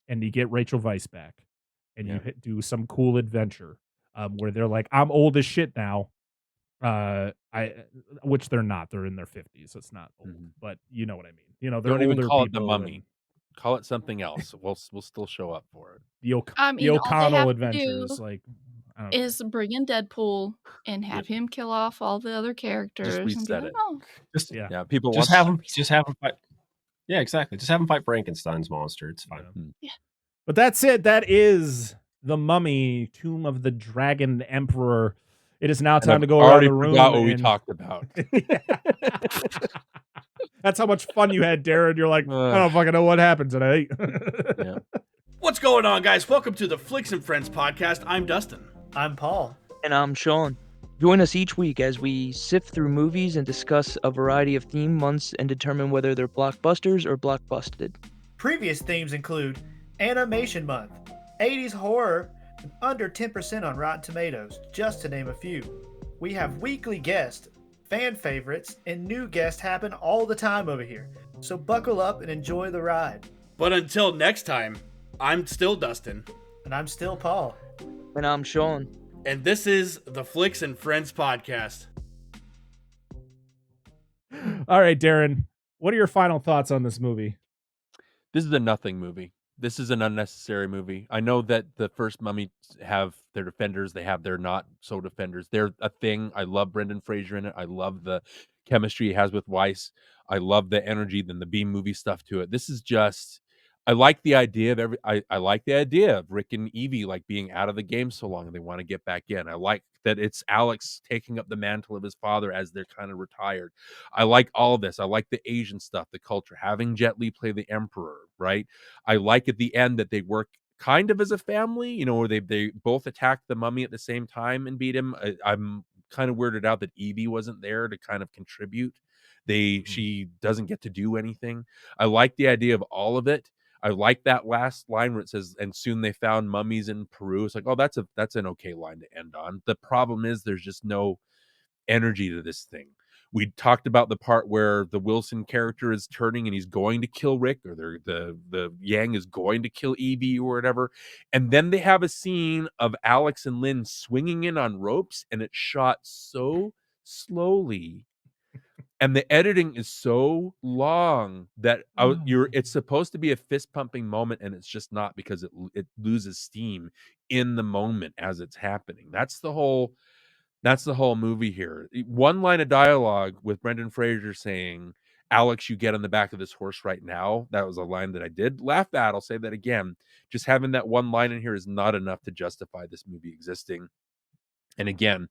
and you get Rachel Weisz back, and you do some cool adventure where they're like, I'm old as shit now. Which they're not. They're in their 50s. It's not old, but you know what I mean. You know, they're Don't even older call it the people. Mummy. Call it something else. We'll still show up for it. I mean, the all they O'Connell have to adventures, do like, I don't is bring in Deadpool and have him kill off all the other characters Just and be reset like, it. oh, Just Yeah, people just want have him fight. Yeah, exactly. Just have him fight Frankenstein's monster. It's fine. yeah. But that's it. That is The Mummy, Tomb of the Dragon Emperor. It is now time to go around the room. Forgot what we talked about. That's how much fun you had, Darin. You're like, I don't fucking know what happened tonight. Yeah. What's going on, guys? Welcome to the Flicks and Friends podcast. I'm Dustin. I'm Paul. And I'm Sean. Join us each week as we sift through movies and discuss a variety of theme months and determine whether they're blockbusters or blockbusted. Previous themes include Animation Month, 80s horror, and under 10% on Rotten Tomatoes, just to name a few. We have weekly guests, fan favorites, and new guests happen all the time over here. So buckle up and enjoy the ride. But until next time, I'm still Dustin. And I'm still Paul. And I'm Sean. And this is the Flicks and Friends podcast. All right, Darin, what are your final thoughts on this movie? This is a nothing movie. This is an unnecessary movie. I know that the first Mummy have their defenders. They have their not so defenders. They're a thing. I love Brendan Fraser in it. I love the chemistry he has with Weiss. I love the energy and the B movie stuff to it. This is just, I like the idea of I like the idea of Rick and Evie like being out of the game so long and they want to get back in. I like that it's Alex taking up the mantle of his father as they're kind of retired. I like all of this. I like the Asian stuff, the culture, having Jet Li play the Emperor, right? I like at the end that they work kind of as a family, you know, where they both attack the Mummy at the same time and beat him. I'm kind of weirded out that Evie wasn't there to kind of contribute. She doesn't get to do anything. I like the idea of all of it. I like that last line where it says, and soon they found mummies in Peru. It's like, oh, that's an okay line to end on. The problem is there's just no energy to this thing. We talked about the part where the Wilson character is turning and he's going to kill Rick, or the Yang is going to kill Evie or whatever. And then they have a scene of Alex and Lynn swinging in on ropes, and it's shot so slowly. And the editing is so long that it's supposed to be a fist pumping moment, and it's just not, because it loses steam in the moment as it's happening. That's the whole movie here. One line of dialogue with Brendan Fraser saying, "Alex, you get on the back of this horse right now." That was a line that I did laugh at. I'll say that again. Just having that one line in here is not enough to justify this movie existing. And again,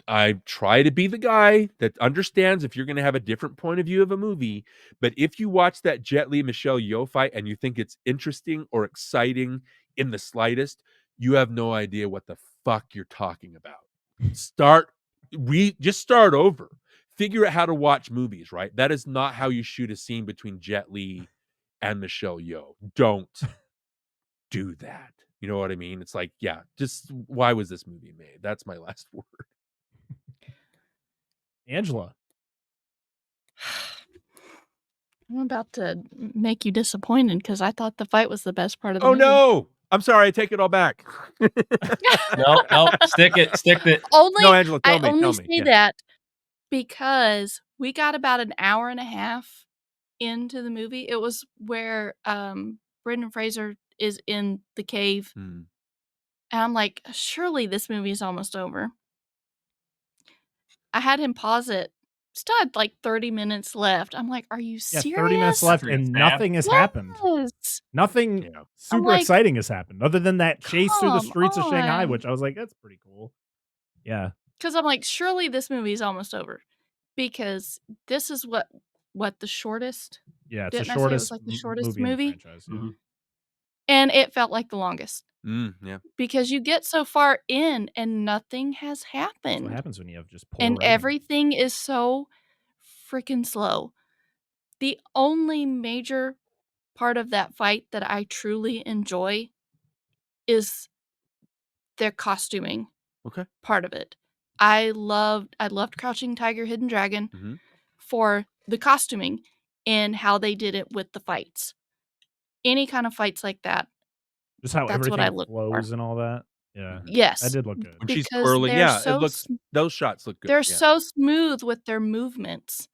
I try to be the guy that understands if you're going to have a different point of view of a movie, but if you watch that Jet Li Michelle Yeoh fight and you think it's interesting or exciting in the slightest, you have no idea what the fuck you're talking about. Start over. Figure out how to watch movies, right? That is not how you shoot a scene between Jet Li and Michelle Yeoh. Don't do that. You know what I mean? It's like, yeah, just why was this movie made? That's my last word. Angela. I'm about to make you disappointed because I thought the fight was the best part of the Oh movie. no! I'm sorry. I take it all back. No, stick it. No, Angela, I tell only me. say Yeah. that because we got about an hour and a half into the movie. It was where Brendan Fraser is in the cave. And I'm like, surely this movie is almost over. I had him pause it. Still had like 30 minutes left. I'm like, are you serious? 30 minutes left and nothing has happened. Nothing super exciting has happened other than that chase through the streets of Shanghai, which I was like, that's pretty cool. Yeah. Because I'm like, surely this movie is almost over. Because this is what the shortest. Yeah, it's Didn't the I say it shortest was like the shortest movie? in the franchise. Yeah. And it felt like the longest. Yeah. Because you get so far in and nothing has happened. That's what happens when you have just poor and writing. everything is so freaking slow. The only major part of that fight that I truly enjoy is their costuming. Okay. Part of it. I loved Crouching Tiger, Hidden Dragon for the costuming and how they did it with the fights. Any kind of fights like that, Just how That's what I everything look flows for. and all that. Yeah, Yes, that did look good. When she's because twirling, they're yeah, it so looks. Those shots look good. they're Yeah. so smooth with their movements.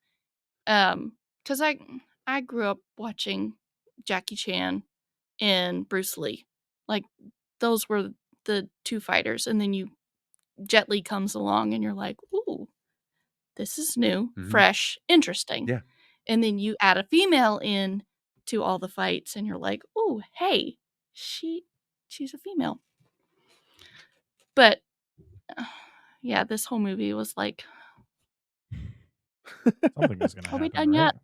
Because I grew up watching Jackie Chan and Bruce Lee. Like, those were the two fighters, and then Jet Li comes along, and you're like, ooh, this is new, fresh, interesting. Yeah. And then you add a female in to all the fights, and you're like, ooh, hey, she's a female. But yeah, this whole movie was like, Something is gonna are we happen, done right? yet?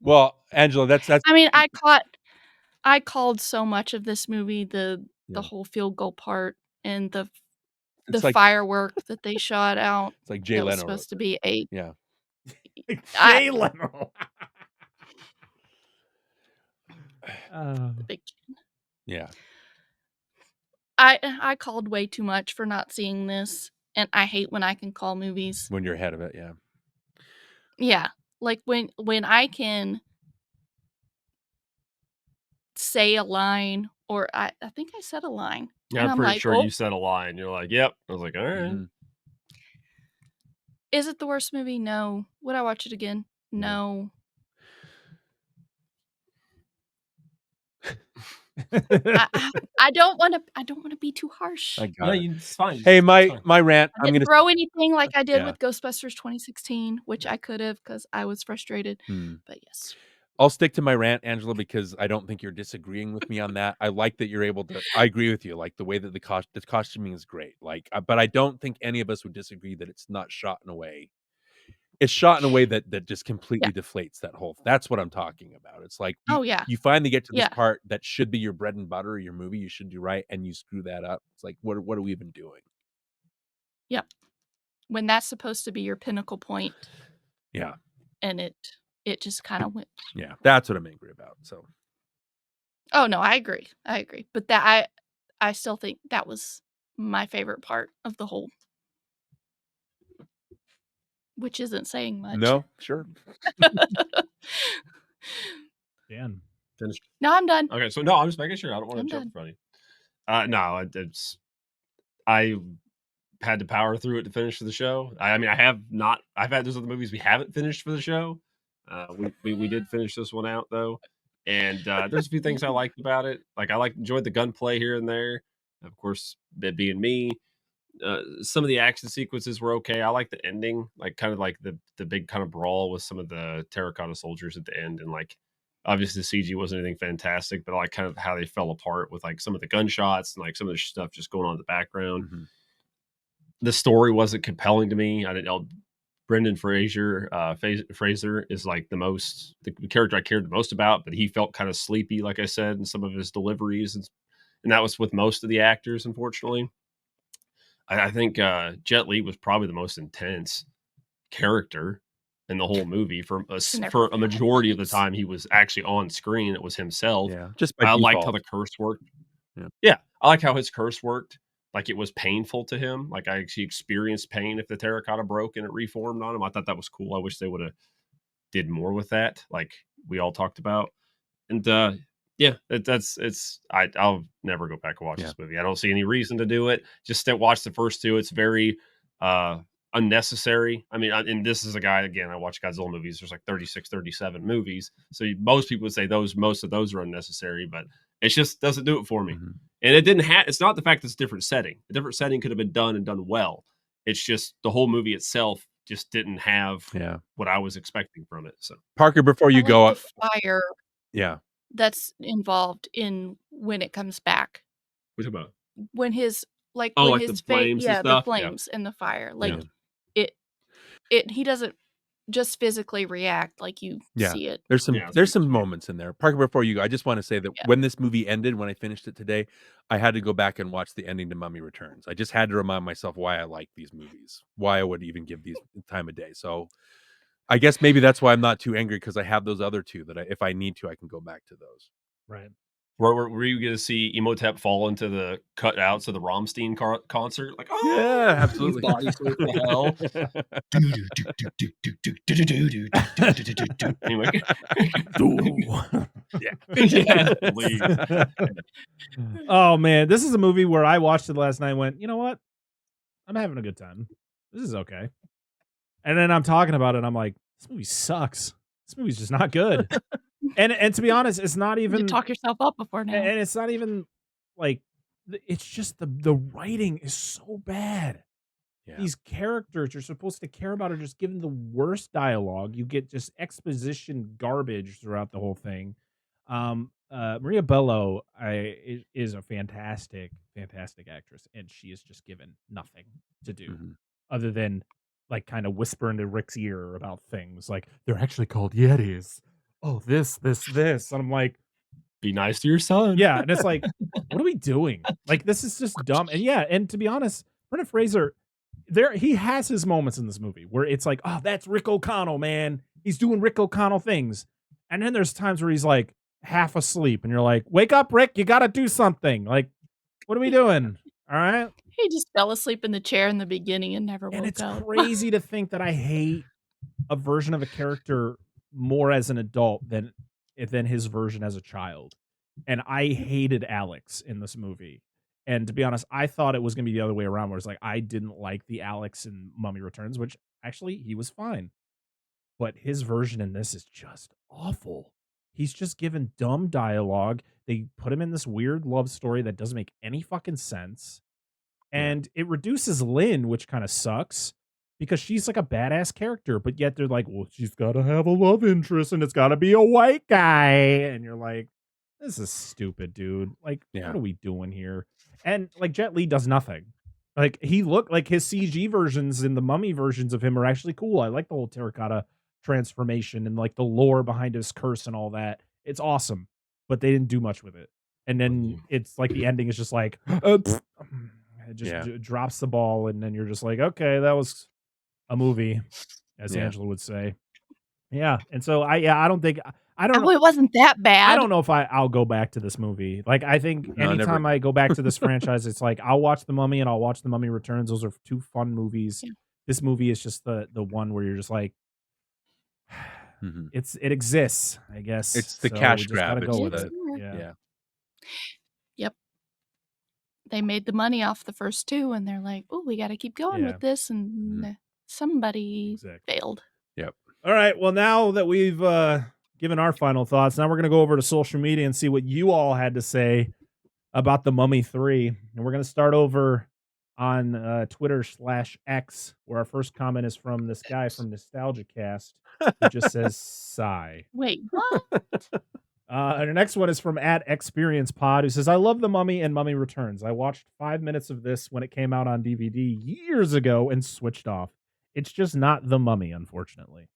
Well, Angela, that's I mean, I called so much of this movie, the whole field goal part and the It's like firework that they shot out. it's like Jay That was Leno supposed to wrote be a Yeah. Jay Leno. the big. Yeah. I called way too much for not seeing this, and I hate when I can call movies. When you're ahead of it, yeah. Yeah, like when I can say a line, or I think I said a line. Yeah, and I'm I'm pretty like, sure oh, you said a line. You're like, yep. I was like, all right. is it the worst movie? No. Would I watch it again? No. I don't want to be too harsh. I got No, it. it's fine. Hey, It's my fine. rant. I I'm didn't gonna throw anything like I did Yeah. with Ghostbusters 2016, which I could have because I was frustrated. But yes. I'll stick to my rant, Angela, because I don't think you're disagreeing with me on that. I like that you're able to. I agree with you. Like the way that the costuming is great. Like, but I don't think any of us would disagree that it's not shot in a way. It's shot in a way that just completely deflates that whole. That's what I'm talking about. It's like you finally get to this part that should be your bread and butter, your movie you should do right, and you screw that up. It's like what are we even doing? Yep. When that's supposed to be your pinnacle point. Yeah. And it just kind of went. Yeah, that's what I'm angry about. So. Oh no, I agree. But that I still think that was my favorite part of the whole. Which isn't saying much. No, sure. Dan. Finished. No, I'm done. Okay, so no, I'm just making sure. I don't want to jump in front of you. No, I had to power through it to finish the show. I mean, I've had those other movies we haven't finished for the show. We did finish this one out though, and there's a few things I liked about it. Like enjoyed the gunplay here and there. Of course, it being me. Some of the action sequences were okay. I like the ending, like kind of like the big kind of brawl with some of the terracotta soldiers at the end, and like obviously the CG wasn't anything fantastic, but I like kind of how they fell apart with like some of the gunshots and like some of the stuff just going on in the background. The story wasn't compelling to me. I didn't know Brendan Fraser. Fraser is like the character I cared the most about, but he felt kind of sleepy, like I said, in some of his deliveries, and that was with most of the actors, unfortunately. I think Jet Li was probably the most intense character in the whole movie for a majority of the time he was actually on screen. It was himself. Yeah, just by I liked default. how the curse worked. Yeah, I like how his curse worked. Like it was painful to him. Like I actually experienced pain if the terracotta broke and it reformed on him. I thought that was cool. I wish they would have did more with that, like we all talked about. And yeah, I'll never go back and watch this movie. I don't see any reason to do it. Just watch the first two. It's very unnecessary. I mean, and this is a guy, again, I watch Godzilla movies. There's like 36, 37 movies. So most people would say most of those are unnecessary, but it just doesn't do it for me. And it didn't have, it's not the fact that it's a different setting. A different setting could have been done and done well. It's just the whole movie itself just didn't have what I was expecting from it. So Parker, before you go up, the fire that's involved in when it comes back. What about? When his when like his the flames and the stuff? flames and the fire. Like it he doesn't just physically react, like you see it. There's some moments in there. Parker, before you go, I just want to say that when this movie ended, when I finished it today, I had to go back and watch the ending to Mummy Returns. I just had to remind myself why I like these movies, why I would even give these time of day. So I guess maybe that's why I'm not too angry, because I have those other two that if I need to, I can go back to those. Right. Were you going to see Emotep fall into the cutouts of the Rammstein concert? Like, oh, yeah, absolutely. Body surf to hell. Anyway, Yeah, please. Oh man, this is a movie where I watched it last night and went, you know what? I'm having a good time. This is okay. And then I'm talking about it and I'm like, this movie sucks. This movie's just not good. and to be honest, it's not even You talk yourself up before now. and it's not even like it's just the writing is so bad. Yeah. These characters you're supposed to care about are just given the worst dialogue. You get just exposition garbage throughout the whole thing. Maria Bello is a fantastic actress, and she is just given nothing to do other than like kind of whisper into Rick's ear about things like they're actually called Yetis. Oh, this. And I'm like, be nice to your son. yeah, and it's like, what are we doing? Like, this is just dumb. And yeah, and to be honest, Brendan Fraser, he has his moments in this movie where it's like, oh, that's Rick O'Connell, man. He's doing Rick O'Connell things. And then there's times where he's like half asleep, and you're like, wake up, Rick, you gotta do something. Like, what are we doing? All right. He just fell asleep in the chair in the beginning and never woke And it's up. crazy to think that I hate a version of a character more as an adult than his version as a child. And I hated Alex in this movie. And to be honest, I thought it was going to be the other way around, where it's like I didn't like the Alex in Mummy Returns, which actually he was fine. But his version in this is just awful. He's just given dumb dialogue. They put him in this weird love story that doesn't make any fucking sense. And it reduces Lynn, which kind of sucks because she's like a badass character, but yet they're like, well, she's got to have a love interest and it's got to be a white guy. And you're like, this is stupid, dude. Like, what are we doing here? And like Jet Li does nothing. Like he looked like his CG versions and the Mummy versions of him are actually cool. I like the whole terracotta transformation and like the lore behind his curse and all that. It's awesome, but they didn't do much with it. And then it's like the ending is just like, it just drops the ball, and then you're just like, okay, that was a movie, as Angela would say. Yeah, and so I don't think I don't know. It wasn't that bad. I don't know if I'll go back to this movie. Like I think anytime I go back to this franchise, it's like I'll watch The Mummy and I'll watch The Mummy Returns. Those are two fun movies. Yeah. This movie is just the one where you're just like, it exists. I guess it's the cash grab. Gotta go with it. Yeah. Yep. They made the money off the first two, and they're like, "Oh, we got to keep going with this." And somebody failed. Yep. All right. Well, now that we've given our final thoughts, now we're going to go over to social media and see what you all had to say about The Mummy 3. And we're going to start over on Twitter/X, where our first comment is from this guy from NOSTALGIACAST, who just says sigh. Wait, what? And the next one is from @ExperiencePod, who says, I love The Mummy and Mummy Returns. I watched 5 minutes of this when it came out on DVD years ago and switched off. It's just not The Mummy, unfortunately.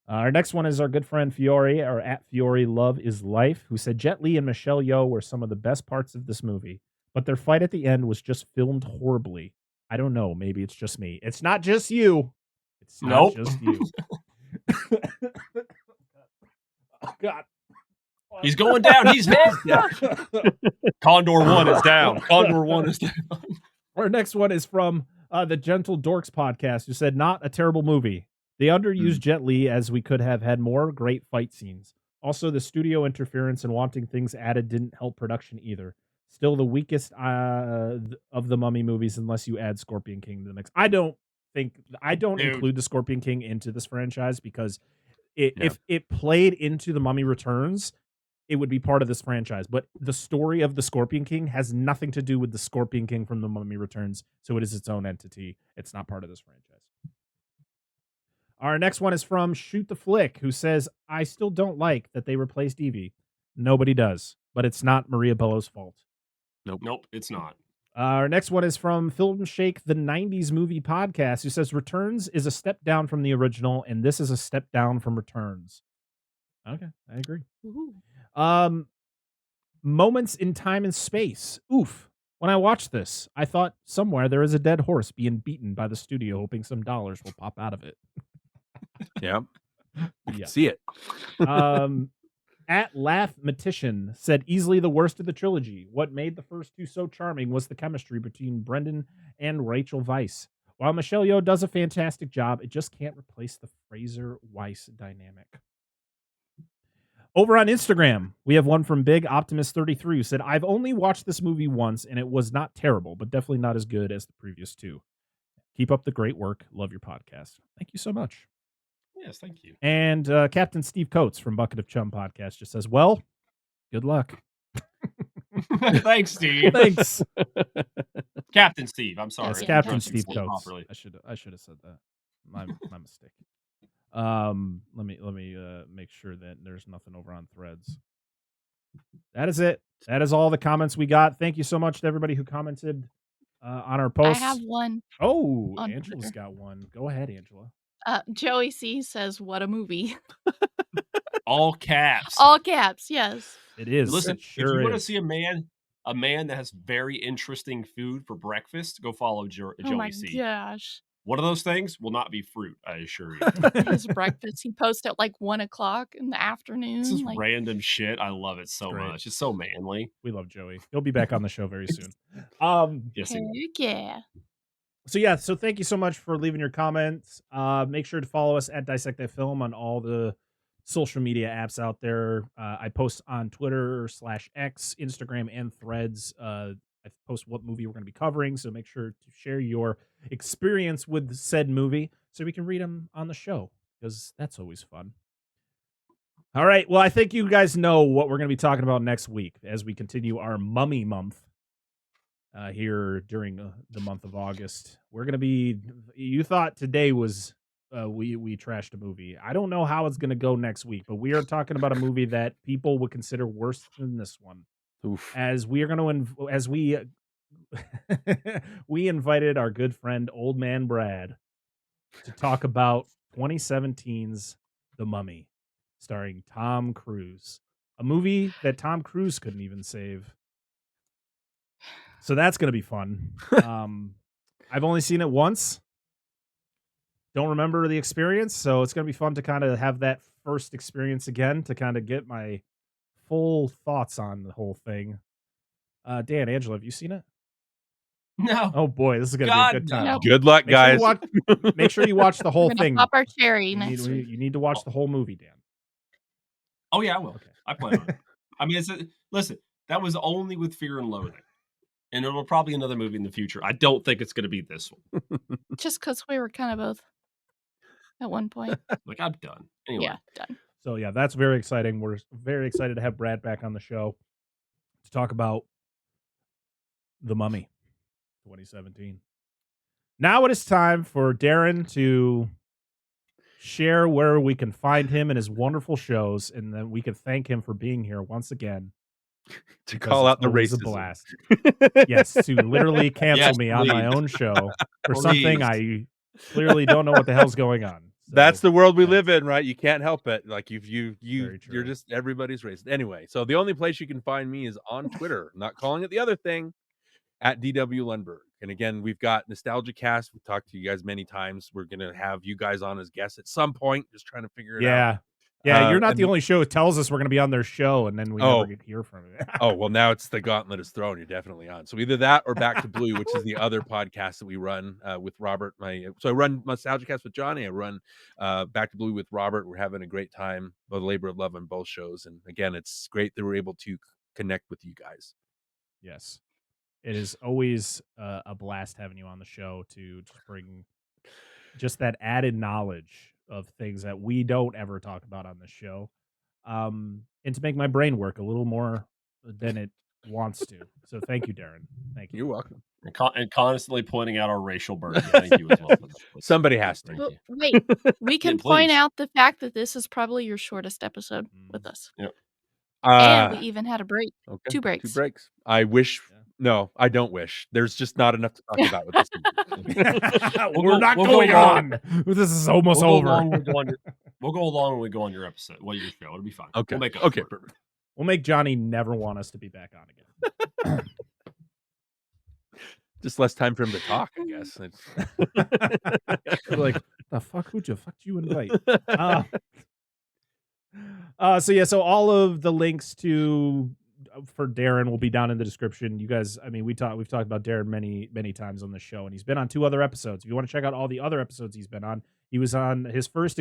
Our next one is our good friend Fiore, or @Fiore Love is Life, who said Jet Li and Michelle Yeoh were some of the best parts of this movie, but their fight at the end was just filmed horribly. I don't know. Maybe it's just me. It's not just you. It's not just you. Oh, God. He's going down. He's down. Condor 1 is down. Condor 1 is down. Our next one is from the Gentle Dorks podcast, who said, not a terrible movie. They underused Jet Li, as we could have had more great fight scenes. Also, the studio interference and wanting things added didn't help production either. Still the weakest of the Mummy movies, unless you add Scorpion King to the mix. I don't include the Scorpion King into this franchise because if it played into the Mummy Returns, it would be part of this franchise. But the story of the Scorpion King has nothing to do with the Scorpion King from the Mummy Returns, so it is its own entity. It's not part of this franchise. Our next one is from Shoot the Flick, who says, I still don't like that they replaced Evie. Nobody does, but it's not Maria Bello's fault. Nope, it's not. Our next one is from Film Shake, the 90s movie podcast, who says Returns is a step down from the original, and this is a step down from Returns. Okay, I agree. Moments in Time and Space. Oof. When I watched this, I thought somewhere there is a dead horse being beaten by the studio, hoping some dollars will pop out of it. Yeah. See it. @Laughmatician said, easily the worst of the trilogy. What made the first two so charming was the chemistry between Brendan and Rachel Weisz. While Michelle Yeoh does a fantastic job, it just can't replace the Fraser-Weisz dynamic. Over on Instagram, we have one from Big Optimist 33 who said, I've only watched this movie once and it was not terrible, but definitely not as good as the previous two. Keep up the great work. Love your podcast. Thank you so much. Yes, thank you. And Captain Steve Coates from Bucket of Chum podcast just says, well, good luck. Thanks, Steve. Thanks. Captain Steve. I'm sorry. Yes, I Captain pronounced Steve it Coates. properly. I should have said that. My mistake. Let me make sure that there's nothing over on Threads. That is it. That is all the comments we got. Thank you so much to everybody who commented on our I posts. have one. Oh, on Angela's Twitter. got one. Go ahead, Angela. Joey C says, "What a movie!" All caps. All caps. Yes. It is. Listen, It sure if you want to is. see a man that has very interesting food for breakfast, go follow Joey Oh my C. gosh. One of those things will not be fruit, I assure you. His breakfast he posts at like 1:00 in the afternoon. This is like, random shit. I love it so great. much. It's so manly. We love Joey. He'll be back on the show very soon. Yes, he will. heck yeah. So yeah, so thank you so much for leaving your comments. Make sure to follow us at Dissect That Film on all the social media apps out there. I post on Twitter /X, Instagram, and Threads. I post what movie we're going to be covering, so make sure to share your experience with said movie so we can read them on the show, because that's always fun. All right, well, I think you guys know what we're going to be talking about next week as we continue our Mummy Month here during the month of August. We're going to be, you thought today was, we trashed a movie. I don't know how it's going to go next week, but we are talking about a movie that people would consider worse than this one. Oof. As we are going to, as we, we invited our good friend, Old Man Brad, to talk about 2017's The Mummy, starring Tom Cruise. A movie that Tom Cruise couldn't even save. So that's going to be fun. I've only seen it once. Don't remember the experience, so it's going to be fun to kind of have that first experience again to kind of get my full thoughts on the whole thing. Dan, Angela, have you seen it? No. Oh boy, this is going to be a good time. no. Good luck, guys. Make sure you watch the whole We're gonna thing. pop our cherry You next week. need to watch the whole movie, Dan. Oh yeah, I will. Okay. I plan on it. I mean, listen, that was only with Fear and Loathing. And it'll probably be another movie in the future. I don't think it's going to be this one. Just because we were kind of both at one point. Like, I'm done. Anyway. Yeah, done. So yeah, that's very exciting. We're very excited to have Brad back on the show to talk about The Mummy 2017. Now it is time for Darin to share where we can find him and his wonderful shows, and then we can thank him for being here once again. To call out the always a racism. blast. Yes, to literally cancel Yes, me on my please. own show for Please. something I clearly don't know what the hell's going on. So, That's the world we thanks. live in, right? You can't help it. Like you're Very true. just everybody's racist. Anyway, so the only place you can find me is on Twitter. I'm not calling it the other thing, at DW Lundberg. And again, we've got NOSTALGIACAST. We've talked to you guys many times. We're gonna have you guys on as guests at some point. Just trying to figure it out. Yeah, you're not and- the only show who tells us we're going to be on their show, and then we never get to hear from it. Oh, well, now it's the gauntlet is thrown. You're definitely on. So either that or Back to Bluey, which is the other podcast that we run with Robert. So I run NOSTALGIACAST with Johnny. I run Back to Bluey with Robert. We're having a great time. The labor of love on both shows. And again, it's great that we're able to connect with you guys. Yes. It is always a blast having you on the show to just bring just that added knowledge of things that we don't ever talk about on the show, and to make my brain work a little more than it wants to. So thank you, Darin. Thank you. You're welcome. And constantly pointing out our racial burden. Thank you as well. Somebody has to. Thank Well, you. wait, we can Yeah, point please. out the fact that this is probably your shortest episode with us. Yep. And we even had a break. Okay. 2 breaks. 2 breaks. I wish. No, I don't wish. There's just not enough to talk about with this. We're not going on. This is almost over. We'll go along when we go on your episode. Well, your show. It'll be fine. Okay. We'll make up Okay. for it. Perfect. We'll make Johnny never want us to be back on again. Just less time for him to talk, I guess. We're like, the fuck? Who the fuck do you invite? So all of the links for Darin will be down in the description. You guys, I mean, we've talked about Darin many times on the show, and he's been on 2 other episodes. If you want to check out all the other episodes he's been on, He was on his first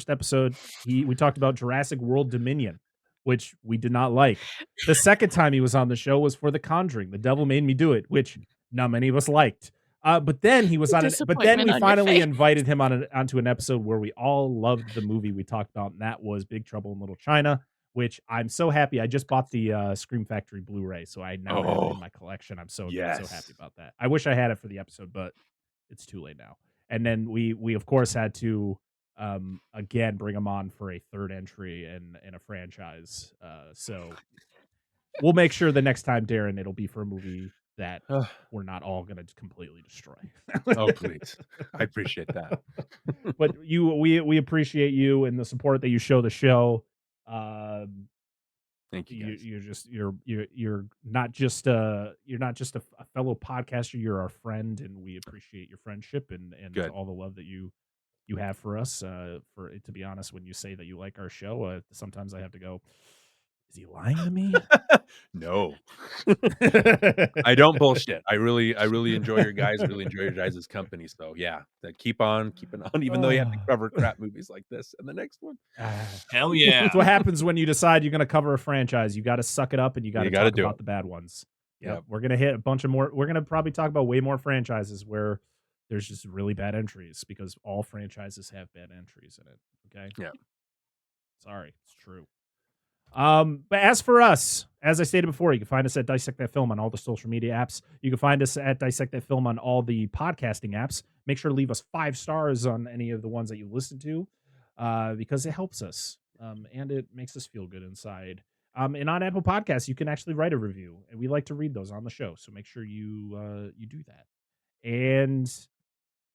episode. We talked about Jurassic World Dominion, which we did not like. The second time he was on the show was for The Conjuring. The Devil Made Me Do It, which not many of us liked. But then he was on it. But then we finally invited him onto an episode where we all loved the movie we talked about, and that was Big Trouble in Little China, which I'm so happy. I just bought the Scream Factory Blu-ray, so I now have it in my collection. I'm so happy about that. I wish I had it for the episode, but it's too late now. And then we of course had to again bring him on for a third entry in a franchise. So we'll make sure the next time, Darin, it'll be for a movie that we're not all going to completely destroy. Oh, please. I appreciate that. But we appreciate you and the support that you show the show. Thank you. You're not just a fellow podcaster. You're our friend, and we appreciate your friendship and all the love that you have for us. To be honest, when you say that you like our show, sometimes I have to go, is he lying to me? No, I don't bullshit. I really enjoy your guys. Really enjoy your guys' company. So yeah, keep on keeping on. Even though you have to cover crap movies like this and the next one. Hell yeah! That's what happens when you decide you're going to cover a franchise. You got to suck it up and you got to talk about the bad ones. Yeah, we're going to hit a bunch of more. We're going to probably talk about way more franchises where there's just really bad entries, because all franchises have bad entries in it. Okay. Yeah. Sorry, it's true. But as for us, as I stated before, you can find us at Dissect That Film on all the social media apps. You can find us at Dissect That Film on all the podcasting apps. Make sure to leave us 5 stars on any of the ones that you listen to, because it helps us, and it makes us feel good inside. And on Apple Podcasts, you can actually write a review, and we like to read those on the show. So make sure you do that. And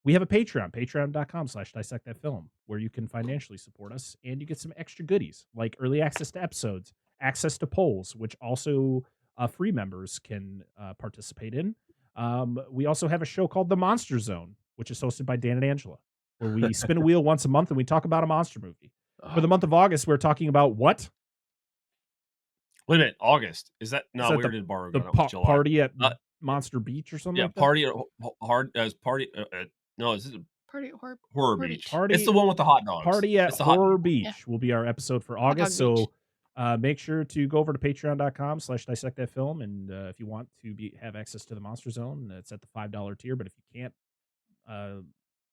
we have a Patreon, patreon.com/dissectthatfilm, where you can financially support us, and you get some extra goodies like early access to episodes, access to polls, which also free members can participate in. We also have a show called The Monster Zone, which is hosted by Dan and Angela, where we spin a wheel once a month and we talk about a monster movie. For the month of August, we're talking about what? Wait a minute, August. Is that no? We did borrow the party at Monster Beach or something. Yeah, like that? party at party. No, is this Party at Horror Beach? It's the one with the hot dogs. Party at Horror Beach will be our episode for August. So make sure to go over to patreon.com/dissectthatfilm. And if you want to have access to the Monster Zone, it's at the $5 tier. But if you can't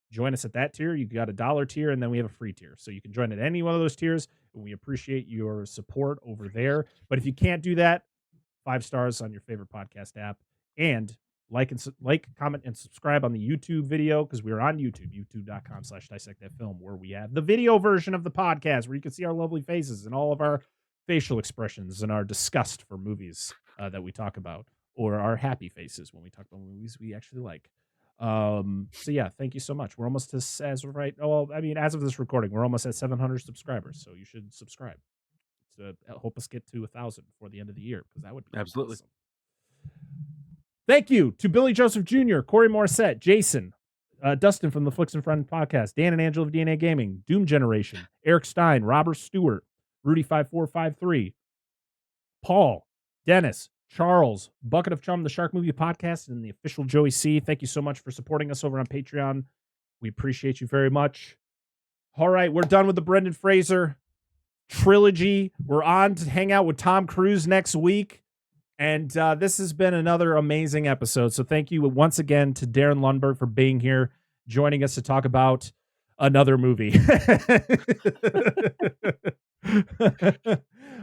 join us at that tier, you got a $1 tier, and then we have a free tier. So you can join at any one of those tiers, and we appreciate your support over there. But if you can't do that, 5 stars on your favorite podcast app, and like, comment, and subscribe on the YouTube video, because we're on YouTube, youtube.com/dissectthatfilm, where we have the video version of the podcast, where you can see our lovely faces and all of our facial expressions and our disgust for movies that we talk about, or our happy faces when we talk about movies we actually like. So yeah, thank you so much. We're almost as of this recording, we're almost at 700 subscribers, so you should subscribe to help us get to 1,000 before the end of the year, because that would be absolutely awesome. Thank you to Billy Joseph Jr., Corey Morissette, Jason, Dustin from the Flicks and Friend podcast, Dan and Angela of DNA Gaming, Doom Generation, Eric Stein, Robert Stewart, Rudy5453, Paul, Dennis, Charles, Bucket of Chum, the Shark Movie Podcast, and the official Joey C. Thank you so much for supporting us over on Patreon. We appreciate you very much. All right, we're done with the Brendan Fraser trilogy. We're on to hang out with Tom Cruise next week. And this has been another amazing episode. So thank you once again to Darin Lundberg for being here, joining us to talk about another movie.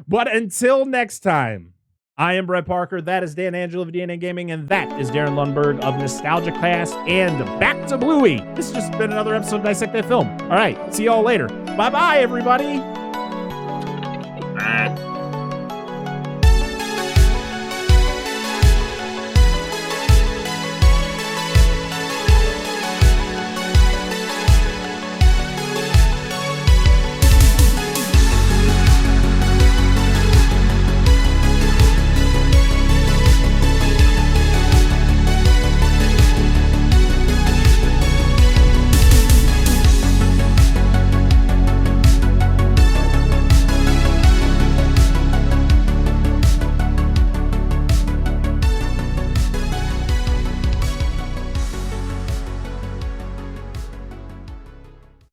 But until next time, I am Brett Parker. That is Dan Angelo of DNA Gaming. And that is Darin Lundberg of NOSTALGIACAST. And back to Bluey. This has just been another episode of Dissect That Film. All right. See y'all later. Bye-bye, everybody. Bye.